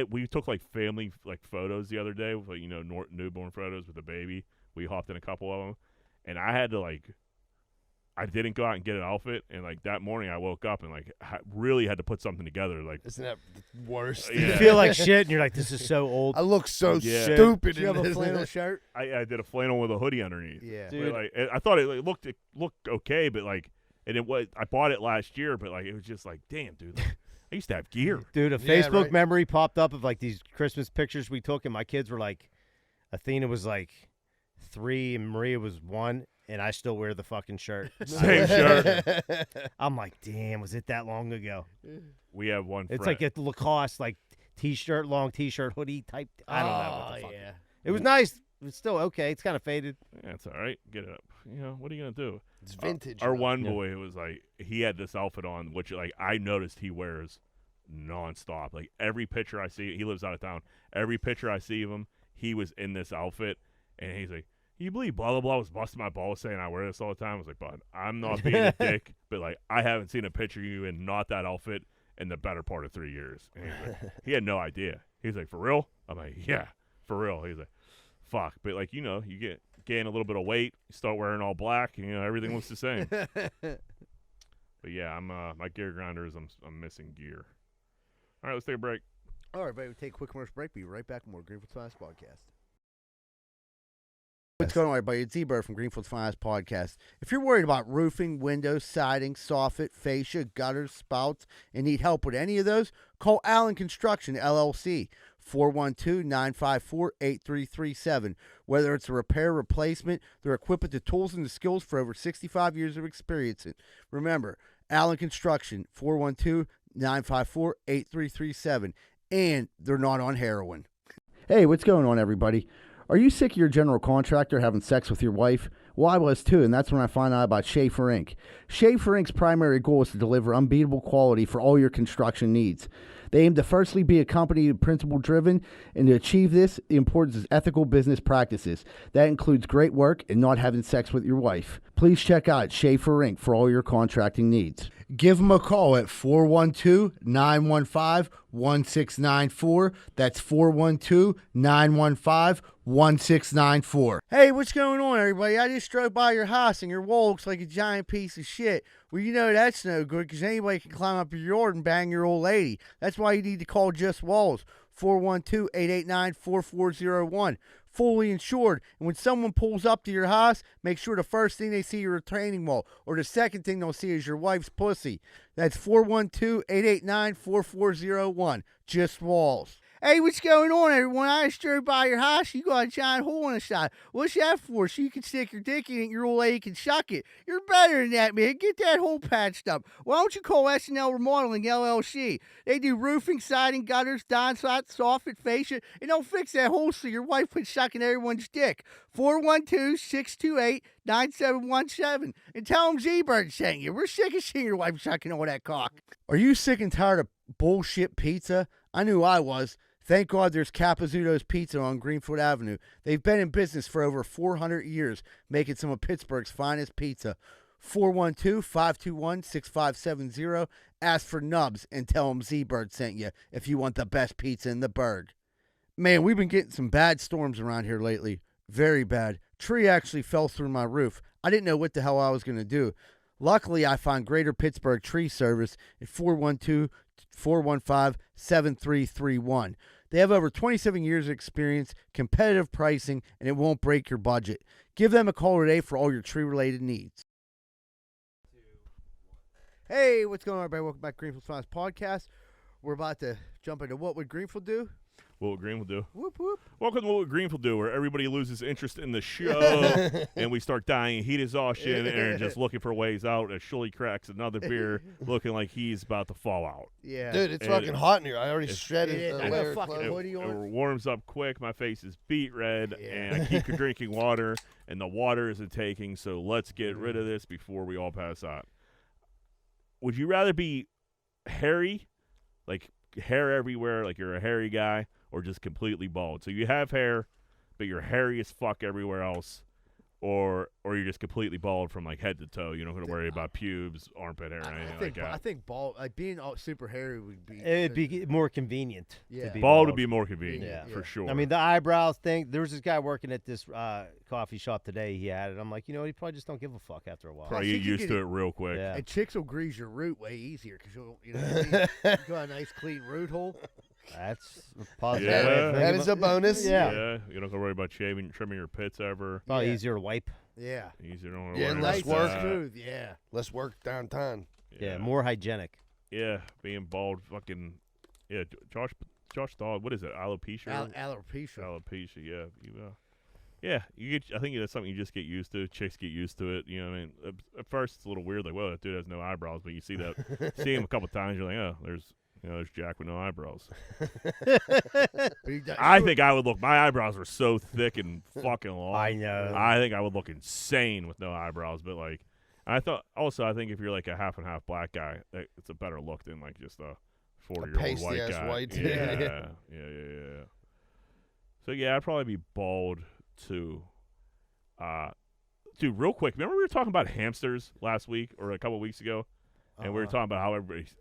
We took like family like photos the other day, with, like, you know, newborn photos with the baby. We hopped in a couple of them, and I had to like. I didn't go out and get an outfit, and like that morning I woke up and like really had to put something together. Like, Isn't that the worst? You Yeah. feel like shit, and you're like, this is so old. I look so Yeah. stupid Do you in have a this. flannel shirt? I did a flannel with a hoodie underneath. Yeah. Dude. But, like, I thought it looked okay, but like, and it was. I bought it last year, but like it was just like, damn, dude. Like, I used to have gear. Dude, a Yeah, Facebook right. memory popped up of like these Christmas pictures we took, and my kids were like, Athena was like 3 and Maria was 1, and I still wear the fucking shirt. Same shirt. I'm like, damn, was it that long ago? We have one. It's friend. like a Lacoste, like T-shirt, long T-shirt, hoodie type. I don't know what the fuck. Yeah. It was nice. It's still okay. It's kind of faded. Yeah, it's all right. Get it up. You know, what are you gonna do? It's vintage. Our though. one Yeah. boy was like, he had this outfit on, which like I noticed he wears nonstop. Like every picture I see, he lives out of town. Every picture I see of him, he was in this outfit, and he's like, you believe blah blah blah was busting my balls saying I wear this all the time? I was like, bud, I'm not being a dick, but like I haven't seen a picture of you in not that outfit in the better part of 3 years. And he's like, he had no idea. He's like, for real? I'm like, yeah, for real. He's like, fuck. But like, you know, you gain a little bit of weight, you start wearing all black, and, you know, everything looks the same. But yeah, I'm my gear grinder is I'm missing gear. All right, let's take a break. All right, everybody, we'll take a quick commercial break. Be right back with more Greenfield's Finest Podcast. What's going on, everybody? It's Z-Bird from Greenfield's Finest Podcast. If you're worried about roofing, windows, siding, soffit, fascia, gutters, spouts, and need help with any of those, call Allen Construction, LLC, 412-954-8337. Whether it's a repair, replacement, they're equipped with the tools and the skills for over 65 years of experience. Remember, Allen Construction, 412-954-8337. And they're not on heroin. Hey, what's going on, everybody? Are you sick of your general contractor having sex with your wife? Well, I was too, and that's when I found out about Schaefer Inc. Schaefer Inc.'s primary goal is to deliver unbeatable quality for all your construction needs. They aim to firstly be a company principle-driven, and to achieve this, the importance is ethical business practices. That includes great work and not having sex with your wife. Please check out Schaefer Inc. for all your contracting needs. Give them a call at 412-915-1694. That's 412-915-1694. Hey, what's going on, everybody? I just drove by your house, and your wall looks like a giant piece of shit. Well, you know that's no good, because anybody can climb up your yard and bang your old lady. That's why you need to call Just Walls, 412-889-4401. Fully insured. And when someone pulls up to your house, make sure the first thing they see is your retaining wall, or the second thing they'll see is your wife's pussy. That's 412-889-4401. Just Walls. Hey, what's going on, everyone? I just drove by your house. You got a giant hole in the side. What's that for? So you can stick your dick in it and your old lady can suck it. You're better than that, man. Get that hole patched up. Why don't you call SNL Remodeling LLC? They do roofing, siding, gutters, downspout, soffit, fascia, and they'll fix that hole so your wife quit sucking everyone's dick. 412-628-9717. And tell them Z-Bird sent you. We're sick of seeing your wife sucking all that cock. Are you sick and tired of bullshit pizza? I knew I was. Thank God there's Capizzuto's Pizza on Greenfield Avenue. They've been in business for over 400 years, making some of Pittsburgh's finest pizza. 412-521-6570. Ask for Nubs and tell them Z-Bird sent you if you want the best pizza in the burg. Man, we've been getting some bad storms around here lately. Very bad. Tree actually fell through my roof. I didn't know what the hell I was going to do. Luckily, I found Greater Pittsburgh Tree Service at 412-415-7331. They have over 27 years of experience, competitive pricing, and it won't break your budget. Give them a call today for all your tree-related needs. Hey, what's going on, everybody? Welcome back to Greenfield's Finest Podcast. We're about to jump into What Would Greenfield Do? What would Greenfield do? Whoop, whoop. Welcome to What Would Greenfield Do, where everybody loses interest in the show and we start dying heat exhaustion and just looking for ways out as Shully cracks another beer looking like he's about to fall out. Yeah. Dude, it's fucking hot in here. I already shredded it- the I got a layer of fucking clothes. hoodie on. It warms up quick. My face is beet red, Yeah. and I keep drinking water, and the water isn't taking, so let's get rid of this before we all pass out. Would you rather be hairy, like hair everywhere, like you're a hairy guy, or just completely bald? So you have hair, but you're hairy as fuck everywhere else, or you're just completely bald from like head to toe. You don't have to worry about pubes, armpit hair, or anything like that. I think bald, like being all super hairy would be. It'd be more convenient. Yeah. To be Bald would be more convenient, Yeah. for sure. I mean, the eyebrows thing. There was this guy working at this coffee shop today. He had it. I'm like, you know, he probably just don't give a fuck after a while. probably get used to it real quick. Yeah. And chicks will grease your root way easier because you know what I mean? You got a nice clean root hole. That's a positive. Yeah. way of That thinking is a about- bonus. Yeah. You don't have to worry about trimming your pits ever. Probably Yeah. easier to wipe. Yeah. Easier, don't have to Yeah, worry less about work. that. Smooth. Yeah. Less work downtown. Yeah, more hygienic. Yeah, being bald, fucking. Yeah, Josh Dog. What is it? Alopecia. Alopecia. Alopecia. Yeah, yeah. You get. I think that's something you just get used to. Chicks get used to it. You know what I mean? At first, it's a little weird. Like, well, that dude has no eyebrows. But you see him a couple times. You're like, oh, there's Jack with no eyebrows. I think I would look. My eyebrows are so thick and fucking long. I know. I think I would look insane with no eyebrows. But like, I think if you're like a half and half black guy, it's a better look than like just a 40-year-old white pasty-ass guy. white. Yeah. So yeah, I'd probably be bald too. Dude, real quick, remember we were talking about hamsters last week or a couple weeks ago, and we were talking about how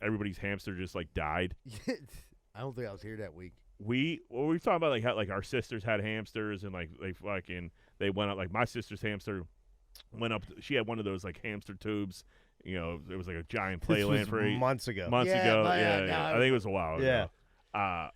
everybody's hamster just like died. I don't think I was here that week. We were talking about like how like our sisters had hamsters and like they went up, like my sister's hamster went up. She had one of those like hamster tubes. You know, it was like a giant This playland was for months ago. Months Yeah, ago, but, yeah. I think it was a while Yeah. ago.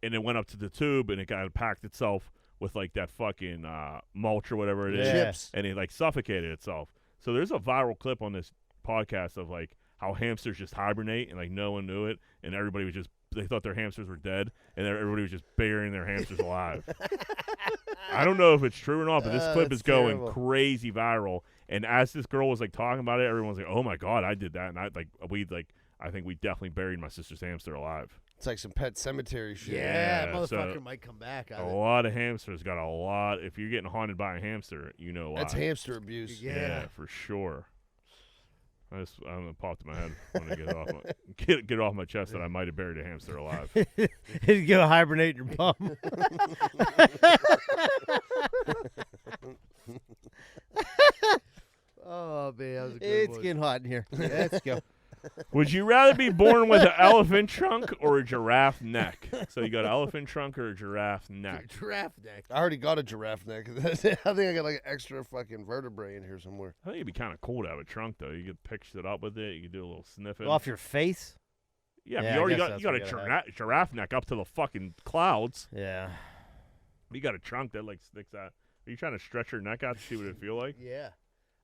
And it went up to the tube and it kind of packed itself with like that fucking mulch or whatever it is, Yeah. Chips. and it like suffocated itself. So there's a viral clip on this podcast of like how hamsters just hibernate and like no one knew it, and everybody was just they thought their hamsters were dead, and everybody was just burying their hamsters alive. I don't know if it's true or not, but this clip is that's going terrible. crazy viral. And as this girl was like talking about it, everyone's like, "Oh my god, I did that!" And I think we definitely buried my sister's hamster alive. It's like some pet cemetery shit. Yeah, Yeah, motherfucker so- might come back. A lot of hamsters got a lot. If you're getting haunted by a hamster, you know why. That's hamster abuse. Yeah. For sure. I'm gonna pop in my head when I get off my chest that I might have buried a hamster alive. He'd go hibernate in your bum. Oh man, that was a good It's one. getting hot in here. Let's go. Would you rather be born with an elephant trunk or a giraffe neck? So you got an elephant trunk or a giraffe neck? Giraffe neck. I already got a giraffe neck. I think I got like an extra fucking vertebrae in here somewhere. I think it'd be kind of cool to have a trunk though. You could pick shit up with it. You could do a little sniffing. Off your face? Yeah, Yeah, you I already guess got that's you got what a you gotta giraffe neck up to the fucking clouds. Yeah. You got a trunk that like sticks out. Are you trying to stretch your neck out to see what it feel like? Yeah,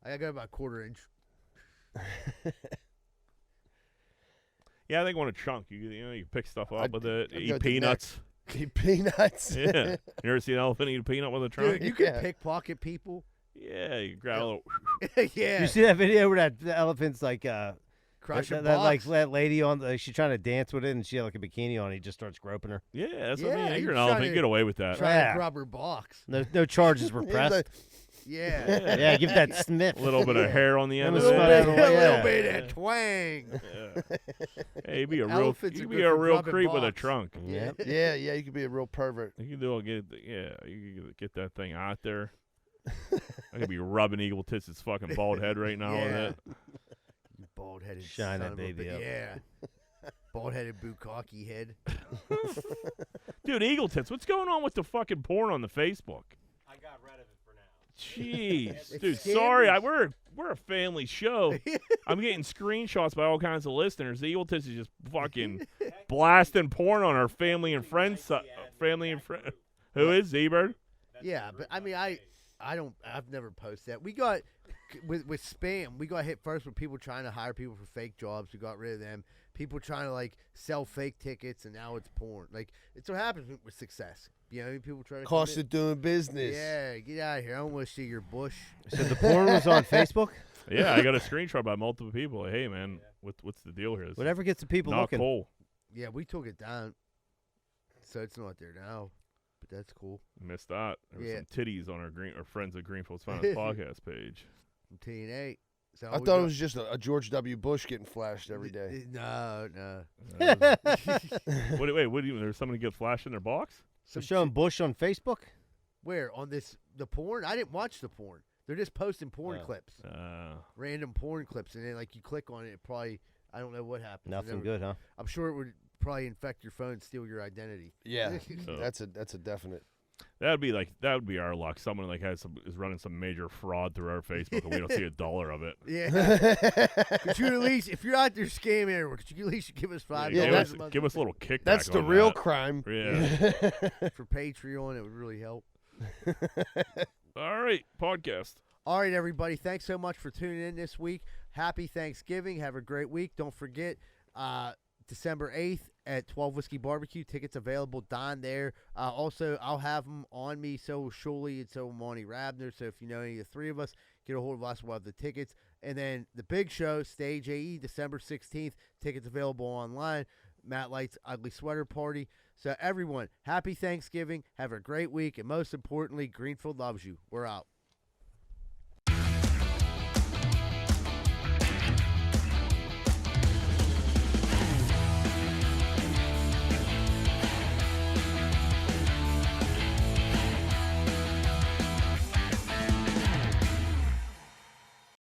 I got about a quarter inch. Yeah, I think I want a chunk. You pick stuff up with it. I'd go Eat with the peanuts. Eat peanuts. Yeah. You ever see an elephant eat a peanut with a trunk? Dude, you can pickpocket people. Yeah, you grab a little. Yeah. You see that video where the elephant's like Crush your that box. that lady on she's trying to dance with it and she had like a bikini on. He just starts groping her. Yeah, that's what I Yeah, mean. he You're an was elephant. trying You to- get away with that. Trying Yeah. to grab her box. No charges were He's pressed. like, Yeah. Yeah, give that sniff. A little bit of hair on the end A of little it. bit of- A yeah. little bit of twang. Yeah. Hey, be a real, Elephants you are can be good a for real dropping creep with a box. trunk. Yeah. yeah, you could be a real pervert. You can do all get you can get that thing out there. I could be rubbing Eagle Tits' fucking bald head right now with Yeah. it. You bald-headed Shine son that of a baby bi- up. Yeah. Bald-headed bukkake head. Dude, Eagle Tits, what's going on with the fucking porn on the Facebook? I got rid of it for now. Jeez, It's dude, scandalous. sorry. We're a family show. I'm getting screenshots by all kinds of listeners. The Eagle Tits is just fucking blasting porn on our family and friends. Family and friend. Who is Z-Bird? Yeah, but I mean, I've never posted that. We got with spam. We got hit first with people trying to hire people for fake jobs. We got rid of them. People trying to like sell fake tickets, and now it's porn. Like it's what happens with success. You know, people try to Cost commit- of doing business. Yeah, get out of here. I don't want to see your bush. So the porn was on Facebook? Yeah, I got a screenshot by multiple people. Like, hey, man, what's the deal here? This is Whatever gets the people not looking. cool. Yeah, we took it down, so it's not there now. But that's cool. Missed that. There was Yeah. some titties on our friends at Greenfield's Finest podcast page. From TNA. So I we thought got- it was just a George W. Bush getting flashed every day. No, no. Wait, what do you? There's somebody get flashed in their box? So showing Bush on Facebook? Where on the porn? I didn't watch the porn. They're just posting porn clips, random porn clips, and then like you click on it, it probably I don't know what happens. Nothing good, huh? I'm sure it would probably infect your phone, steal your identity. Yeah, So- that's a definite. That would be our luck. Someone like is running some major fraud through our Facebook, and we don't see $1 of it. Yeah. Could you at least, if you're out there scamming everyone, could you at least give us $5? Yeah, give us a little kickback. That's the on real that. crime. Yeah. For Patreon, it would really help. All right, podcast. All right, everybody. Thanks so much for tuning in this week. Happy Thanksgiving. Have a great week. Don't forget, December 8th at 12 Whiskey Barbecue. Tickets available down there. Also, I'll have them on me. So will Shuley and so will Monty Rabner. So if you know any of the three of us, get a hold of us. We'll have the tickets. And then the big show, Stage AE, December 16th. Tickets available online. Matt Light's Ugly Sweater Party. So everyone, happy Thanksgiving. Have a great week. And most importantly, Greenfield loves you. We're out.